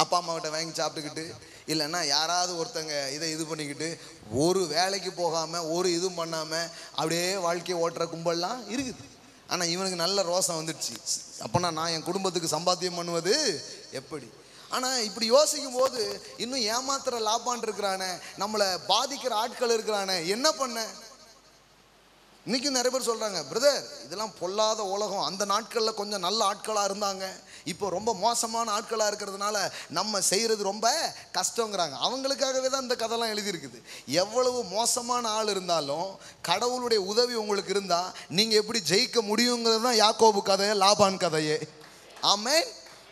Speaker 1: அப்பா அம்மா கிட்ட வாங்கி சாப்பிட்டுக்கிட்டு, இல்லைன்னா யாராவது ஒருத்தங்க இதை இது பண்ணிக்கிட்டு, ஒரு வேலைக்கு போகாமல் ஒரு இதுவும் பண்ணாமல் அப்படியே வாழ்க்கையை ஓட்டுற கும்பல்லாம் இருக்குது. ஆனால் இவனுக்கு நல்ல ரோசம் வந்துடுச்சு. அப்போனா நான் என் குடும்பத்துக்கு சம்பாத்தியம் பண்ணுவது எப்படி? ஆனால் இப்படி யோசிக்கும் போது இன்னும் ஏமாத்துற லாபான் இருக்கிறானே, நம்மளை பாதிக்கிற ஆட்கள் இருக்கிறானே, என்ன பண்ண? இன்னைக்கு நிறைய பேர் சொல்கிறாங்க, பிரதர் இதெல்லாம் பொல்லாத உலகம், அந்த நாட்களில் கொஞ்சம் நல்ல ஆட்களாக இருந்தாங்க, இப்போ ரொம்ப மோசமான ஆட்களாக இருக்கிறதுனால நம்ம செய்கிறது ரொம்ப கஷ்டங்கிறாங்க. அவங்களுக்காகவே தான் இந்த கதைலாம் எழுதியிருக்குது. எவ்வளவு மோசமான ஆள் இருந்தாலும் கடவுளுடைய உதவி உங்களுக்கு இருந்தால் நீங்கள் எப்படி ஜெயிக்க முடியுங்கிறது தான் யாக்கோபு கதையே, லாபான் கதையே. ஆமென்.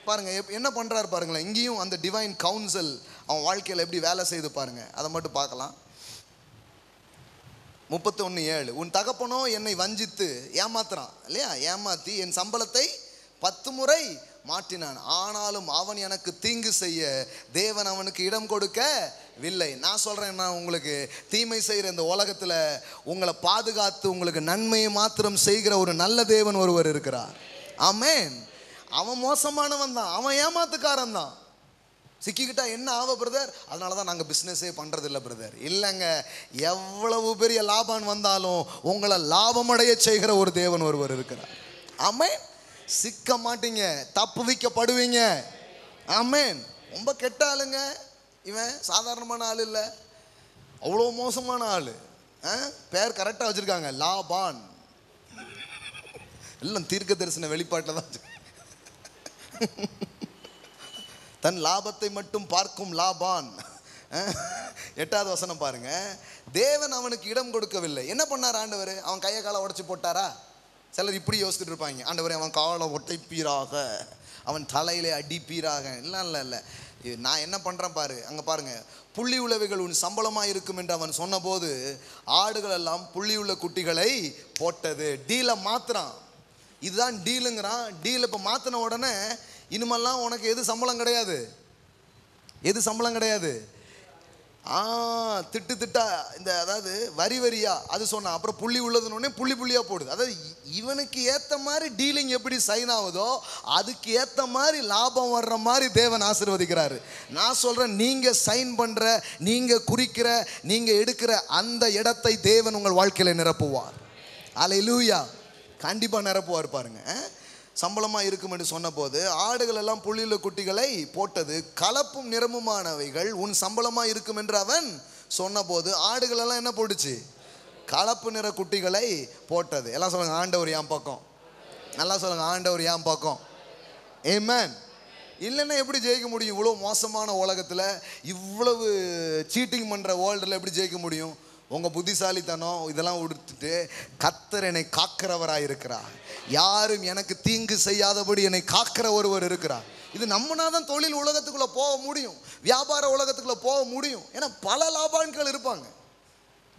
Speaker 1: பாருங்க என்ன பண்ணுறாரு பாருங்களேன். இங்கேயும் அந்த டிவைன் கவுன்சில் அவன் வாழ்க்கையில் எப்படி வேலை செய்து பாருங்க, அதை மட்டும் பார்க்கலாம். 31:7 உன் தகப்பனோ என்னை வஞ்சித்து ஏமாத்துறான் இல்லையா, ஏமாத்தி என் சம்பளத்தை 10 முறை மாற்றினான், ஆனாலும் அவன் எனக்கு தீங்கு செய்ய தேவன் அவனுக்கு இடம் கொடுக்கவில்லை. நான் சொல்றேன், நான் உங்களுக்கு தீமை செய்கிற இந்த உலகத்தில் உங்களை பாதுகாத்து உங்களுக்கு நன்மையை மாத்திரம் செய்கிற ஒரு நல்ல தேவன் ஒருவர் இருக்கிறார். ஆமென். அவன் மோசமானவன் தான், அவன் ஏமாத்துக்காரன் தான். சிக்கிக்கிட்டா என்ன ஆவ பிரதர்? அதனால தான் நாங்கள் பிஸ்னஸே பண்ணுறது இல்லை பிரதர். இல்லைங்க, எவ்வளவு பெரிய லாபம் வந்தாலும் உங்களை லாபமடைய செய்கிற ஒரு தேவன் ஒருவர் இருக்கிறார். ஆமென். சிக்க மாட்டீங்க, தப்பு வைக்கப்படுவீங்க. ஆமென். ரொம்ப கெட்ட ஆளுங்க இவன், சாதாரணமான ஆள் இல்லை, அவ்வளோ மோசமான ஆள். பேர் கரெக்டாக வச்சுருக்காங்க, லாபான். எல்லாம் தீர்க்க தரிசன வெளிப்பாட்டில் தான் தன் லாபத்தை மட்டும் பார்க்கும் லாபான். 8வது வசனம் பாருங்க. தேவன் அவனுக்கு இடம் கொடுக்கவில்லை. என்ன பண்ணார் ஆண்டவர்? அவன் கையை காலை உடைச்சு போட்டாரா? சிலர் இப்படி யோசிச்சுட்டு இருப்பாங்க, ஆண்டவர் அவன் காலை ஒட்டைப்பீராக, அவன் தலையிலே அடிப்பீராக. இல்லை, நான் என்ன பண்ணுறேன் பாரு, அங்கே பாருங்க. புள்ளி உளவைகள் உன் சம்பளமாக இருக்கும் என்று அவன் சொன்னபோது ஆடுகள் எல்லாம் புள்ளி உள்ள குட்டிகளை போட்டது. டீலை மாத்துறான். இதுதான் டீலுங்கிறான். டீல் இப்போ மாற்றின உடனே இனிமெல்லாம் உனக்கு எது சம்பளம் கிடையாது, எது சம்பளம் கிடையாது. திட்டு திட்டா இந்த அதாவது வரி வரியா அது சொன்னா, அப்புறம் புள்ளி உள்ளதுன்னு புள்ளி புள்ளியா போடுது. அதாவது இவனுக்கு ஏத்த மாதிரி டீலிங் எப்படி சைன் ஆகுதோ அதுக்கு ஏத்த மாதிரி லாபம் வர்ற மாதிரி தேவன் ஆசீர்வதிக்கிறாரு. நான் சொல்றேன், நீங்க சைன் பண்ற, நீங்க குறிக்கிற, நீங்க எடுக்கிற அந்த இடத்தை தேவன் உங்கள் வாழ்க்கையில நிரப்புவார். அல்லேலூயா. கண்டிப்பா நிரப்புவார். பாருங்க, சம்பளமா இருக்கும் என்று சொன்ன போது ஆடுகள் எல்லாம் புள்ளியுள்ள குட்டிகளை போட்டது, கலப்பும் நிறமுமானவைகள் உன் சம்பளமா இருக்கும் என்று அவன் சொன்ன போது ஆடுகள் எல்லாம் என்ன போட்டுச்சு? கலப்பு நிற குட்டிகளை போட்டது. எல்லாம் சொல்லுங்க, ஆண்டவர் என் பக்கம். நல்லா சொல்லுங்க, ஆண்டவர் என் பக்கம். ஆமென். இல்லைன்னா எப்படி ஜெயிக்க முடியும்? இவ்வளோ மோசமான உலகத்தில், இவ்வளவு சீட்டிங் பண்ணுற வேர்ல்டில் எப்படி ஜெயிக்க முடியும்? உங்கள் புத்திசாலித்தனம் இதெல்லாம் விடுத்துட்டு கர்த்தர் என்னை காக்கிறவராக இருக்கிறார். யாரும் எனக்கு தீங்கு செய்யாதபடி என்னை காக்கிற ஒருவர் இருக்கிறார். இது நம்மனாதான் தொழில் உலகத்துக்குள்ளே போக முடியும், வியாபார உலகத்துக்குள்ளே போக முடியும். ஏன்னா பல லாபான்கள் இருப்பாங்க.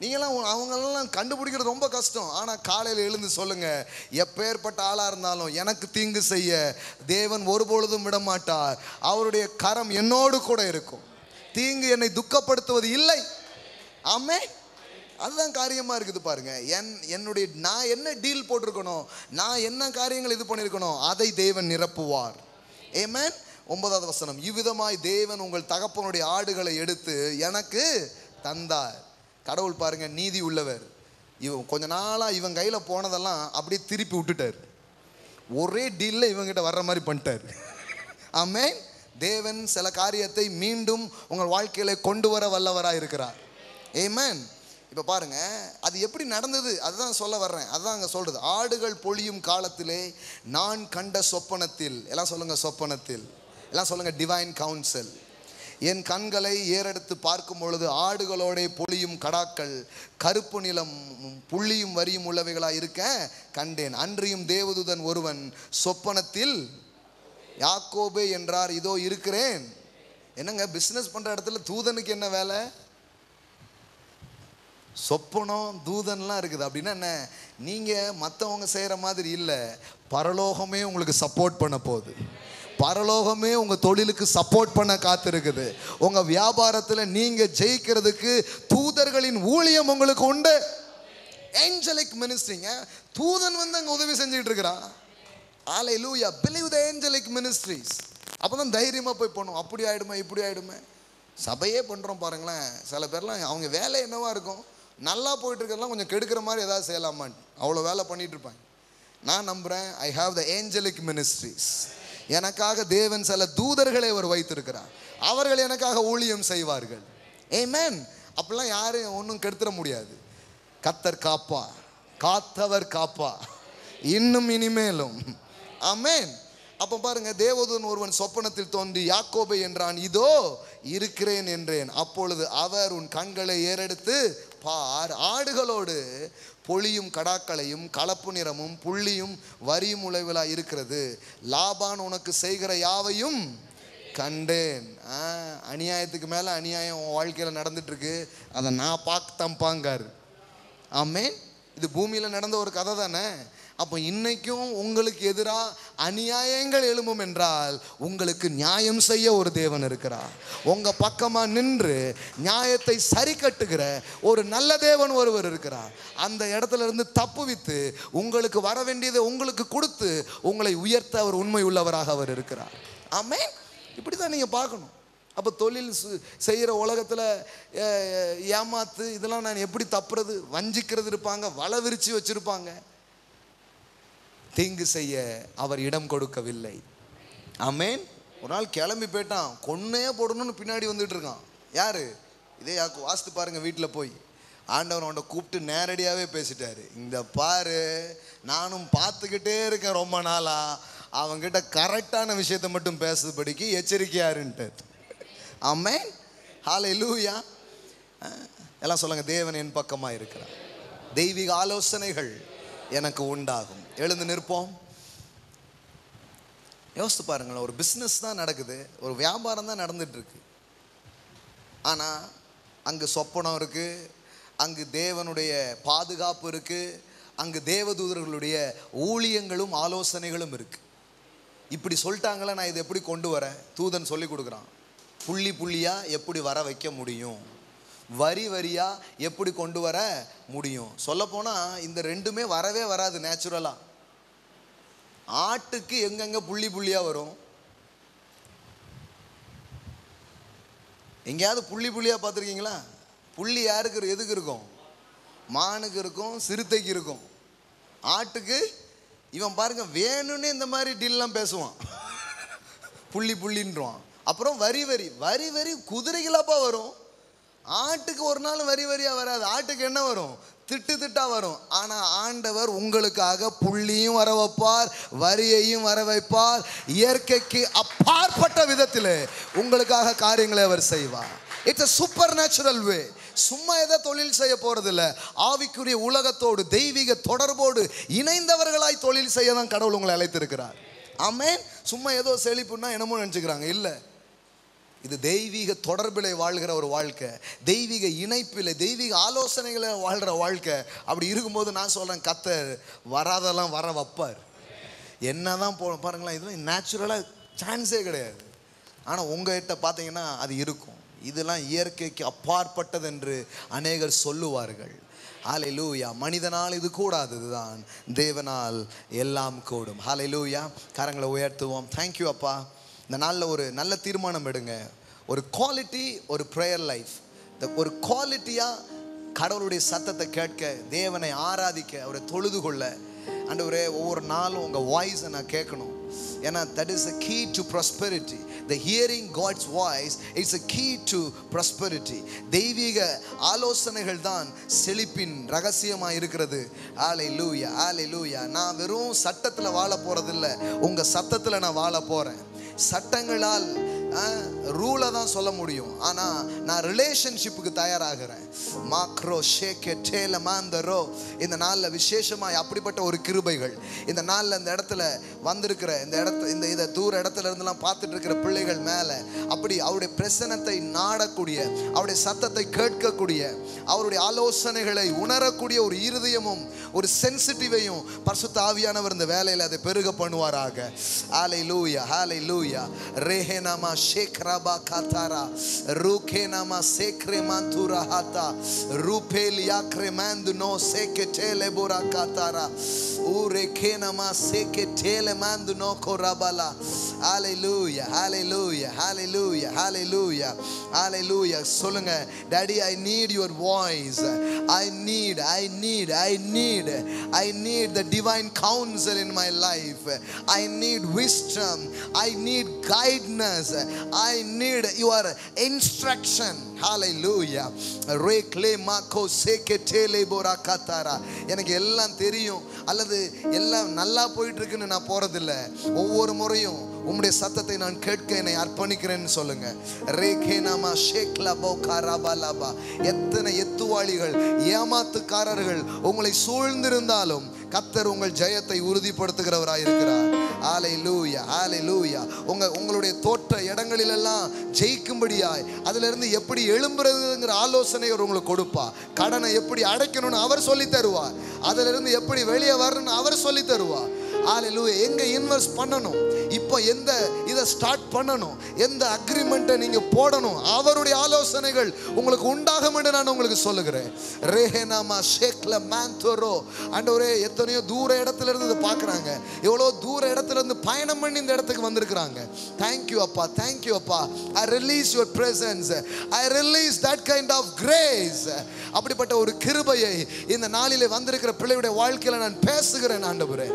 Speaker 1: நீங்களாம் அவங்களெல்லாம் கண்டுபிடிக்கிறது ரொம்ப கஷ்டம். ஆனால் காலையில் எழுந்து சொல்லுங்கள், எப்பேற்பட்ட ஆளாக இருந்தாலும் எனக்கு தீங்கு செய்ய தேவன் ஒருபொழுதும் விட மாட்டார். அவருடைய கரம் என்னோடு கூட இருக்கும். தீங்கு என்னை துக்கப்படுத்துவது இல்லை. ஆமென். அதுதான் காரியமாக இருக்குது. பாருங்க, நான் என்ன டீல் போட்டிருக்கணும், நான் என்ன காரியங்கள் இது பண்ணியிருக்கணும், அதை தேவன் நிரப்புவார். ஆமென். 9வது வசனம், இவ்விதமாய் தேவன் உங்கள் தகப்பனுடைய ஆடுகளை எடுத்து எனக்கு தந்தார். கடவுள் பாருங்க நீதி உள்ளவர். இவன் கொஞ்ச நாளாக இவன் கையில் போனதெல்லாம் அப்படியே திருப்பி விட்டுட்டார். ஒரே டீலில் இவங்கிட்ட வர்ற மாதிரி பண்ணிட்டார். ஆமென். தேவன் சில காரியத்தை மீண்டும் உங்கள் வாழ்க்கையில கொண்டு வர வல்லவராக இருக்கிறார். ஆமென். இப்போ பாருங்க, அது எப்படி நடந்தது அதுதான் சொல்ல வர்றேன். அதுதான் அங்கே சொல்றது, ஆடுகள் பொழியும் காலத்திலே நான் கண்ட சொப்பனத்தில். எல்லாம் சொல்லுங்க சொப்பனத்தில். எல்லாம் சொல்லுங்க டிவைன் கவுன்சில். என் கண்களை ஏறெடுத்து பார்க்கும் பொழுது ஆடுகளோட பொழியும் கடாக்கள் கருப்பு நிலம் புள்ளியும் வரியும் உள்ளவைகளாக இருக்க கண்டேன். அன்றியும் தேவதூதன் ஒருவன் சொப்பனத்தில் யாக்கோபே என்றார், இதோ இருக்கிறேன். என்னங்க பிஸ்னஸ் பண்ணுற இடத்துல தூதனுக்கு என்ன வேலை? சொப்பனம் தூதன்லாம் இருக்குது. அப்படின்னா என்ன? நீங்கள் மற்றவங்க செய்கிற மாதிரி இல்லை, பரலோகமே உங்களுக்கு சப்போர்ட் பண்ண போகுது. பரலோகமே உங்கள் தொழிலுக்கு சப்போர்ட் பண்ண காத்திருக்குது. உங்கள் வியாபாரத்தில் நீங்கள் ஜெயிக்கிறதுக்கு தூதர்களின் ஊழியம் உங்களுக்கு உண்டு. ஏஞ்சலிக் மினிஸ்ட்ரிங்க. தூதன் வந்து அங்கே உதவி செஞ்சுட்டு இருக்கிறான். ஹல்லேலூயா. Believe the angelic ministries. அப்போ தான் தைரியமாக போய் பண்ணும். அப்படி ஆகிடுமே இப்படி ஆகிடுமே. சபையே பண்ணுறோம் பாருங்களேன். சில பேர்லாம் அவங்க வேலை என்னவா இருக்கும், நல்லா போயிட்டு இருக்கிறதெல்லாம் கொஞ்சம் கெடுக்கிற மாதிரி ஏதாவது செய்யலாமான்னு அவ்வளோ வேலை பண்ணிட்டு இருப்பாங்க. நான் நம்புகிறேன், I have the angelic ministries. எனக்காக தேவன் சில தூதர்களை அவர் வைத்திருக்கிறார். அவர்கள் எனக்காக ஊழியம் செய்வார்கள். ஆமென். அப்படிலாம் யாரும் ஒன்றும் கெடுத்துட முடியாது. கர்த்தர் காப்பா, காத்தவர் காப்பா, இன்னும் இனிமேலும். ஆமென். அப்போ பாருங்க, தேவதூதன் ஒருவன் சொப்பனத்தில் தோன்றி யாக்கோபே என்றான், இதோ இருக்கிறேன் என்றேன். அப்பொழுது அவர், உன் கண்களை ஏறெடுத்து பார், ஆடுகளோடு பொழியும் கடாக்களையும் கலப்பு நிறமும் புள்ளியும் வரியும் உழைவிலாக இருக்கிறது. லாபான் உனக்கு செய்கிற யாவையும் கண்டேன். அநியாயத்துக்கு மேலே அநியாயம் உன் வாழ்க்கையில் நடந்துட்டு இருக்கு, அதை நான் பார்க்கத்தான்பாங்காரு. ஆமென். இது பூமியில் நடந்த ஒரு கதை தானே. அப்போ இன்னைக்கும் உங்களுக்கு எதிராக அநியாயங்கள் எழும்பும் என்றால் உங்களுக்கு நியாயம் செய்ய ஒரு தேவன் இருக்கிறார். உங்கள் பக்கமாக நின்று நியாயத்தை சரி கட்டுகிற ஒரு நல்ல தேவன் ஒருவர் இருக்கிறார். அந்த இடத்துல இருந்து தப்புவித்து உங்களுக்கு வர வேண்டியதை உங்களுக்கு கொடுத்து உங்களை உயர்த்த அவர் உண்மை உள்ளவராக அவர் இருக்கிறார். ஆமென். இப்படி தான் நீங்கள் பார்க்கணும். அப்போ தொழில் செய்கிற உலகத்தில் ஏமாத்து இதெல்லாம் நான் எப்படி தப்புறது, வஞ்சிக்கிறது இருப்பாங்க, வலை விரிச்சு வச்சுருப்பாங்க. தீங்கு செய்ய அவர் இடம் கொடுக்கவில்லை. ஆமென். ஒரு நாள் கிளம்பி போயிட்டான், கொன்னே போடணும்னு பின்னாடி வந்துட்டு இருக்கான். யாரு? இதே யாக்கோ. வாசித்து பாருங்க வீட்டில் போய். ஆண்டவர் அவனை கூப்பிட்டு நேரடியாகவே பேசிட்டாரு. இந்த பாரு, நானும் பார்த்துக்கிட்டே இருக்கேன் ரொம்ப நாளா, அவங்கிட்ட கரெக்டான விஷயத்தை மட்டும் பேசுறதுபடிக்கு எச்சரிக்கையாருன்ட்டு. ஆமென். ஹல்லேலூயா. எல்லாம் சொல்லுங்க, தேவன் என் பக்கமாக இருக்கிறார். தெய்வீக ஆலோசனைகள் எனக்கு உண்டாகும். எழுந்து நிற்போம். யோசித்து பாருங்களேன், ஒரு பிஸ்னஸ் தான் நடக்குது, ஒரு வியாபாரம் தான் நடந்துட்டு இருக்கு. ஆனால் அங்கு சொப்பனம் இருக்கு, அங்கு தேவனுடைய பாதுகாப்பு இருக்கு, அங்கு தேவதூதர்களுடைய ஊழியங்களும் ஆலோசனைகளும் இருக்கு. இப்படி சொல்லிட்டாங்களே, நான் இதை எப்படி கொண்டு வரேன்? தூதன் சொல்லி கொடுக்குறான், புள்ளி புள்ளியாக எப்படி வர வைக்க முடியும். வரி வரியா எப்படி கொண்டு வர முடியும்? சொல்ல போனா இந்த ரெண்டுமே வரவே வராது நேச்சுரலா. ஆட்டுக்கு எங்கெங்க புள்ளி புள்ளியா வரும்? எங்கேயாவது புள்ளி புள்ளியா பார்த்துருக்கீங்களா? புள்ளி யாருக்கு எதுக்கு இருக்கும்? மானுக்கு இருக்கும், சிறுத்தைக்கு இருக்கும். ஆட்டுக்கு இவன் பாருங்க வேணும்னு இந்த மாதிரி டீல்லாம் பேசுவான், புள்ளி புள்ளின்றான். அப்புறம் வரி வரி வரி வரி குதிரைகளாப்பா வரும். ஆட்டுக்கு ஒரு நாள் வரி வரியா வராது. ஆட்டுக்கு என்ன வரும்? திட்டு திட்டா வரும். ஆனா ஆண்டவர் உங்களுக்காக புள்ளியும் வர வைப்பார், வரியையும் வர வைப்பார். இயற்கைக்கு அப்பாற்பட்ட விதத்தில் உங்களுக்காக காரியங்களை அவர் செய்வார். It's a supernatural way. சும்மா ஏதோ தொழில் செய்ய போறது இல்லை. ஆவிக்குரிய உலகத்தோடு தெய்வீக தொடர்போடு இணைந்தவர்களாய் தொழில் செய்ய தான் கடவுள் உங்களை அழைத்திருக்கிறார். ஆமென். சும்மா ஏதோ செழிப்புன்னா என்னமோ நினச்சிக்கிறாங்க. இல்லை, இது தெய்வீக தொடர்பில் வாழ்கிற ஒரு வாழ்க்கை, தெய்வீக இணைப்பில் தெய்வீக ஆலோசனைகளை வாழ்கிற வாழ்க்கை. அப்படி இருக்கும்போது நான் சொல்கிறேன், கர்த்தர் வராதெல்லாம் வர வைப்பார். என்ன தான் பாருங்களேன், இதெல்லாம் நேச்சுரலாக சான்ஸே கிடையாது. ஆனால் உங்கள்கிட்ட பார்த்தீங்கன்னா அது இருக்கும். இதெல்லாம் இயற்கைக்கு அப்பாற்பட்டது என்று அநேகர் சொல்லுவார்கள். ஹல்லேலூயா. மனிதனால் இது கூடாததுதான், தேவனால் எல்லாம் கூடும். ஹல்லேலூயா. கரங்களை உயர்த்துவோம். தேங்க்யூ அப்பா. இந்த நாளில் ஒரு நல்ல தீர்மானம் எடுங்க. ஒரு குவாலிட்டி, ஒரு ப்ரேயர் லைஃப், ஒரு குவாலிட்டியாக கடவுளுடைய சத்தத்தை கேட்க, தேவனை ஆராதிக்க, அவரை தொழுது கொள்ள. ஆண்டவரே, ஒவ்வொரு நாளும் உங்கள் வாய்ஸை நான் கேட்கணும். ஏன்னா that is the key to prosperity. The hearing God's voice is a key to prosperity. தெய்வீக ஆலோசனைகள் தான் செழிப்பின் ரகசியமாக இருக்கிறது. ஹல்லேலூயா, ஹல்லேலூயா. நான் வெறும் சட்டத்தில் வாழ போகிறதில்ல, உங்கள் சத்தத்தில் நான் வாழ போகிறேன். சட்டங்களால் ரூலை தான் சொல்ல முடியும், ஆனால் நான் ரிலேஷன்ஷிப்புக்கு தயாராகிறேன். மாக்ரோ ஷேக்கே டேல மாந்தரோ. இந்த நாளில் விசேஷமாக அப்படிப்பட்ட ஒரு கிருபைகள் இந்த நாளில் இந்த இடத்துல வந்திருக்கிற இதை தூர இடத்துல இருந்தெல்லாம் பார்த்துட்டு இருக்கிற பிள்ளைகள் மேலே அப்படி அவருடைய பிரசன்னத்தை நாடக்கூடிய, அவருடைய சத்தத்தை கேட்கக்கூடிய, அவருடைய ஆலோசனைகளை உணரக்கூடிய ஒரு இருதயமும் ஒரு சென்சிட்டிவையும் பரிசுத்த ஆவியானவர் இந்த வேலையில் அதை பெருக பண்ணுவாராக. ஹல்லேலூயா, ஹல்லேலூயா. ரேஹேனாமா ஷேக்ரபா காதாரா ரூகேனாமா சேக்ரேமாந்துரா ஹாதா ரூபேலியா கிரேமாந்துனோ சேகேடேலே போரா காதாரா ஊரேகேனாமா சேகேடேலே மாந்துனோ கோராபாலா. ஹல்லேலூயா, ஹல்லேலூயா, ஹல்லேலூயா, ஹல்லேலூயா, ஹல்லேலூயா. சொல்லுங்க, daddy, I need your voice. I need the divine counsel in my life. I need wisdom. I need guidance. I need your instruction. Hallelujah. Rekle mako seketele borakatara. எனக்கு எல்லாம் தெரியும் அல்லது எல்லாம் நல்லா போயிட்டு இருக்குன்னு நான் போறதில்ல. ஒவ்வொரு முறையும் உம்முடைய சத்தத்தை நான் கேட்க என்னை அர்ப்பணிக்கிறேன்னு சொல்லுங்க. ரேகேனாமா ஷேக்லா போகாராபாலாபா. எத்தனை எத்துவாளிகள், ஏமாத்துக்காரர்கள் உங்களை சூழ்ந்திருந்தாலும் கர்த்தர் உங்கள் ஜெயத்தை உறுதிப்படுத்துகிறவராய் இருக்கிறார். ஹல்லேலூயா, ஹல்லேலூயா. உங்களுடைய தோற்ற இடங்களிலெல்லாம் ஜெயிக்கும்படியாய் அதிலிருந்து எப்படி எழும்புறதுங்கிற ஆலோசனை உங்களுக்கு கொடுப்பா. கடனை எப்படி அடைக்கணும்னு அவர் சொல்லி தருவார். அதிலிருந்து எப்படி வெளியே வரணும்னு அவர் சொல்லி தருவார். ஹல்லேலூயா. எங்க இன்வெஸ்ட் பண்ணணும், இப்போ எந்த இதை ஸ்டார்ட் பண்ணணும், எந்த அக்ரிமெண்ட்டை நீங்க போடணும், அவருடைய ஆலோசனைகள் உங்களுக்கு உண்டாகும் என்று நான் உங்களுக்கு சொல்லுகிறேன். ரேஹேனாமா ஷேக்ல மாந்தோரோ. ஆண்டவரே, எத்தனையோ தூர இடத்துல இருந்து இதை பார்க்குறாங்க, எவ்வளோ தூர இடத்துல இருந்து பயணம் பண்ணி இந்த இடத்துக்கு வந்திருக்கிறாங்க. தேங்க்யூ அப்பா, தேங்க்யூ அப்பா. I release your presence, I release that kind of grace. அப்படிப்பட்ட ஒரு கிருபையை இந்த நாளிலே வந்திருக்கிற பிள்ளையுடைய வாழ்க்கையில் நான் பேசுகிறேன் ஆண்டவரே.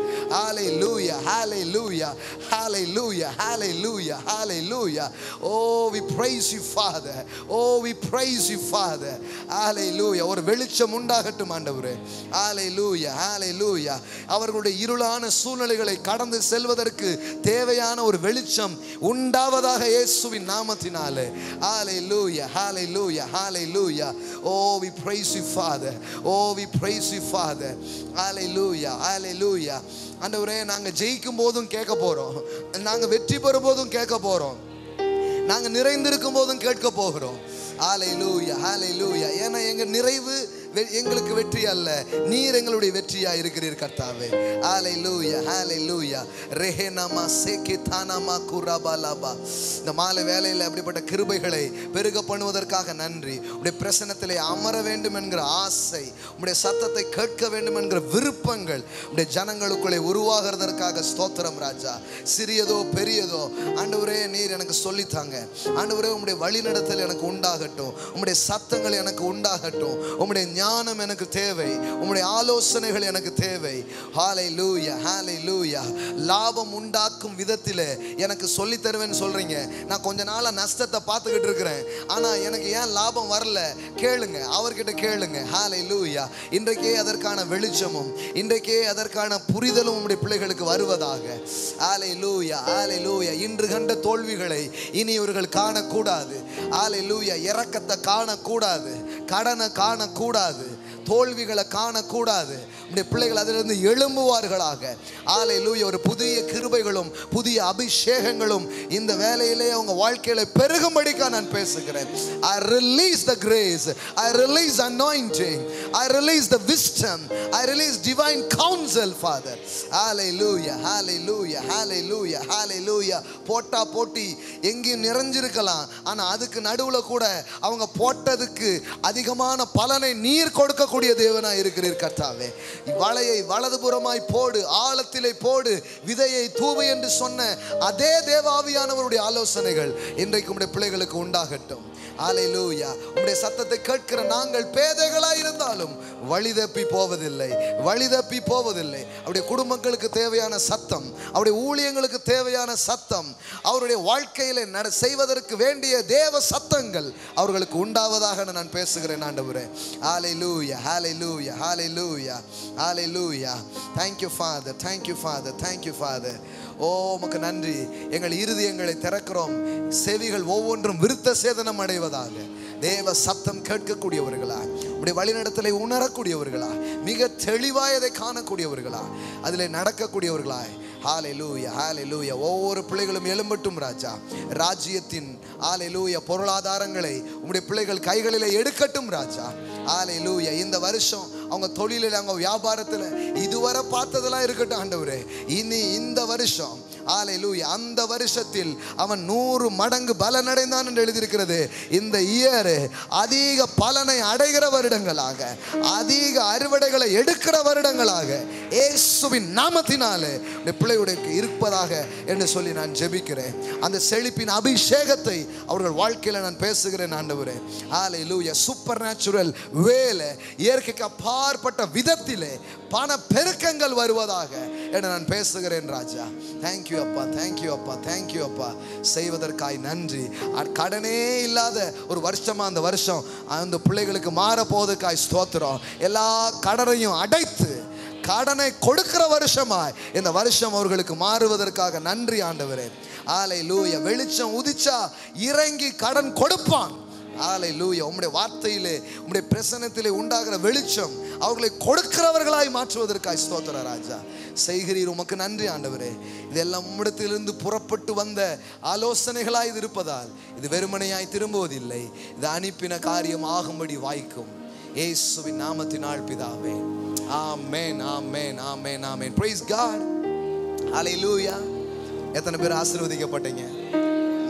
Speaker 1: Hallelujah, hallelujah, hallelujah, hallelujah, hallelujah. Oh, we praise you, Father. Oh, we praise you, Father. Hallelujah. ஒரு வெளிச்சம் உண்டாகட்டும் ஆண்டவரே. Hallelujah, hallelujah. அவர்களுடைய இருளான சூழ்நிலைகளை கடந்து செல்வதற்கு தேவையான ஒரு வெளிச்சம் உண்டாவதாக இயேசுவின் நாமத்தினாலே. Hallelujah, hallelujah, hallelujah. Oh, we praise you, Father. Oh, we praise you, Father. Hallelujah, hallelujah. ஆண்டவரே, நாங்க ஜெயிக்கும் போதும் கேட்க போறோம், நாங்க வெற்றி பெறும் போதும் கேட்க போறோம், நாங்க நிறைந்திருக்கும் போதும் கேட்க போகிறோம். ஹல்லேலூயா, ஹல்லேலூயா. ஏன்னா எங்க நிறைவு எங்களுக்கு வெற்றி அல்ல, நீர் எங்களுடைய வெற்றியா இருக்கிறீர் கர்த்தாவே. ஹalleluya ஹalleluya. ரெஹனமா சேகிதானமா குரபலபா. இந்த மாலை வேளையில் அப்படிப்பட்ட கிருபைகளை பெருக பண்ணுவதற்காக நன்றி. உடைய பிரசன்னத்திலே அமர வேண்டும் என்கிற ஆசை, உடைய சத்தத்தை கேட்க வேண்டும் என்கிற விருப்பங்கள் உடைய ஜனங்களுக்குள்ளே உருவாகிறதற்காக ஸ்தோத்திரம் ராஜா. சிறியதோ பெரியதோ ஆண்டவரே நீர் எனக்கு சொல்லித்தாங்க. ஆண்டவரே உம்முடைய வழிநடத்தல் எனக்கு உண்டாகட்டும், உம்முடைய சத்தங்கள் எனக்கு உண்டாகட்டும், உம்முடைய ஞானம் எனக்கு தேவை, உம்முடைய ஆலோசனைகள் எனக்கு தேவை. ஹalleluya ஹalleluya. லாபம் உண்டாக்கும் விதத்தில் எனக்கு சொல்லி தருவேன்னு சொல்றீங்க. நான் கொஞ்ச நாளா நஷ்டத்தை பார்த்துக்கிட்டு இருக்கிறேன், ஆனா எனக்கு ஏன் லாபம் வரல கேளுங்க, அவர்கிட்ட கேளுங்க. ஹalleluya. இன்றைக்கே அதற்கான வெளிச்சமும் இன்றைக்கே அதற்கான புரிதலும் உம்முடைய பிள்ளைகளுக்கு வருவதாக. ஹalleluya ஹalleluya. இன்று கண்ட தோல்விகளை இனி இவர்கள் காணக்கூடாது. ஹalleluya. இரக்கத்தை காணக்கூடாது, கடனை காணக்கூடாது, தோல்விகளை காணக்கூடாது. உடைய பிள்ளைகள் அதிலிருந்து எழும்புவார்களாக. ஹalleluya. ஒரு புதிய கிருபைகளும் புதிய அபிஷேகங்களும் இந்த வேளையிலே அவங்க வாழ்க்கையில பெருகும்படிக்கு நான் பேசுகிறேன். I release the grace, I release anointing, I release the wisdom, I release divine counsel, Father. Hallelujah hallelujah hallelujah hallelujah. போட்டா போட்டி எங்கேயும் நிறைஞ்சிருக்கலாம், ஆனா அதுக்கு நடுவுல கூட அவங்க போட்டதுக்கு அதிகமான பலனை நீர் கொடுக்கக்கூடிய தேவனாய் இருக்கிறீர் கர்த்தாவே. வலையை வலதுபுறமாய் போடு, ஆழத்திலே போடு, விதையை தூவு என்று சொன்ன அதே தேவாவியானவருடைய ஆலோசனைகள் இன்றைக்கு உம்முடைய பிள்ளைகளுக்கு உண்டாகட்டும். ஹalleluya. உம்முடைய சத்தத்தை கேட்கிற நாங்கள் பேதைகளாய் இருந்தாலும் வழி தப்பி போவதில்லை, வழி தப்பி போவதில்லை. அவருடைய குடும்பங்களுக்கு தேவையான சத்தம், அவருடைய ஊழியங்களுக்கு தேவையான சத்தம், அவருடைய வாழ்க்கையில செய்வதற்கு வேண்டிய தேவ சத்தங்கள் அவர்களுக்கு உண்டாவதாக நான் பேசுகிறேன் ஆண்டவரே. ஹalleluya hallelujah hallelujah hallelujah. Thank you Father, thank you Father, thank you Father. ஓ உமக்கு நன்றி. எங்கள் இருதயங்களை திறக்கிறோம், செவிகள் ஒவ்வொன்றும் விருத்த சேதனம் அடைவதாக. தேவ சத்தம் கேட்கக்கூடியவர்களா, உடைய வழிநடத்தலை உணரக்கூடியவர்களா, மிக தெளிவாய் அதை காணக்கூடியவர்களா, அதிலே நடக்கக்கூடியவர்களாய். ஹalleluya ஹalleluya. ஒவ்வொரு பிள்ளைகளும் எழும்பட்டும் ராஜா. ராஜ்யத்தின் ஹalleluya பொருளாதாரங்களை உம்முடைய பிள்ளைகள் கைகளிலே எடுக்கட்டும் ராஜா. ஹalleluya. இந்த வருஷம் அவங்க தொழிலில், அவங்க வியாபாரத்தில் இதுவரை பார்த்ததெல்லாம் இருக்கட்டும் ஆண்டவரே. இனி இந்த வருஷம் ஹalleluya அந்த வருஷத்தில் அவன் 100 மடங்கு பலன் அடைந்தான் என்று எழுதியிருக்கிறது. இந்த இயர் அதிக பலனை அடைகிற வருடங்களாக, அதிக அறுவடைகளை எடுக்கிற வருடங்களாக இயேசுவின் நாமத்தினாலே பிள்ளையுடைய இருப்பதாக என்று சொல்லி நான் ஜெபிக்கிறேன். அந்த செழிப்பின் அபிஷேகத்தை அவர்கள் வாழ்க்கையில் நான் பேசுகிறேன் ஆண்டவரே. ஹalleluya. சூப்பர் நேச்சுரல் வேலை, இயற்கைக்கு அப்பாற்பட்ட விதத்திலே பண பெருக்கங்கள் வருவதாக என்று நான் பேசுகிறேன் ராஜா. தேங்க்யூ அப்பா, தேங்க்யூ அப்பா, தேங்க்யூ அப்பா. செய்வதற்காய் நன்றி. கடனே இல்லாத ஒரு வருஷமா அந்த வருஷம் அந்த பிள்ளைகளுக்கு மாற போவதற்காய் ஸ்தோத்திரம். எல்லா கடனையும் அடைத்து கடனை கொடுக்கிற வருஷமாய் இந்த வருஷம் அவர்களுக்கு மாறுவதற்காக நன்றி ஆண்டவரே. ஹalleluya. வெளிச்சம் உதிச்சா இறங்கி கடன் கொடுப்பான். ஹalleluya. உம்முடைய வார்த்தையிலே, உம்முடைய பிரசன்னத்திலே உண்டாகிற வெளிச்சம் அவர்களை கொடுக்கிறவர்களாய் மாற்றுவதற்காய் ஸ்தோத்திர ராஜா. செய்கிறீர், உமக்கு நன்றி ஆண்டவரே. இதெல்லாம் உம்மிடத்திலிருந்து புறப்பட்டு வந்த ஆலோசனைகளாய் இது இருப்பதால் இது வெறுமனையாய் திரும்புவதில்லை. இது அனுப்பின காரியம் ஆகும்படி வாய்க்கும். இயேசுவின் நாமத்தினால் பிதாவே. ஆமென் ஆமென் ஆமென் ஆமென். Praise God. ஹalleluya. எத்தனை பேர் ஆசீர்வதிக்கப்பட்டீங்க?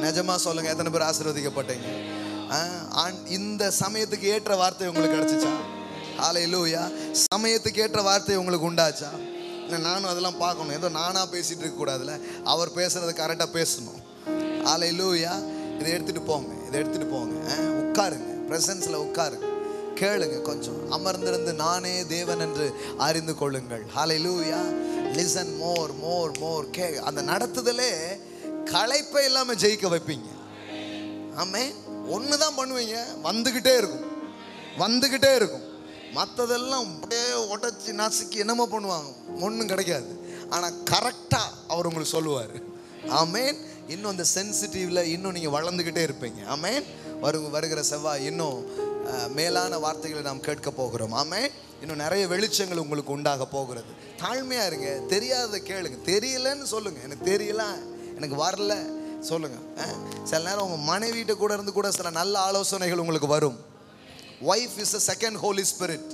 Speaker 1: நிஜமா சொல்லுங்க, எத்தனை பேர் ஆசீர்வதிக்கப்பட்டீங்க? இந்த சமயத்துக்கு ஏற்ற வார்த்தை உங்களுக்கு கிடைச்சிச்சா? ஹalleluya. சமயத்துக்கு ஏற்ற வார்த்தை உங்களுக்கு உண்டாச்சா? நானும் அதெல்லாம் பார்க்கணும். ஏதோ நானா பேசிட்டு இருக்க கூடாதுல, அவர் பேசுறது கரெக்டாக பேசணும். ஹalleluya. இதை எடுத்துட்டு போங்க, இதை எடுத்துட்டு போங்க. உட்காருங்க, பிரசன்ஸ்ல உட்காருங்க, கேளுங்க, கொஞ்சம் அமர்ந்திருந்து நானே தேவன் என்று அறிந்து கொள்ளுங்கள். ஹalleluya. லிசன் மோர் மோர் மோர். அந்த நடத்துதலே களைப்பை இல்லாம ஜெயிக்க வைப்பீங்க. ஆமென். ஒன்று தான் பண்ணுவீங்க, வந்துக்கிட்டே இருக்கும், வந்துக்கிட்டே இருக்கும். மற்றதெல்லாம் அப்படியே உடச்சி நசுக்கி என்னமோ பண்ணுவாங்க, ஒன்றும் கிடைக்காது. ஆனால் கரெக்டாக அவர் உங்களுக்கு சொல்லுவார். ஆமென். இன்னும் அந்த சென்சிட்டிவ்ல இன்னும் நீங்கள் வளர்ந்துக்கிட்டே இருப்பீங்க. ஆமென். வருகிற செவ்வாய் இன்னும் மேலான வார்த்தைகளை நாம் கேட்க போகிறோம். ஆமென். இன்னும் நிறைய வெளிச்சங்கள் உங்களுக்கு உண்டாக போகிறது. தாழ்மையாக இருங்க, தெரியாததை கேளுங்க. தெரியலன்னு சொல்லுங்கள், எனக்கு தெரியல, எனக்கு வரல சொல்லுங்க. சில நேரம் உங்கள் மனைவிட்ட கூட இருந்து கூட சில நல்ல ஆலோசனைகள் உங்களுக்கு வரும். wife is the second Holy Spirit.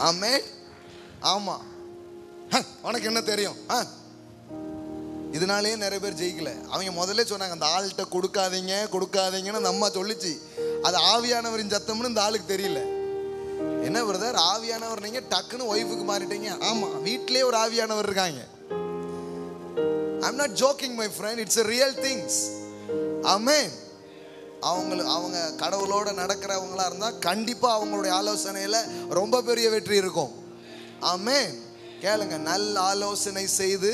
Speaker 1: Amen. ஆமா, உனக்கு என்ன தெரியும்? இதனாலேயே நிறைய பேர் ஜெயிக்கல. அவங்க முதல்ல சொன்னாங்க அந்த ஆள்கிட்ட கொடுக்காதீங்கன்னு அந்த அம்மா சொல்லிச்சு. அது ஆவியானவரின் சத்தம்னு இந்த ஆளுக்கு தெரியல. என்ன பிரதர் ஆவியானவர், நீங்க டக்குன்னு ஒய்ஃபுக்கு மாறிட்டீங்க? ஆமா, வீட்டிலே ஒரு ஆவியானவர் இருக்காங்க. I'm not joking my friend, it's a real things. Amen. அவங்க கடவுளோட நடக்கிறவங்களா இருந்தா கண்டிப்பா அவங்களுடைய ஆலோசனையில ரொம்ப பெரிய வெற்றி இருக்கும். ஆமென். கேளுங்க, நல்ல ஆலோசனை செய்து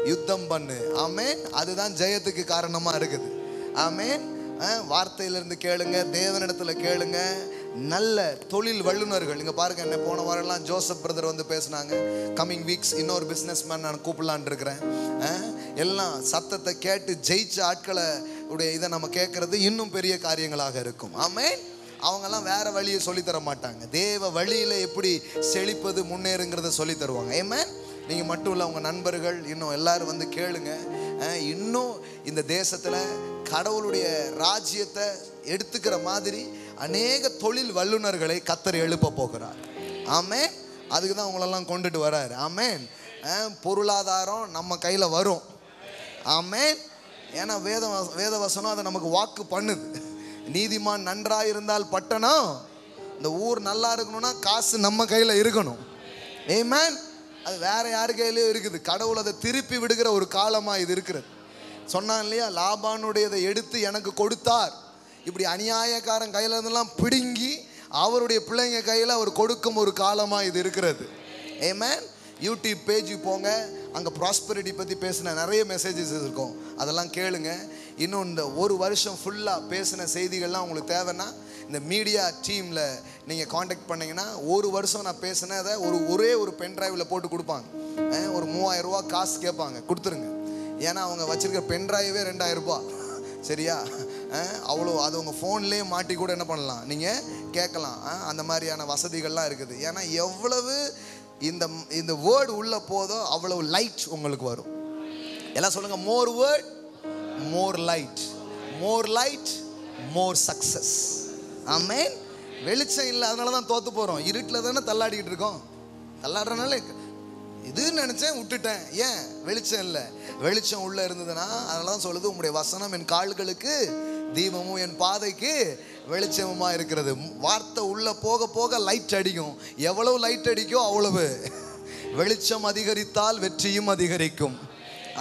Speaker 1: யுத்தம் பண்ணு. ஆமென். அதுதான் ஜெயத்துக்கு காரணமா இருக்குது. ஆமென். வார்த்தையிலிருந்து கேளுங்க, தேவனிடத்துல கேளுங்க. நல்ல தொழில் வல்லுநர்கள் இங்க பாருங்க. என்ன போன வாரம்லாம் ஜோசப் பிரதர் வந்து பேசினாங்க. கம்மிங் வீக்ஸ் இன்னொரு பிஸ்னஸ் மேன் நான் கூப்பிடலான் இருக்கிறேன். எல்லாம் சத்தத்தை கேட்டு ஜெயிச்ச ஆட்களை உடைய இதை நம்ம கேட்கறது இன்னும் பெரிய காரியங்களாக இருக்கும். ஆமென். அவங்கெல்லாம் வேற வழியை சொல்லித்தர மாட்டாங்க. தேவ வழியில எப்படி செழிப்பது முன்னேறுங்கிறத சொல்லி தருவாங்க. ஆமென். நீங்க மட்டும் இல்லை, உங்க நண்பர்கள் இன்னும் எல்லாரும் வந்து கேளுங்க. இன்னும் இந்த தேசத்துல கடவுளுடைய ராஜ்யத்தை எடுத்துக்கிற மாதிரி அநேக தொழில் வல்லுநர்களை கர்த்தர் எழுப்ப போகிறார். ஆமென். அதுக்கு தான் உங்களெல்லாம் கொண்டுட்டு வராரு. ஆமென். பொருளாதாரம் நம்ம கையில வரும். ஆமென். ஏன்னா வேதவசனம் அதை நமக்கு வாக்கு பண்ணுது. நீதிமான் நன்றாயிருந்தால் பட்டணம், இந்த ஊர் நல்லா இருக்கணும்னா காசு நம்ம கையில இருக்கணும். ஆமென். அது வேற யாரு கையிலயும் இருக்குது. கடவுள் அதை திருப்பி விடுகிற ஒரு காலமா இது இருக்கிறது. சொன்னான் இல்லையா, லாபானுடையதை எடுத்து எனக்கு கொடுத்தார். இப்படி அநியாயக்காரன் கையில இருந்தெல்லாம் பிடுங்கி அவருடைய பிள்ளைங்க கையில அவர் கொடுக்கும் ஒரு காலமா இது இருக்கிறது. ஆமென். யூடியூப் பேஜ் போங்க, அங்கே ப்ராஸ்பரிட்டி பற்றி பேசின நிறைய மெசேஜஸ் இருக்கும், அதெல்லாம் கேளுங்க. இன்னும் இந்த ஒரு வருஷம் ஃபுல்லாக பேசின செய்திகள்லாம் உங்களுக்கு தேவைன்னா இந்த மீடியா டீமில் நீங்கள் காண்டாக்ட் பண்ணிங்கன்னா ஒரு வருஷம் நான் பேசினதை ஒரே ஒரு பென் ட்ரைவில் போட்டு கொடுப்பாங்க. ஒரு 3000 ரூபா காசு கேட்பாங்க, கொடுத்துருங்க. ஏன்னா அவங்க வச்சுருக்க பென் ட்ரைவே 2000 ரூபா. சரியா? அவ்வளோ அது உங்கள் ஃபோன்லேயே மாட்டி கூட என்ன பண்ணலாம், நீங்கள் கேட்கலாம். அந்த மாதிரியான வசதிகள்லாம் இருக்குது. ஏன்னா எவ்வளவு இந்த வேர்டு உள்ள போதோ அவ்வளவு லைட் உங்களுக்கு வரும். எல்லாம் சொல்லுங்க, more word more light, more light more success. ஆமென். வெளிச்சம் இல்லை, அதனால தான் தோத்து போகிறோம். இருட்டில் தானே தள்ளாடிக்கிட்டு இருக்கோம். தள்ளாடுறதுனால இதுன்னு நினச்சேன் விட்டுட்டேன். ஏன்? வெளிச்சம் இல்லை. வெளிச்சம் உள்ளே இருந்ததுன்னா அதனால தான் சொல்லுது, உங்களுடைய வசனம் என் கால்களுக்கு தீபமும் என் பாதைக்கு வெளிச்சமுமா இருக்கிறது. வார்த்தை உள்ள போக போக லைட் அடிக்கும். எவ்வளவு லைட் அடிக்கும் அவ்வளவு வெளிச்சம் அதிகரித்தால் வெற்றியும் அதிகரிக்கும்.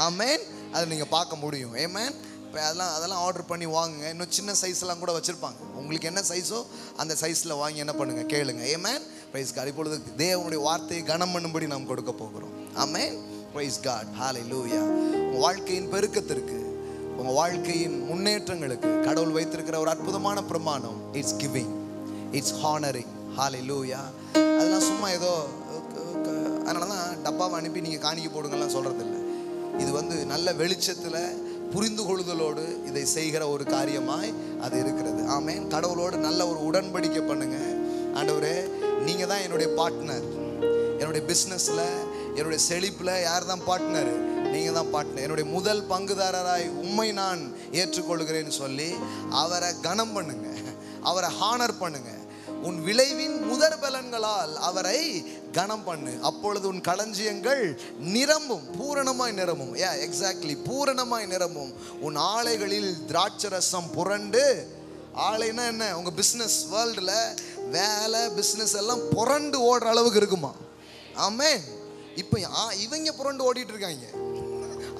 Speaker 1: ஆமென். அதை நீங்கள் பார்க்க முடியும். ஆமென். இப்போ அதெல்லாம் ஆர்டர் பண்ணி வாங்குங்க. இன்னும் சின்ன சைஸ்லாம் கூட வச்சுருப்பாங்க. உங்களுக்கு என்ன சைஸோ அந்த சைஸில் வாங்கி என்ன பண்ணுங்க, கேளுங்க. ஆமென். Praise God. இப்பொழுது தேவனுடைய வார்த்தையை கனம் பண்ணும்படி நாம் கொடுக்க போகிறோம். ஆமென். Praise God. ஹல்லேலூயா. உங்கள் வாழ்க்கையின் பெருக்கத்திற்கு, உங்கள் வாழ்க்கையின் முன்னேற்றங்களுக்கு கடவுள் வைத்திருக்கிற ஒரு அற்புதமான பிரமாணம். It's giving, it's honouring. ஹல்லேலூயா. அதெல்லாம் சும்மா ஏதோ அதனால தான் டப்பாவை அனுப்பி நீங்கள் காணிக்கை போடுங்கலாம் சொல்கிறது இல்லை. இது வந்து நல்ல வெளிச்சத்தில் புரிந்து கொள்ளுதலோடு இதை செய்கிற ஒரு காரியமாய் அது இருக்கிறது. ஆமென். கடவுளோடு நல்ல ஒரு உடன்படிக்கை பண்ணுங்க. ஆண்டவரே, நீங்கள் தான் என்னுடைய பார்ட்னர். என்னுடைய பிஸ்னஸில், என்னுடைய செழிப்பில் யார் தான் பார்ட்னர்? நீங்கள் தான் பார்ட்னர். என்னுடைய முதல் பங்குதாரராய் உம்மை நான் ஏற்றுக்கொள்கிறேன்னு சொல்லி அவரை கனம் பண்ணுங்க, அவரை ஹானர் பண்ணுங்க. உன் விளைவின் முதற் பலன்களால் அவரை கனம் பண்ணு. அப்பொழுது உன் களஞ்சியங்கள் நிரம்பும், பூரணமாய் நிரம்பும். எக்ஸாக்ட்லி, பூரணமாய் நிரம்பும். உன் ஆலைகளில் திராட்சரசம் புரண்டு. ஆலைன்னா என்ன? உங்க பிஸ்னஸ் வேர்ல்டில் வேலை பிஸ்னஸ் எல்லாம் புரண்டு ஓடுற அளவுக்கு இருக்குமா? ஆமென். இப்போ இவங்க புரண்டு ஓடிட்டு இருக்காங்க.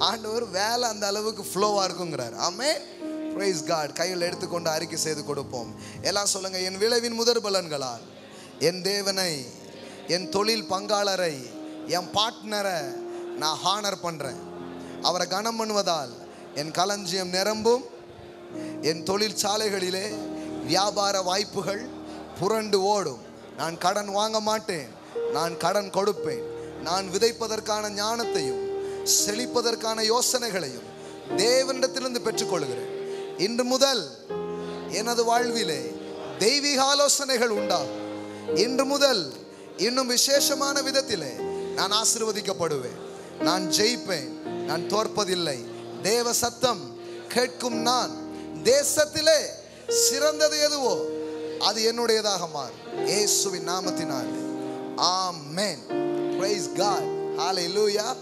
Speaker 1: ஆண்டவர் வேலை அந்த அளவுக்கு ஃப்ளோவாக இருக்குங்கிறார். ஆமென். Praise God. கையில் எடுத்துக்கொண்டு அறிக்கை செய்து கொடுப்போம். எல்லாம் சொல்லுங்க, என் விளைவின் முதற் பலன்களால் என் தேவனை, என் தொழில் பங்காளரை, என் பார்ட்னரை நான் ஹானர் பண்ணுறேன். அவரை கனம் பண்ணுவதால் என் களஞ்சியம் நிரம்பும். என் தொழிற்சாலைகளிலே வியாபார வாய்ப்புகள் புரண்டு ஓடும். நான் கடன் வாங்க மாட்டேன், நான் கடன் கொடுப்பேன். நான் விதைப்பதற்கான ஞானத்தையும் செழிப்பதற்கான யோசனைகளையும் தேவனிடத்திலிருந்து பெற்றுக்கொள்கிறேன். இன்று முதல் எனது வாழ்விலே தெய்வீக ஆலோசனைகள் உண்டாகும். இன்று முதல் இன்னும் விசேஷமான விதத்திலே நான் ஆசீர்வதிக்கப்படுவேன். நான் ஜெயிப்பேன், நான் தோற்பதில்லை. தேவ சத்தம் கேட்கும் நான் தேசத்திலே சிறந்தது எதுவோ அது என்னுடையதாக மாறும் இயேசுவின் நாமத்தினாலே. ஆமென். Praise God. Hallelujah.